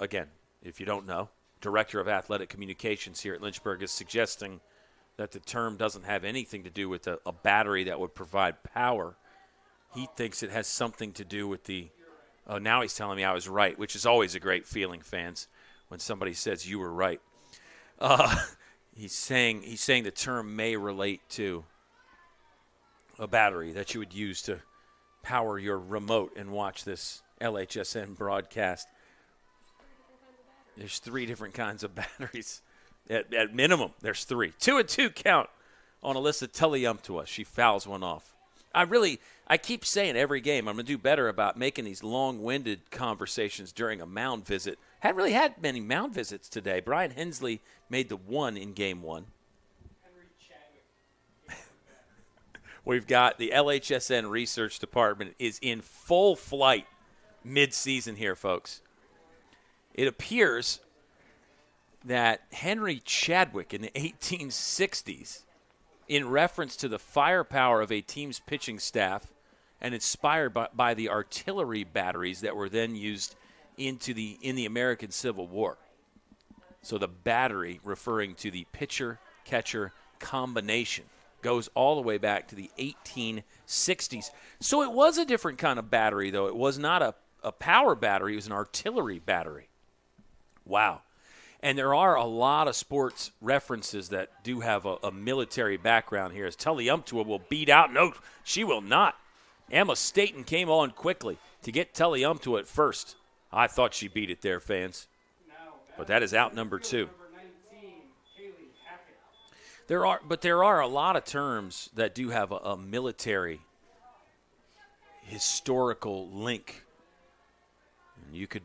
again, if you don't know, Director of Athletic Communications here at Lynchburg, is suggesting that the term doesn't have anything to do with a battery that would provide power. He thinks it has something to do with now he's telling me I was right, which is always a great feeling, fans, when somebody says you were right. He's saying the term may relate to a battery that you would use to power your remote and watch this LHSN broadcast. There's 3 different kinds of batteries. At minimum, there's 3. 2-2 count on Alyssa Tulliumptua. She fouls one off. I keep saying every game I'm going to do better about making these long-winded conversations during a mound visit. Hadn't really had many mound visits today. Brian Hensley made the one in game 1. We've got the LHSN research department is in full flight mid-season here, folks. It appears that Henry Chadwick in the 1860s, in reference to the firepower of a team's pitching staff and inspired by the artillery batteries that were then used in the American Civil War. So the battery, referring to the pitcher-catcher combination, goes all the way back to the 1860s. So it was a different kind of battery, though. It was not a power battery. It was an artillery battery. Wow. And there are a lot of sports references that do have a military background here. As Tulliumptua will beat out. No, she will not. Emma Staten came on quickly to get Tulliumptua at first. I thought she beat it there, fans. But that is out number 2. There are a lot of terms that do have a military historical link. And you could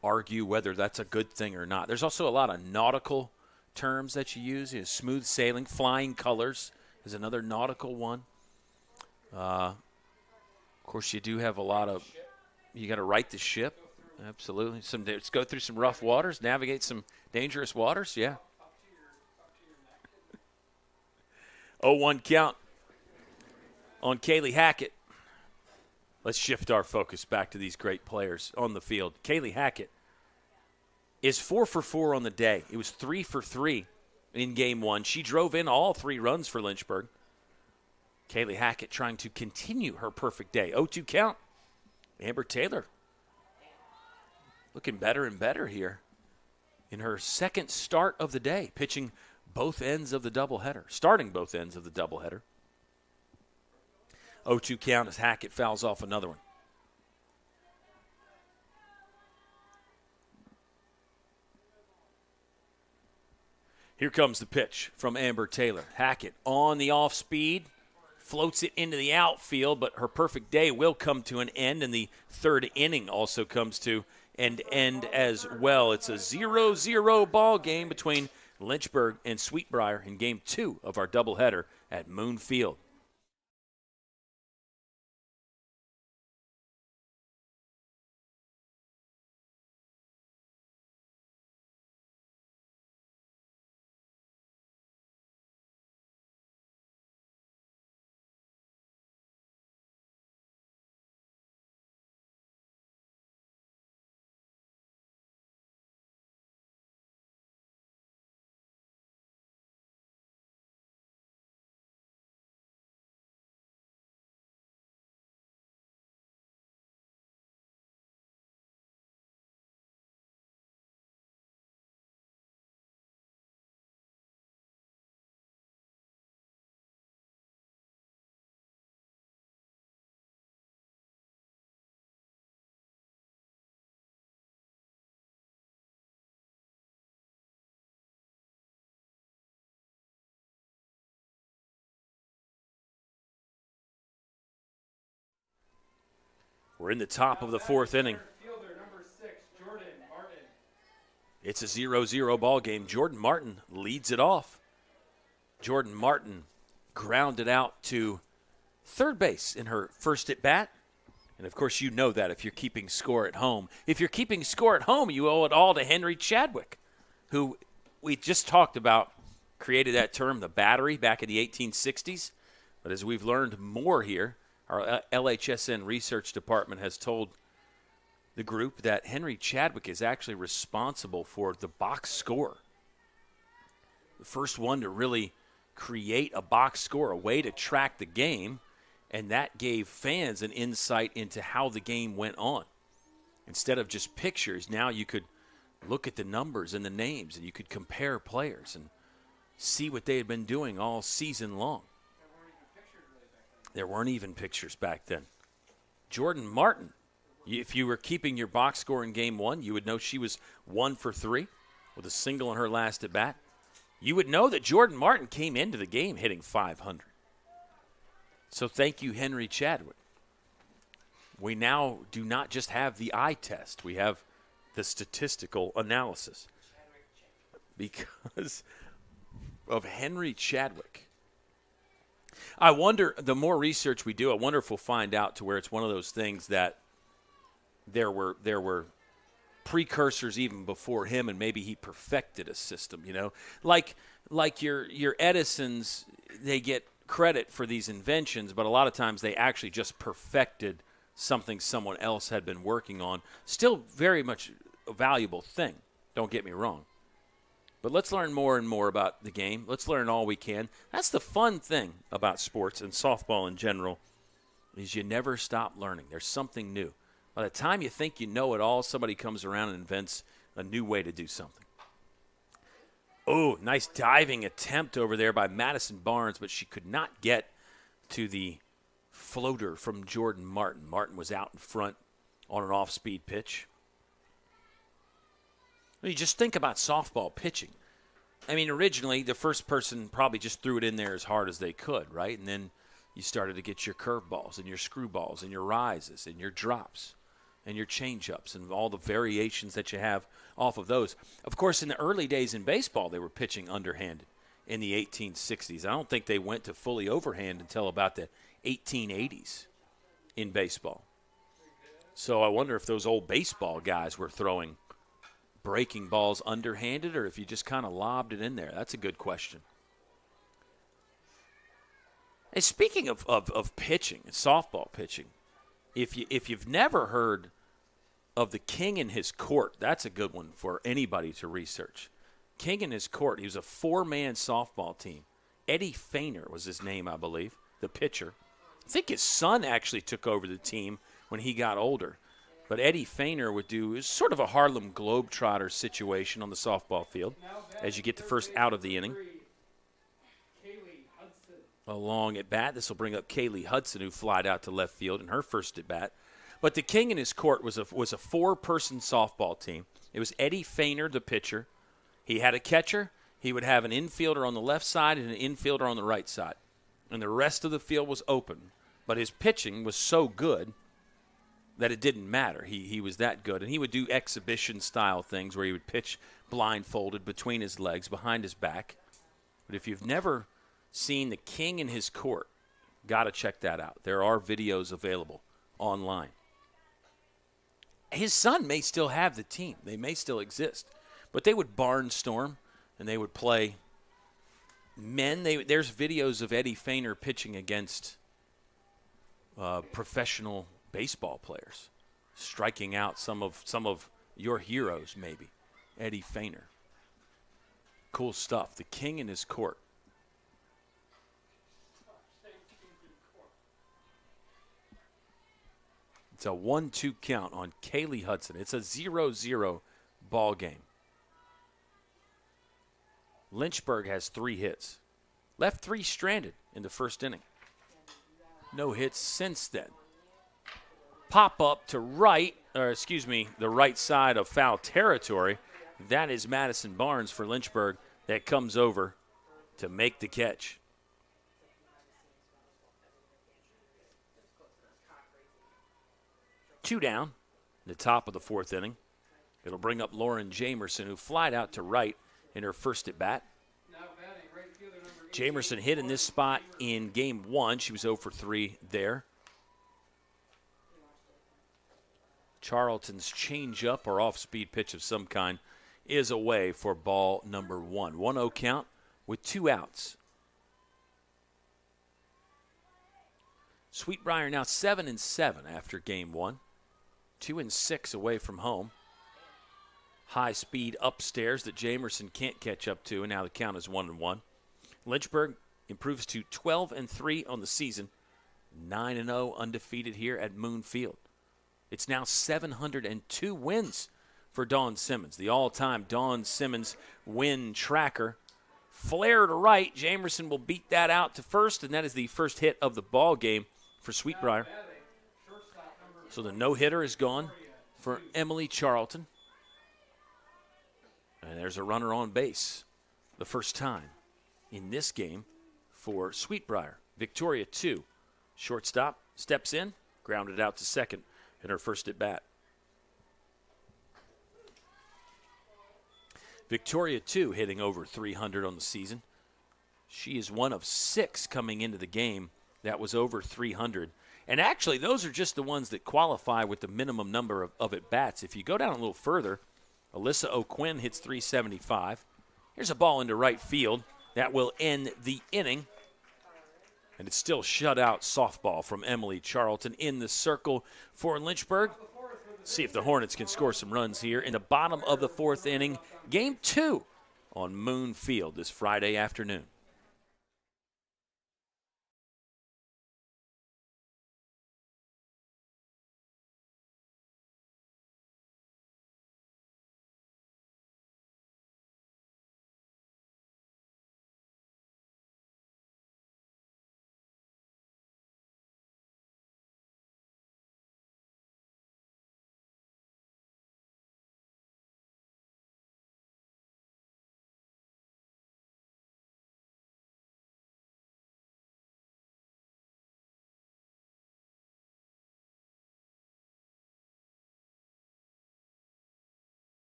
argue whether that's a good thing or not. There's also a lot of nautical terms that you use. Smooth sailing, flying colors is another nautical one. Of course, you do have a lot of, you got to right the ship. Absolutely. Let's go through some rough waters, navigate some dangerous waters. Yeah. 0-1 count on Kaylee Hackett. Let's shift our focus back to these great players on the field. Kaylee Hackett is 4 for 4 on the day. It was 3 for 3 in game 1. She drove in all 3 runs for Lynchburg. Kaylee Hackett trying to continue her perfect day. 0-2 count. Amber Taylor looking better and better here in her second start of the day, pitching both ends of the doubleheader, starting both ends of the doubleheader. 0-2 count as Hackett fouls off another one. Here comes the pitch from Amber Taylor. Hackett on the off speed, floats it into the outfield, but her perfect day will come to an end, and the 3rd inning also comes to an end as well. It's a 0-0 ball game between Lynchburg and Sweet Briar in game 2 of our doubleheader at Moon Field. We're in the top of the 4th inning. It's a 0-0 ball game. Jordan Martin leads it off. Jordan Martin grounded out to third base in her first at bat. And, of course, you know that if you're keeping score at home. If you're keeping score at home, you owe it all to Henry Chadwick, who we just talked about, created that term, the battery, back in the 1860s. But as we've learned more here, our LHSN research department has told the group that Henry Chadwick is actually responsible for the box score. The first one to really create a box score, a way to track the game. And that gave fans an insight into how the game went on. Instead of just pictures, now you could look at the numbers and the names, and you could compare players and see what they had been doing all season long. There weren't even pictures back then. Jordan Martin, if you were keeping your box score in game one, you would know she was 1 for 3 with a single in her last at bat. You would know that Jordan Martin came into the game hitting .500. So thank you, Henry Chadwick. We now do not just have the eye test. We have the statistical analysis because of Henry Chadwick. I wonder, the more research we do, I wonder if we'll find out to where it's one of those things that there were precursors even before him, and maybe he perfected a system, you know? Like your Edisons, they get credit for these inventions, but a lot of times they actually just perfected something someone else had been working on. Still very much a valuable thing, don't get me wrong. But let's learn more and more about the game. Let's learn all we can. That's the fun thing about sports and softball in general, is you never stop learning. There's something new. By the time you think you know it all, somebody comes around and invents a new way to do something. Oh, nice diving attempt over there by Madison Barnes, but she could not get to the floater from Jordan Martin. Martin was out in front on an off-speed pitch. You just think about softball pitching. I mean, originally, the first person probably just threw it in there as hard as they could, right? And then you started to get your curveballs and your screwballs and your rises and your drops and your change-ups and all the variations that you have off of those. Of course, in the early days in baseball, they were pitching underhanded in the 1860s. I don't think they went to fully overhand until about the 1880s in baseball. So I wonder if those old baseball guys were throwing breaking balls underhanded or if you just kind of lobbed it in there. That's a good question. And speaking of pitching, softball pitching, if you've never heard of the King and His Court, that's a good one for anybody to research. King and His Court, he was a 4-man softball team. Eddie Feiner was his name, I believe, the pitcher. I think his son actually took over the team when he got older. But Eddie Feiner would do, it was sort of a Harlem Globetrotter situation on the softball field as you get the first out of the inning. Along at bat, this will bring up Kaylee Hudson, who flied out to left field in her first at bat. But the King and His Court was a 4-person softball team. It was Eddie Feiner, the pitcher. He had a catcher. He would have an infielder on the left side and an infielder on the right side. And the rest of the field was open. But his pitching was so good that it didn't matter. He was that good. And he would do exhibition-style things where he would pitch blindfolded between his legs, behind his back. But if you've never seen the King and His Court, got to check that out. There are videos available online. His son may still have the team. They may still exist. But they would barnstorm, and they would play men. There's videos of Eddie Feiner pitching against professional baseball players, striking out some of your heroes, maybe. Eddie Feiner. Cool stuff. The King and His Court. It's a 1-2 count on Kaylee Hudson. It's a 0-0 ball game. Lynchburg has 3 hits. Left 3 stranded in the first inning. No hits since then. Pop up to the right side of foul territory. That is Madison Barnes for Lynchburg that comes over to make the catch. 2 down, the top of the 4th inning. It'll bring up Lauren Jamerson, who flied out to right in her first at bat. Now batting right fielder number Jamerson hit in this spot in game 1. She was 0 for 3 there. Charlton's changeup or off-speed pitch of some kind is away for ball number 1. 1-0 count with 2 outs. Sweet Briar now 7-7 after game 1. 2-6 away from home. High speed upstairs that Jamerson can't catch up to, and now the count is 1-1. Lynchburg improves to 12-3 on the season. 9-0 undefeated here at Moon Field. It's now 702 wins for Dawn Simmons, the all-time Dawn Simmons win tracker. Flare to right. Jamerson will beat that out to first, and that is the first hit of the ball game for Sweet Briar. So the no-hitter is gone for Emily Charlton. And there's a runner on base. The first time in this game for Sweet Briar. Victoria 2. Shortstop steps in, grounded out to second in her first at bat. Victoria 2 hitting over 300 on the season. She is one of 6 coming into the game that was over 300. And actually, those are just the ones that qualify with the minimum number of at-bats. If you go down a little further, Alyssa O'Quinn hits 375. Here's a ball into right field. That will end the inning. And it's still shutout softball from Emily Charlton in the circle for Lynchburg. See if the Hornets can score some runs here in the bottom of the 4th inning. Game 2 on Moon Field this Friday afternoon.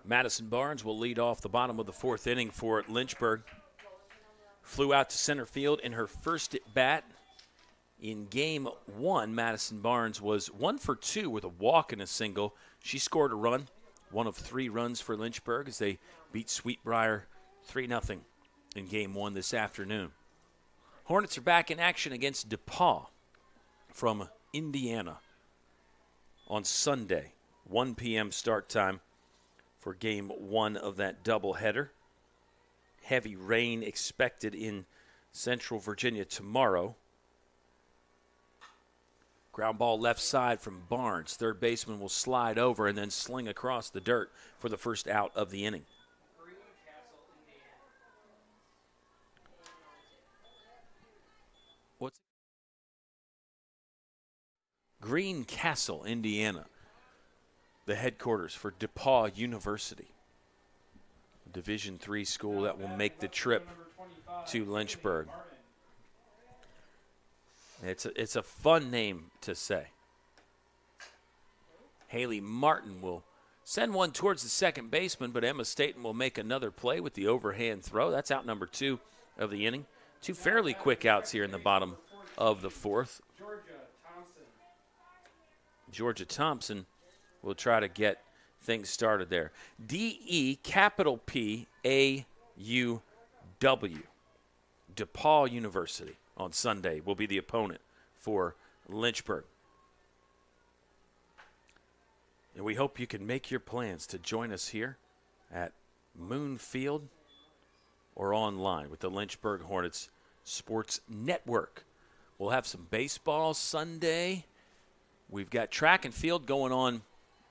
Madison Barnes will lead off the bottom of the 4th inning for Lynchburg. Flew out to center field in her first at bat. In game 1, Madison Barnes was 1 for 2 with a walk and a single. She scored a run, 1 of 3 runs for Lynchburg as they beat Sweet Briar 3-0 in game 1 this afternoon. Hornets are back in action against DePaul from Indiana on Sunday, 1 p.m. start time for game 1 of that doubleheader. Heavy rain expected in Central Virginia tomorrow. Ground ball left side from Barnes. Third baseman will slide over and then sling across the dirt for the first out of the inning. What's Greencastle, Indiana, the headquarters for DePaul University, a Division III school that will make the trip to Lynchburg. It's a fun name to say. Haley Martin will send one towards the second baseman, but Emma Staten will make another play with the overhand throw. That's out number 2 of the inning. 2 fairly quick outs here in the bottom of the 4th. Georgia Thompson will try to get things started there. DePaul DePaul University on Sunday will be the opponent for Lynchburg. And we hope you can make your plans to join us here at Moon Field or online with the Lynchburg Hornets Sports Network. We'll have some baseball Sunday. We've got track and field going on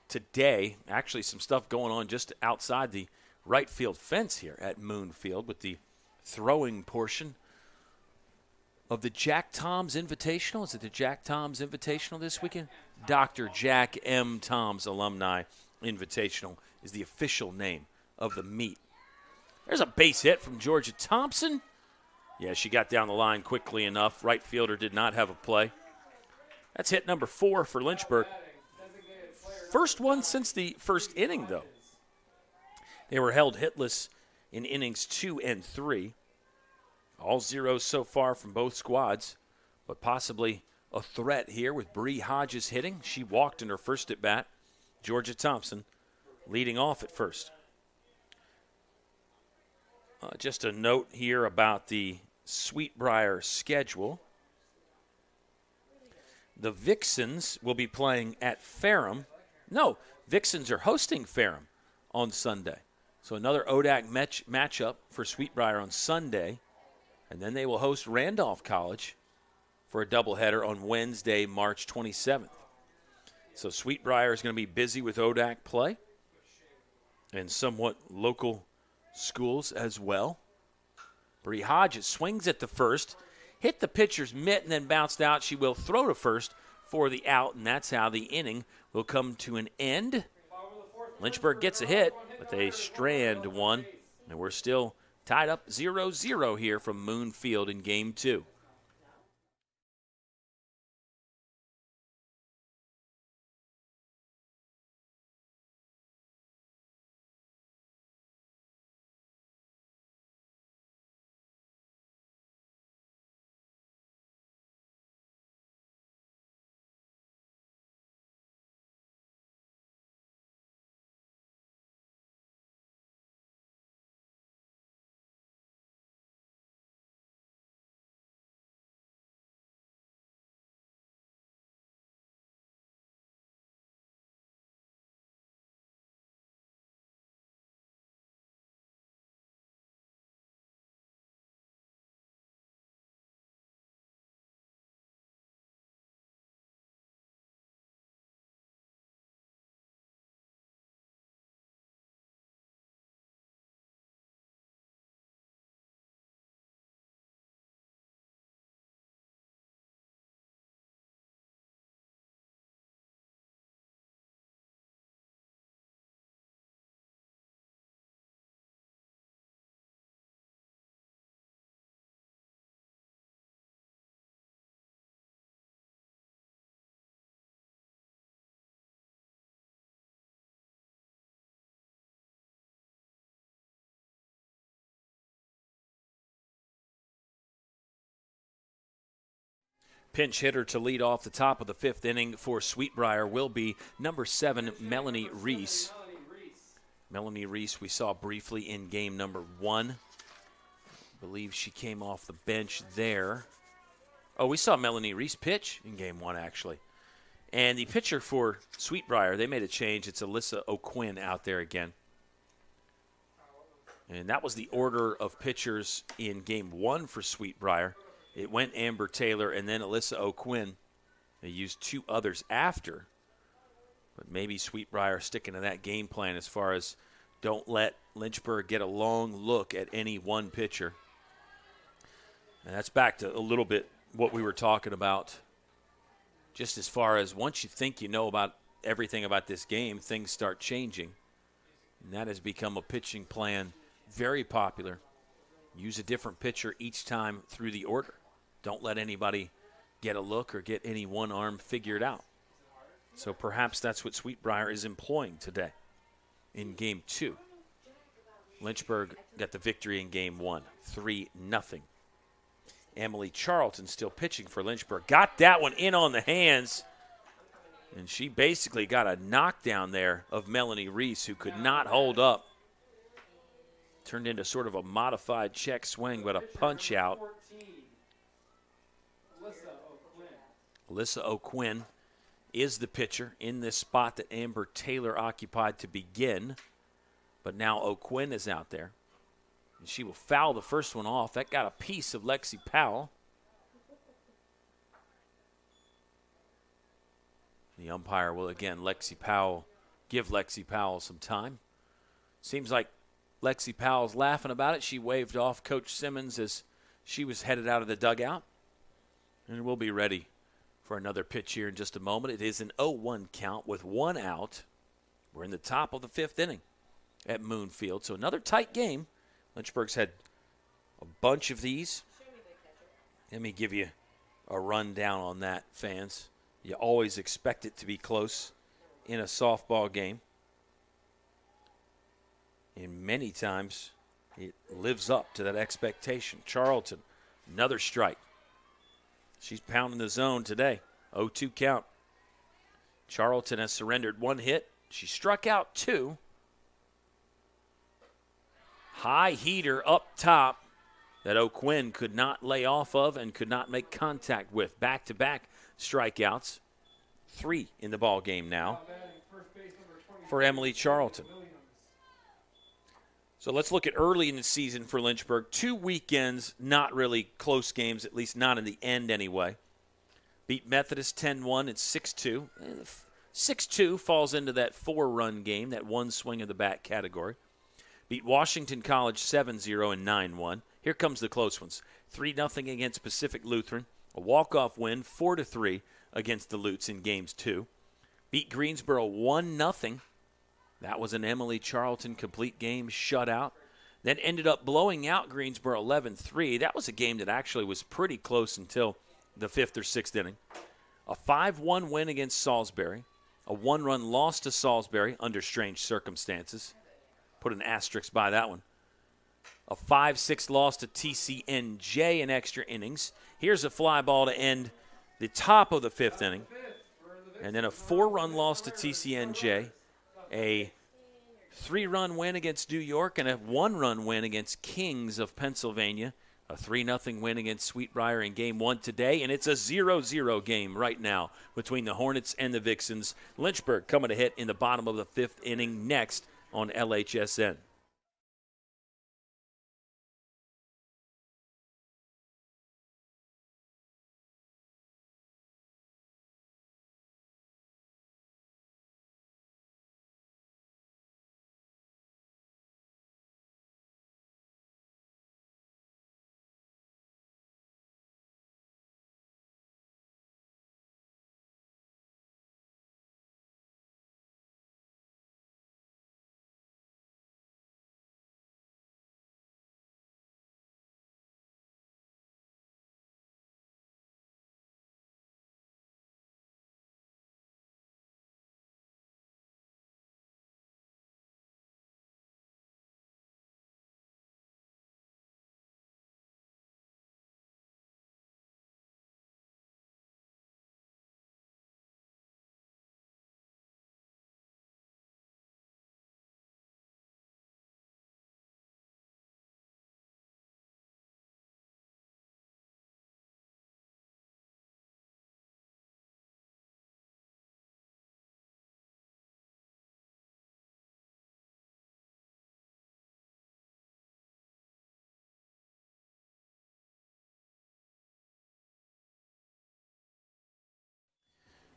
today. Actually, some stuff going on just outside the right field fence here at Moon Field with the throwing portion of the Jack Toms Invitational. Is it the Jack Toms Invitational this weekend? Dr. Jack M. Toms Alumni Invitational is the official name of the meet. There's a base hit from Georgia Thompson. Yeah, she got down the line quickly enough. Right fielder did not have a play. That's hit number 4 for Lynchburg. First one since the first inning, though. They were held hitless in innings 2 and 3. All zeros so far from both squads, but possibly a threat here with Bree Hodges hitting. She walked in her first at bat. Georgia Thompson leading off at first. Just a note here about the Briar schedule. The Vixens will be playing at Ferrum. No, Vixens are hosting Ferrum on Sunday. So another ODAC matchup for Briar on Sunday. And then they will host Randolph College for a doubleheader on Wednesday, March 27th. So Briar is going to be busy with ODAC play and somewhat local schools as well. Bree Hodges swings at the first, hit the pitcher's mitt, and then bounced out. She will throw to first for the out, and that's how the inning will come to an end. Lynchburg gets a hit, but they strand one, and we're still tied up 0-0 here from Moon Field in Game 2. Pinch hitter to lead off the top of the 5th inning for Briar will be number 7, Melanie Reese. Melanie Reese we saw briefly in game number 1. I believe she came off the bench there. Oh, we saw Melanie Reese pitch in game 1, actually. And the pitcher for Briar, they made a change. It's Alyssa O'Quinn out there again. And that was the order of pitchers in game 1 for Briar. It went Amber Taylor and then Alyssa O'Quinn. They used 2 others after. But maybe Briar sticking to that game plan as far as don't let Lynchburg get a long look at any one pitcher. And that's back to a little bit what we were talking about. Just as far as once you think you know about everything about this game, things start changing. And that has become a pitching plan very popular. Use a different pitcher each time through the order. Don't let anybody get a look or get any one arm figured out. So perhaps that's what Briar is employing today in Game 2. Lynchburg got the victory in Game 1, 3-0. Emily Charlton still pitching for Lynchburg. Got that one in on the hands. And she basically got a knockdown there of Melanie Reese, who could not hold up. Turned into sort of a modified check swing, but a punch out. Alyssa O'Quinn is the pitcher in this spot that Amber Taylor occupied to begin. But now O'Quinn is out there. And she will foul the first one off. That got a piece of Lexi Powell. The umpire will again give Lexi Powell some time. Seems like Lexi Powell's laughing about it. She waved off Coach Simmons as she was headed out of the dugout. And we'll be ready for another pitch here in just a moment. It is an 0-1 count with one out. We're in the top of the fifth inning at Moon Field. So another tight game. Lynchburg's had a bunch of these. Let me give you a rundown on that, fans. You always expect it to be close in a softball game. And many times it lives up to that expectation. Charlton, another strike. She's pounding the zone today. 0-2 count. Charlton has surrendered one hit. She struck out two. High heater up top that O'Quinn could not lay off of and could not make contact with. Back-to-back strikeouts. 3 in the ball game now for Emily Charlton. So let's look at early in the season for Lynchburg. 2 weekends, not really close games, at least not in the end anyway. Beat Methodist 10-1 and 6-2. 6-2 falls into that 4-run game, that one swing of the bat category. Beat Washington College 7-0 and 9-1. Here comes the close ones. 3-0 against Pacific Lutheran. A walk-off win, 4-3 against the Lutes in games 2. Beat Greensboro 1-0. That was an Emily Charlton complete game shutout. Then ended up blowing out Greensboro 11-3. That was a game that actually was pretty close until the 5th or 6th inning. A 5-1 win against Salisbury. A 1-run loss to Salisbury under strange circumstances. Put an asterisk by that one. A 5-6 loss to TCNJ in extra innings. Here's a fly ball to end the top of the 5th inning. And then a 4-run loss to TCNJ. A 3-run win against New York and a 1-run win against Kings of Pennsylvania. A 3-0 win against Sweet Briar in Game 1 today, and it's a 0-0 game right now between the Hornets and the Vixens. Lynchburg coming to hit in the bottom of the 5th inning next on LHSN.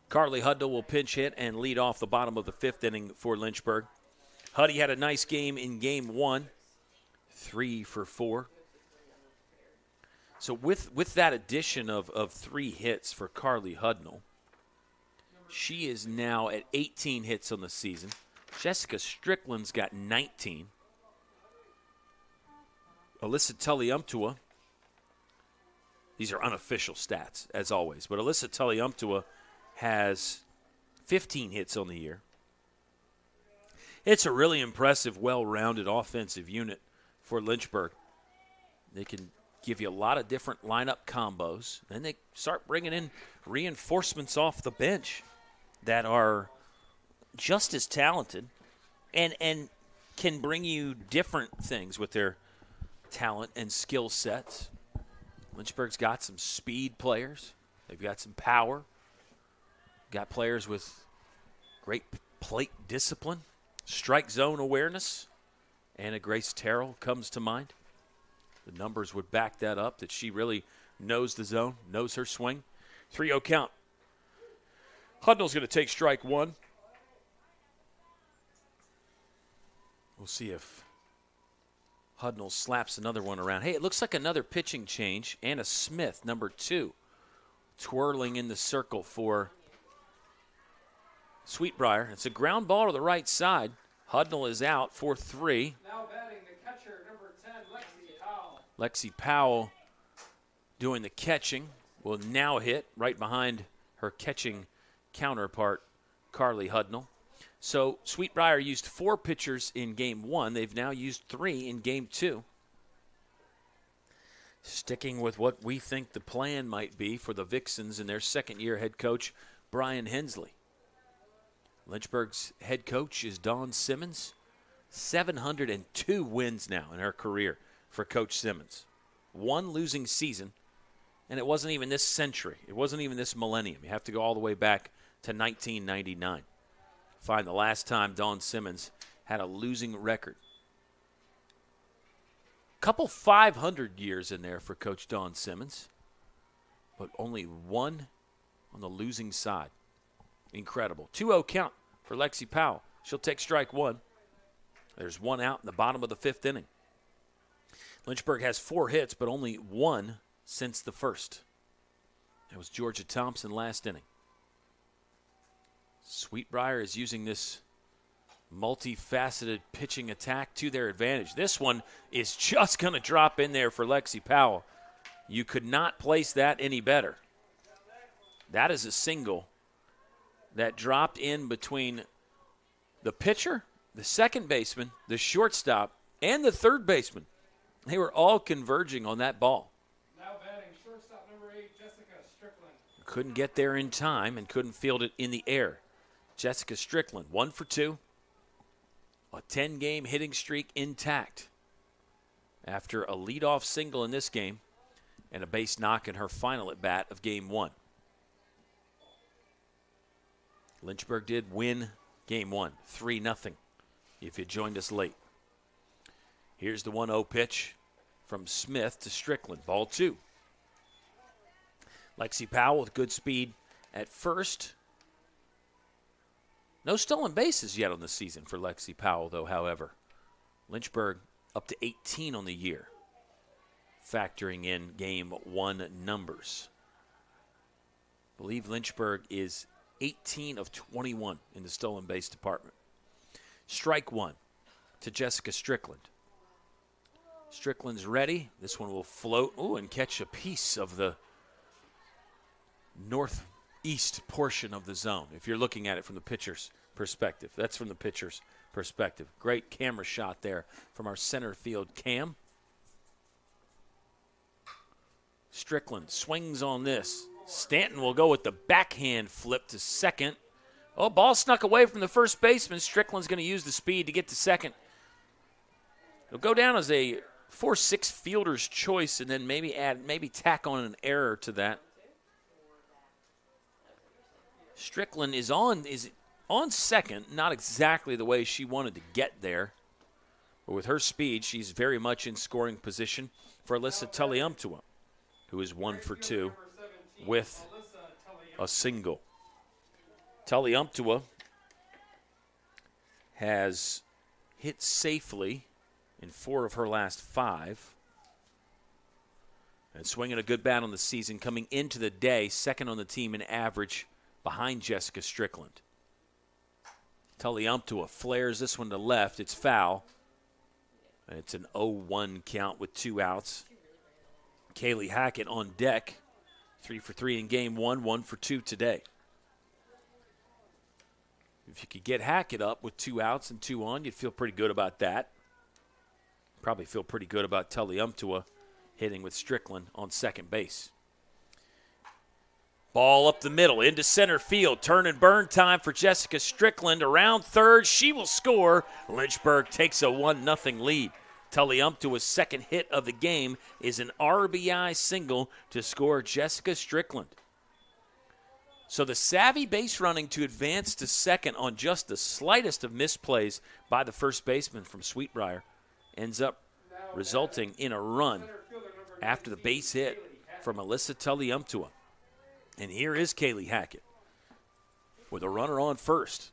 Carly Hudnall will pinch hit and lead off the bottom of the 5th inning for Lynchburg. Huddy had a nice game in Game 1, 3 for 4. So with that addition of 3 hits for Carly Hudnall, she is now at 18 hits on the season. Jessica Strickland's got 19. Alyssa Tully-Umptua, these are unofficial stats, as always, but Alyssa Tully-Umptua has 15 hits on the year. It's a really impressive, well-rounded offensive unit for Lynchburg. They can give you a lot of different lineup combos. Then they start bringing in reinforcements off the bench that are just as talented and can bring you different things with their talent and skill sets. Lynchburg's got some speed players. They've got some power. Got players with great plate discipline, strike zone awareness. Anna Grace Terrell comes to mind. The numbers would back that up, that she really knows the zone, knows her swing. 3-0 count. Hudnall's going to take strike one. We'll see if Hudnall slaps another one around. Hey, it looks like another pitching change. Anna Smith, number 2, twirling in the circle for Sweetbriar. It's a ground ball to the right side. Hudnall is out for 3. Now batting the catcher, number 10, Lexi Powell. Lexi Powell doing the catching will now hit right behind her catching counterpart, Carly Hudnall. So Sweetbriar used 4 pitchers in Game 1. They've now used 3 in Game 2. Sticking with what we think the plan might be for the Vixens and their second-year head coach, Brian Hensley. Lynchburg's head coach is Dawn Simmons. 702 wins now in her career for Coach Simmons. 1 losing season, and it wasn't even this century. It wasn't even this millennium. You have to go all the way back to 1999. Find the last time Dawn Simmons had a losing record. Couple 500 years in there for Coach Dawn Simmons, but only 1 on the losing side. Incredible. 2-0 count for Lexi Powell. She'll take strike 1. There's 1 out in the bottom of the 5th inning. Lynchburg has 4 hits, but only 1 since the first. That was Georgia Thompson last inning. Sweetbriar is using this multifaceted pitching attack to their advantage. This one is just going to drop in there for Lexi Powell. You could not place that any better. That is a single that dropped in between the pitcher, the second baseman, the shortstop, and the third baseman. They were all converging on that ball. Now batting shortstop number 8, Jessica Strickland. Couldn't get there in time and couldn't field it in the air. Jessica Strickland, 1 for 2. A 10-game hitting streak intact after a leadoff single in this game and a base knock in her final at-bat of Game 1. Lynchburg did win Game 1, 3-0, if you joined us late. Here's the 1-0 pitch from Smith to Strickland, ball 2. Lexi Powell with good speed at first. No stolen bases yet on the season for Lexi Powell, though, however. Lynchburg up to 18 on the year, factoring in Game 1 numbers. I believe Lynchburg is 18 of 21 in the stolen base department. Strike 1 to Jessica Strickland. Strickland's ready. This one will float and catch a piece of the northeast portion of the zone, if you're looking at it from the pitcher's perspective. That's from the pitcher's perspective. Great camera shot there from our center field cam. Strickland swings on this. Stanton will go with the backhand flip to second. Oh, ball snuck away from the first baseman. Strickland's going to use the speed to get to second. It'll go down as a 4-6 fielder's choice and then maybe tack on an error to that. Strickland is on second, not exactly the way she wanted to get there. But with her speed, she's very much in scoring position for Alyssa Tulliumtua, who is 1 for 2 with a single. Tulliumtua has hit safely in 4 of her last 5. And swinging a good bat on the season, coming into the day, second on the team in average behind Jessica Strickland. Tulliumtua flares this one to left. It's foul. And it's an 0-1 count with 2 outs. Kaylee Hackett on deck. 3 for 3 in Game 1, 1 for 2 today. If you could get Hackett up with 2 outs and 2 on, you'd feel pretty good about that. Probably feel pretty good about Tulliumtua hitting with Strickland on second base. Ball up the middle into center field. Turn and burn time for Jessica Strickland. Around third, she will score. Lynchburg takes a 1-0 lead. Tulliumtua's second hit of the game is an RBI single to score Jessica Strickland. So the savvy base running to advance to second on just the slightest of misplays by the first baseman from Sweetbriar ends up resulting in a run after the base hit from Alyssa Tulliumtua. And here is Kaylee Hackett with a runner on first.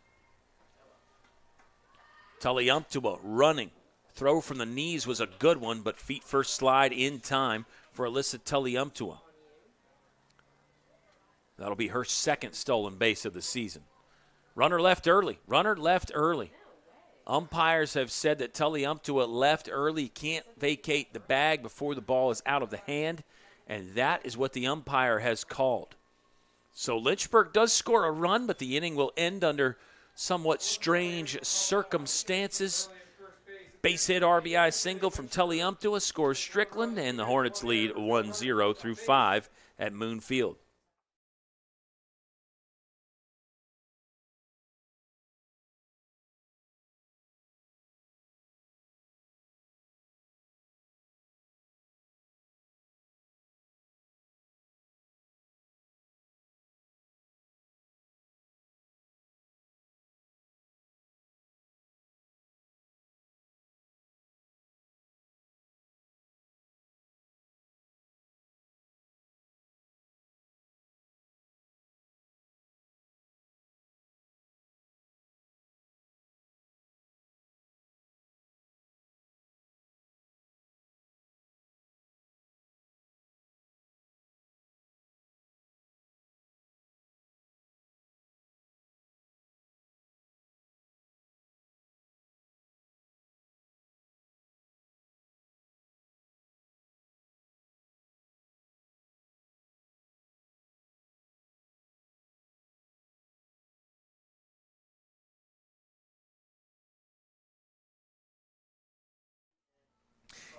Tulliumtua running. Throw from the knees was a good one, but feet first slide in time for Alyssa Tulliumtua. That'll be her second stolen base of the season. Runner left early. Runner left early. Umpires have said that Tully Umptua left early, can't vacate the bag before the ball is out of the hand, and that is what the umpire has called. So Lynchburg does score a run, but the inning will end under somewhat strange circumstances. Base hit RBI single from Tully Umptua scores Strickland, and the Hornets lead 1-0 through 5 at Moon Field.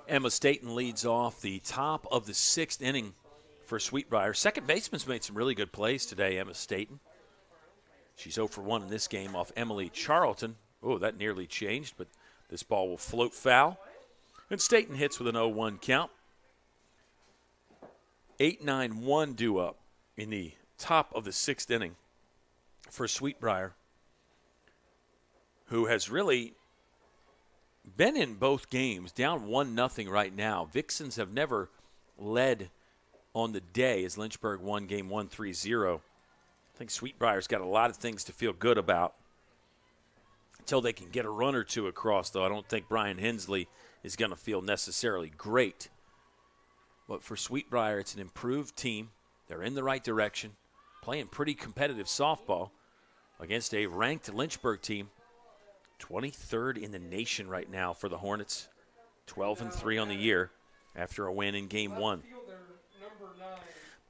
Emma Staten leads off the top of the 6th inning for Sweetbriar. Second baseman's made some really good plays today, Emma Staten. She's 0 for 1 in this game off Emily Charlton. Oh, that nearly changed, but this ball will float foul. And Staten hits with an 0-1 count. 8-9-1 due up in the top of the 6th inning for Sweetbriar, who has really been in both games, down 1-0 right now. Vixens have never led on the day as Lynchburg won game 1 3-0. I think Sweetbriar's got a lot of things to feel good about until they can get a run or two across, though. I don't think Brian Hensley is going to feel necessarily great. But for Sweetbriar, it's an improved team. They're in the right direction, playing pretty competitive softball against a ranked Lynchburg team. 23rd in the nation right now for the Hornets. 12-3 on the year after a win in game 1.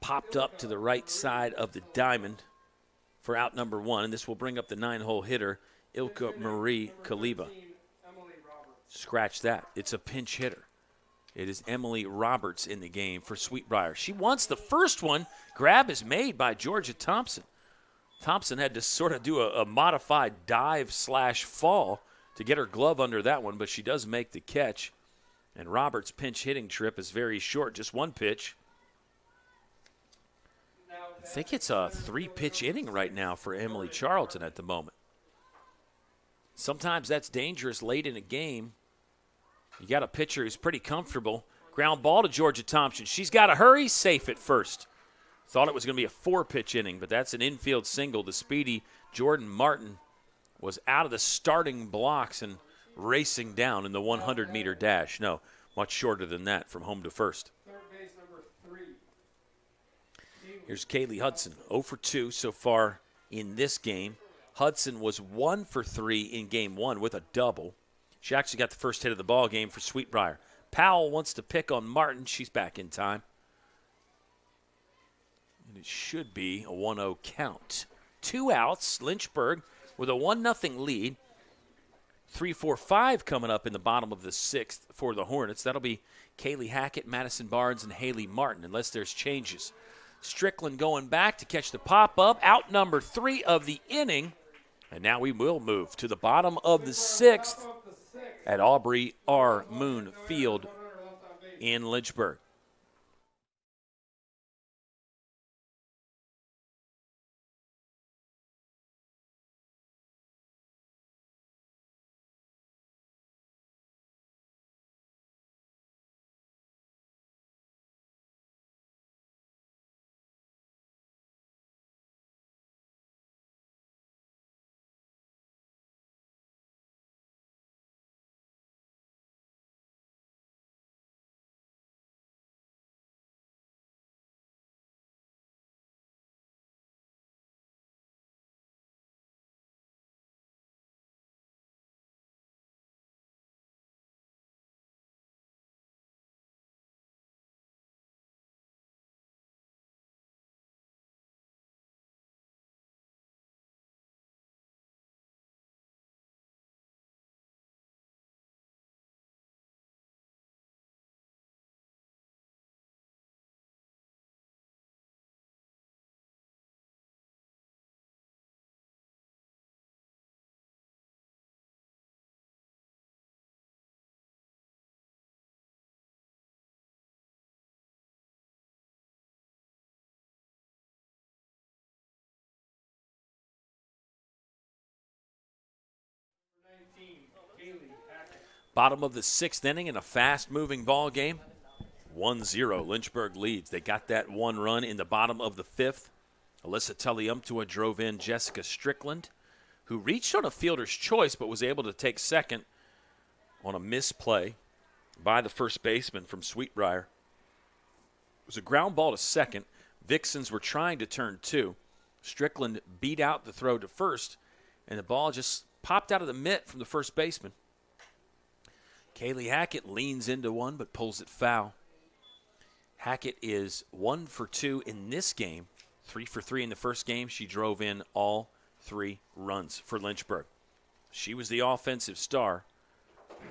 Popped up to the right side of the diamond for out number 1, and this will bring up the 9-hole hitter, Ilka Marie Kaliba. Scratch that. It's a pinch hitter. It is Emily Roberts in the game for Sweetbriar. She wants the first one. Grab is made by Georgia Thompson. Thompson had to sort of do a modified dive/fall to get her glove under that one, but she does make the catch. And Roberts' pinch hitting trip is very short, just one pitch. I think it's a 3-pitch inning right now for Emily Charlton at the moment. Sometimes that's dangerous late in a game. You got a pitcher who's pretty comfortable. Ground ball to Georgia Thompson. She's got to hurry, safe at first. Thought it was going to be a 4-pitch inning, but that's an infield single. The speedy Jordan Martin was out of the starting blocks and racing down in the 100-meter dash. No, much shorter than that from home to first. Here's Kaylee Hudson, 0 for 2 so far in this game. Hudson was 1 for 3 in game 1 with a double. She actually got the first hit of the ball game for Sweetbriar. Powell wants to pick on Martin. She's back in time. And it should be a 1-0 count. 2 outs. Lynchburg with a 1-0 lead. 3-4-5 coming up in the bottom of the 6th for the Hornets. That'll be Kaylee Hackett, Madison Barnes, and Haley Martin, unless there's changes. Strickland going back to catch the pop-up. Out number 3 of the inning. And now we will move to the bottom of the 6th at Aubrey R. Moon Field in Lynchburg. Bottom of the 6th inning in a fast-moving ball game. 1-0, Lynchburg leads. They got that 1 run in the bottom of the 5th. Alyssa Tulliumptua drove in Jessica Strickland, who reached on a fielder's choice but was able to take second on a misplay by the first baseman from Sweetbriar. It was a ground ball to second. Vixens were trying to turn 2. Strickland beat out the throw to first, and the ball just popped out of the mitt from the first baseman. Kaylee Hackett leans into one but pulls it foul. Hackett is 1 for 2 in this game. 3 for 3 in the first game. She drove in all 3 runs for Lynchburg. She was the offensive star.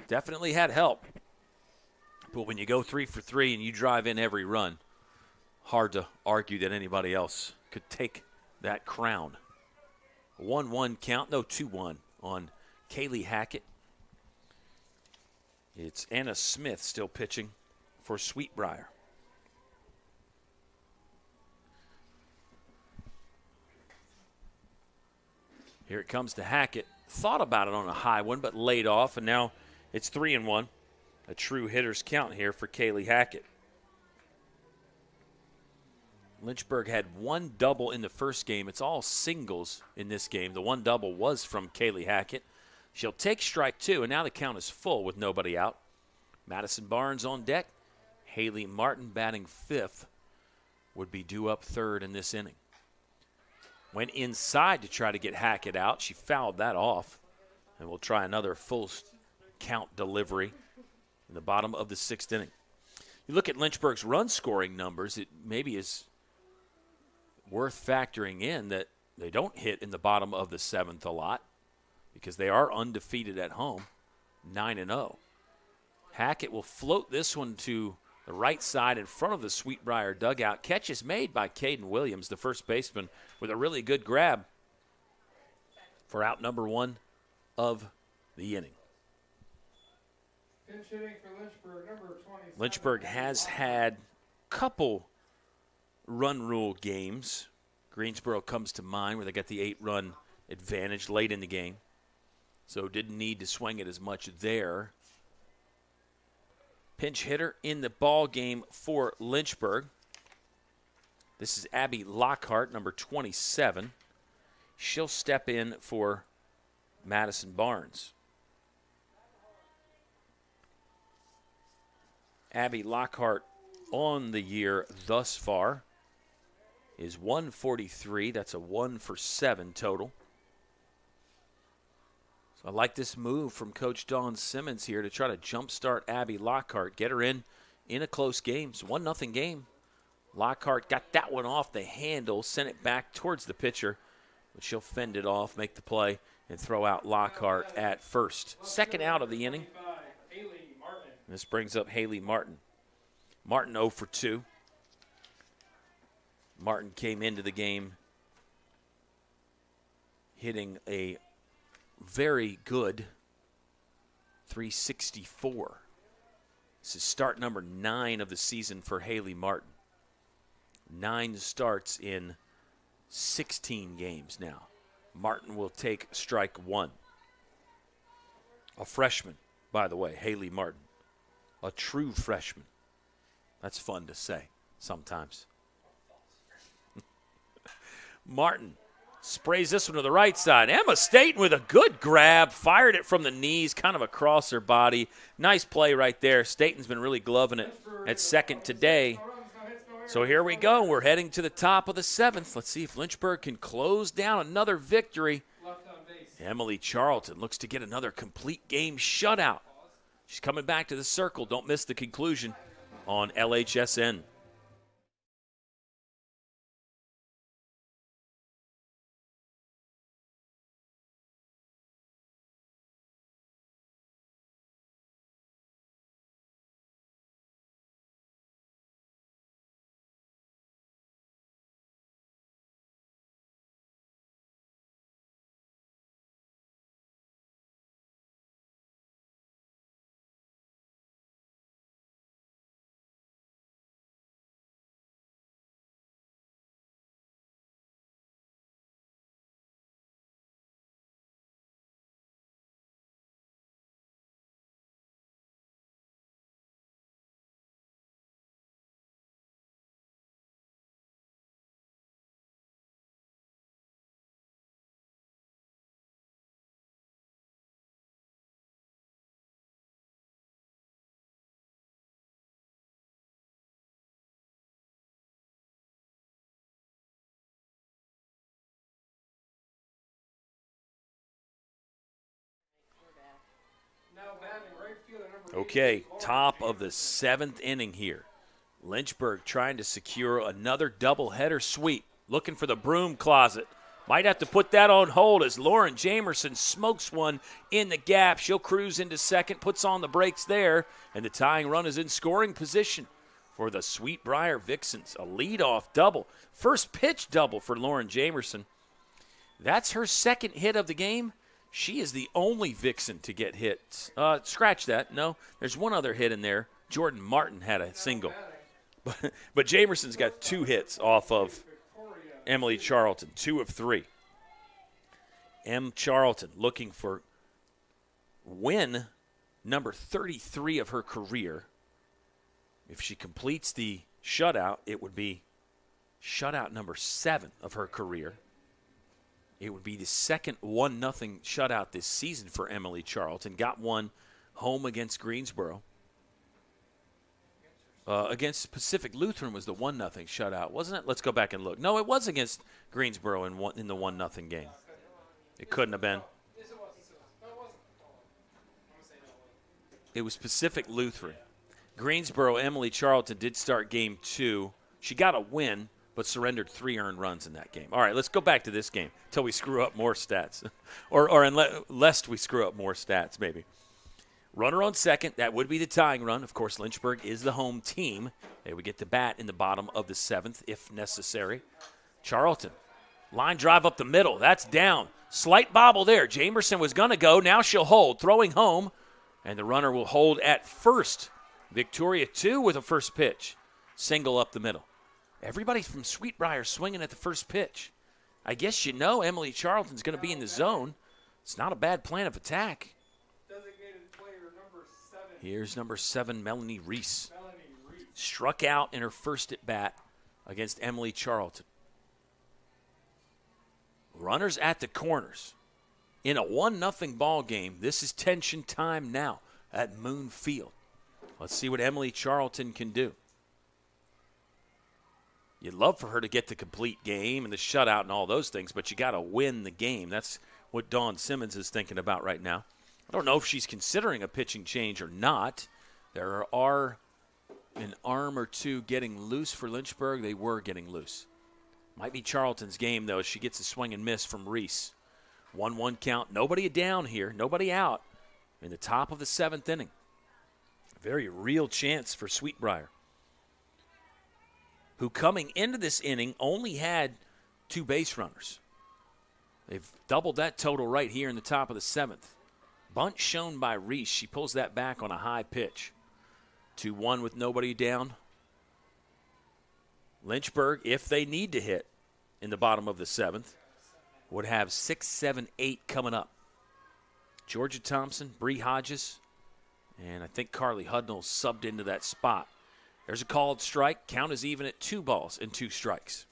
Definitely had help. But when you go 3 for 3 and you drive in every run, hard to argue that anybody else could take that crown. 1-1 count, no 2-1 on Kaylee Hackett. It's Anna Smith still pitching for Sweetbriar. Here it comes to Hackett. Thought about it on a high one, but laid off, and now it's 3-1. A true hitter's count here for Kaylee Hackett. Lynchburg had 1 double in the first game. It's all singles in this game. The 1 double was from Kaylee Hackett. She'll take strike 2, and now the count is full with nobody out. Madison Barnes on deck. Haley Martin batting 5th would be due up 3rd in this inning. Went inside to try to get Hackett out. She fouled that off. And we'll try another full count delivery in the bottom of the 6th inning. You look at Lynchburg's run scoring numbers, it maybe is worth factoring in that they don't hit in the bottom of the 7th a lot because they are undefeated at home, 9-0. Hackett will float this one to the right side in front of the Sweetbriar dugout. Catch is made by Caden Williams, the first baseman, with a really good grab for out number 1 of the inning. Pinch hitting for Lynchburg, number 27. Lynchburg has had a couple run rule games. Greensboro comes to mind where they got the 8-run advantage late in the game. So didn't need to swing it as much there. Pinch hitter in the ball game for Lynchburg. This is Abby Lockhart, number 27. She'll step in for Madison Barnes. Abby Lockhart on the year thus far is 143. That's a 1 for 7 total. So I like this move from Coach Dawn Simmons here to try to jumpstart Abby Lockhart, get her in a close game. It's a 1-0 game. Lockhart got that one off the handle, sent it back towards the pitcher, but she'll fend it off, make the play, and throw out Lockhart at first. Second out of the inning. This brings up Haley Martin. Martin 0 for 2. Martin came into the game hitting a very good 364. This is start number 9 of the season for Haley Martin. 9 starts in 16 games now. Martin will take strike 1. A freshman, by the way, Haley Martin. A true freshman. That's fun to say sometimes. Martin sprays this one to the right side. Emma Staten with a good grab. Fired it from the knees, kind of across her body. Nice play right there. Staten's been really gloving it at second today. So here we go. We're heading to the top of the 7th. Let's see if Lynchburg can close down another victory. Emily Charlton looks to get another complete game shutout. She's coming back to the circle. Don't miss the conclusion on LHSN. Okay, top of the 7th inning here. Lynchburg trying to secure another doubleheader sweep. Looking for the broom closet. Might have to put that on hold as Lauren Jamerson smokes one in the gap. She'll cruise into second, puts on the brakes there, and the tying run is in scoring position for the Sweet Briar Vixens. A leadoff double. First pitch double for Lauren Jamerson. That's her second hit of the game. She is the only Vixen to get hits. Scratch that. No, there's one other hit in there. Jordan Martin had a single. But Jamerson's got 2 hits off of Emily Charlton, 2 of 3. M. Charlton looking for win number 33 of her career. If she completes the shutout, it would be shutout number 7 of her career. It would be the second 1-0 shutout this season for Emily Charlton. Got one home against Greensboro. Against Pacific Lutheran was the 1-0 shutout, wasn't it? Let's go back and look. No, it was against Greensboro in the 1-0 game. It couldn't have been. It was Pacific Lutheran. Greensboro, Emily Charlton did start game 2. She got a win, but surrendered 3 earned runs in that game. All right, let's go back to this game until we screw up more stats. lest we screw up more stats, maybe. Runner on second, that would be the tying run. Of course, Lynchburg is the home team. They would get the bat in the bottom of the 7th if necessary. Charlton, line drive up the middle. That's down. Slight bobble there. Jamerson was going to go. Now she'll hold. Throwing home, and the runner will hold at first. Victoria, 2 with a first pitch. Single up the middle. Everybody from Sweet Briar swinging at the first pitch. I guess you know Emily Charlton's going to be in the zone. It's not a bad plan of attack. Here's number 7, Melanie Reese. Struck out in her first at bat against Emily Charlton. Runners at the corners. In a 1-0 ball game, this is tension time now at Moon Field. Let's see what Emily Charlton can do. You'd love for her to get the complete game and the shutout and all those things, but you got to win the game. That's what Dawn Simmons is thinking about right now. I don't know if she's considering a pitching change or not. There are an arm or two getting loose for Lynchburg. They were getting loose. Might be Charlton's game, though, as she gets a swing and miss from Reese. 1-1 count. Nobody down here. Nobody out in the top of the 7th inning. Very real chance for Sweet Briar, who coming into this inning only had 2 base runners. They've doubled that total right here in the top of the 7th. Bunt shown by Reese. She pulls that back on a high pitch. 2-1 with nobody down. Lynchburg, if they need to hit in the bottom of the 7th, would have 6, 7, 8 coming up. Georgia Thompson, Bree Hodges, and I think Carly Hudnall subbed into that spot. There's a called strike. Count is even at 2 balls and 2 strikes.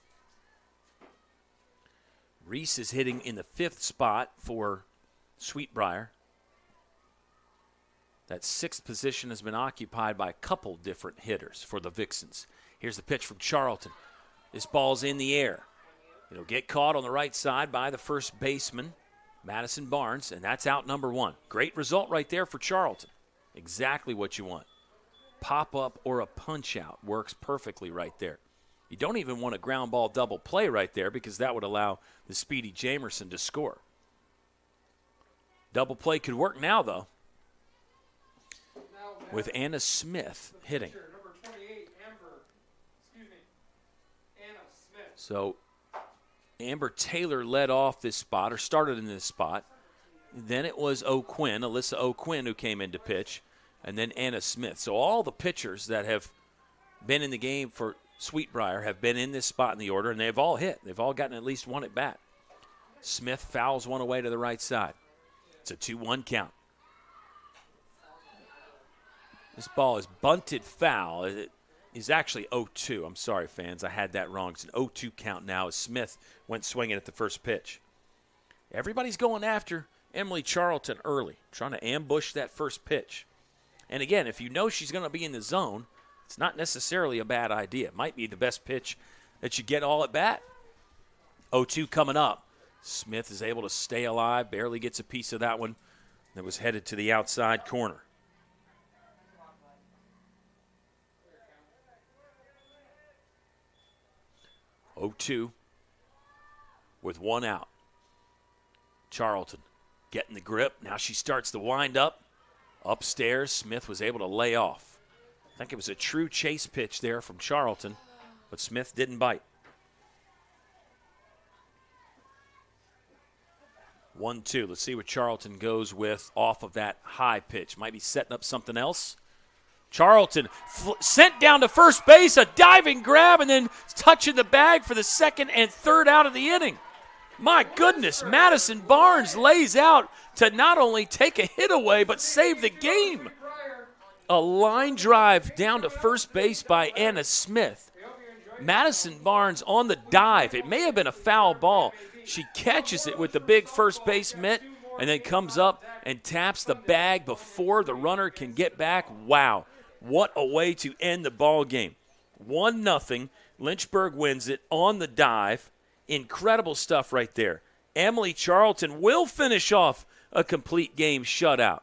Reese is hitting in the 5th spot for Sweet Briar. That 6th position has been occupied by a couple different hitters for the Vixens. Here's the pitch from Charlton. This ball's in the air. It'll get caught on the right side by the first baseman, Madison Barnes, and that's out number 1. Great result right there for Charlton. Exactly what you want. Pop-up or a punch-out works perfectly right there. You don't even want a ground ball double play right there because that would allow the speedy Jamerson to score. Double play could work now, though, with Anna Smith hitting. Number 28, Anna Smith. So Amber Taylor led off this spot, or started in this spot. Then it was Alyssa O'Quinn, who came in to pitch, and then Anna Smith. So all the pitchers that have been in the game for Sweet Briar have been in this spot in the order, and they've all hit. They've all gotten at least one at bat. Smith fouls one away to the right side. It's a 2-1 count. This ball is bunted foul. It is actually 0-2. I'm sorry, fans. I had that wrong. It's an 0-2 count now as Smith went swinging at the first pitch. Everybody's going after Emily Charlton early, trying to ambush that first pitch. And again, if you know she's going to be in the zone, it's not necessarily a bad idea. It might be the best pitch that you get all at bat. 0-2 coming up. Smith is able to stay alive, barely gets a piece of that one that was headed to the outside corner. 0-2 with one out. Charlton getting the grip. Now she starts the wind up. Upstairs, Smith was able to lay off. I think it was a true chase pitch there from Charlton, but Smith didn't bite. 1-2. Let's see what Charlton goes with off of that high pitch. Might be setting up something else. Charlton sent down to first base, a diving grab, and then touching the bag for the second and third out of the inning. My goodness, Madison Barnes lays out to not only take a hit away, but save the game. A line drive down to first base by Anna Smith. Madison Barnes on the dive. It may have been a foul ball. She catches it with the big first base mitt and then comes up and taps the bag before the runner can get back. Wow, what a way to end the ball game. 1-0. Lynchburg wins it on the dive. Incredible stuff right there. Emily Charlton will finish off a complete game shutout.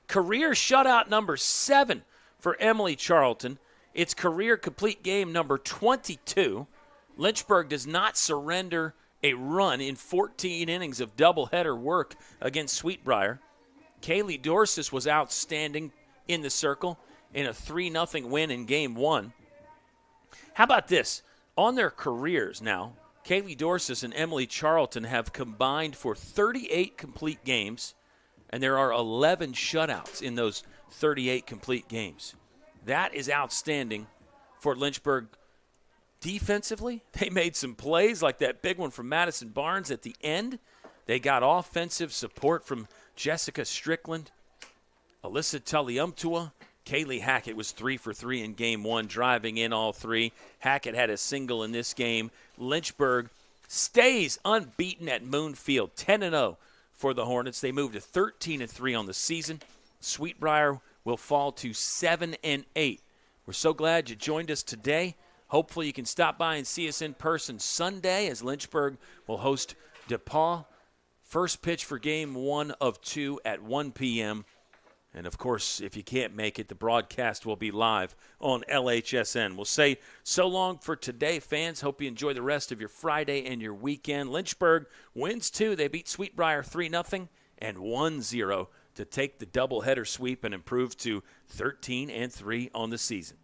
Career shutout number 7 for Emily Charlton. It's career complete game number 22. Lynchburg does not surrender a run in 14 innings of doubleheader work against Sweet-Briar. Kaylee Dorsis was outstanding in the circle in a 3-0 win in game 1. How about this? On their careers now, Kaylee Dorsis and Emily Charlton have combined for 38 complete games, and there are 11 shutouts in those 38 complete games. That is outstanding for Lynchburg. Defensively, they made some plays like that big one from Madison Barnes at the end. They got offensive support from Jessica Strickland, Alyssa Tulliumtua. Kaylee Hackett was 3 for 3 in game 1, driving in all 3. Hackett had a single in this game. Lynchburg stays unbeaten at Moonfield, 10-0 for the Hornets. They moved to 13-3 on the season. Sweet-Briar will fall to 7-8. We're so glad you joined us today. Hopefully you can stop by and see us in person Sunday as Lynchburg will host DePaul. First pitch for game 1 of 2 at 1 p.m. And, of course, if you can't make it, the broadcast will be live on LHSN. We'll say so long for today, fans. Hope you enjoy the rest of your Friday and your weekend. Lynchburg wins 2. They beat Sweet-Briar 3-0 and 1-0 to take the doubleheader sweep and improve to 13-3 on the season.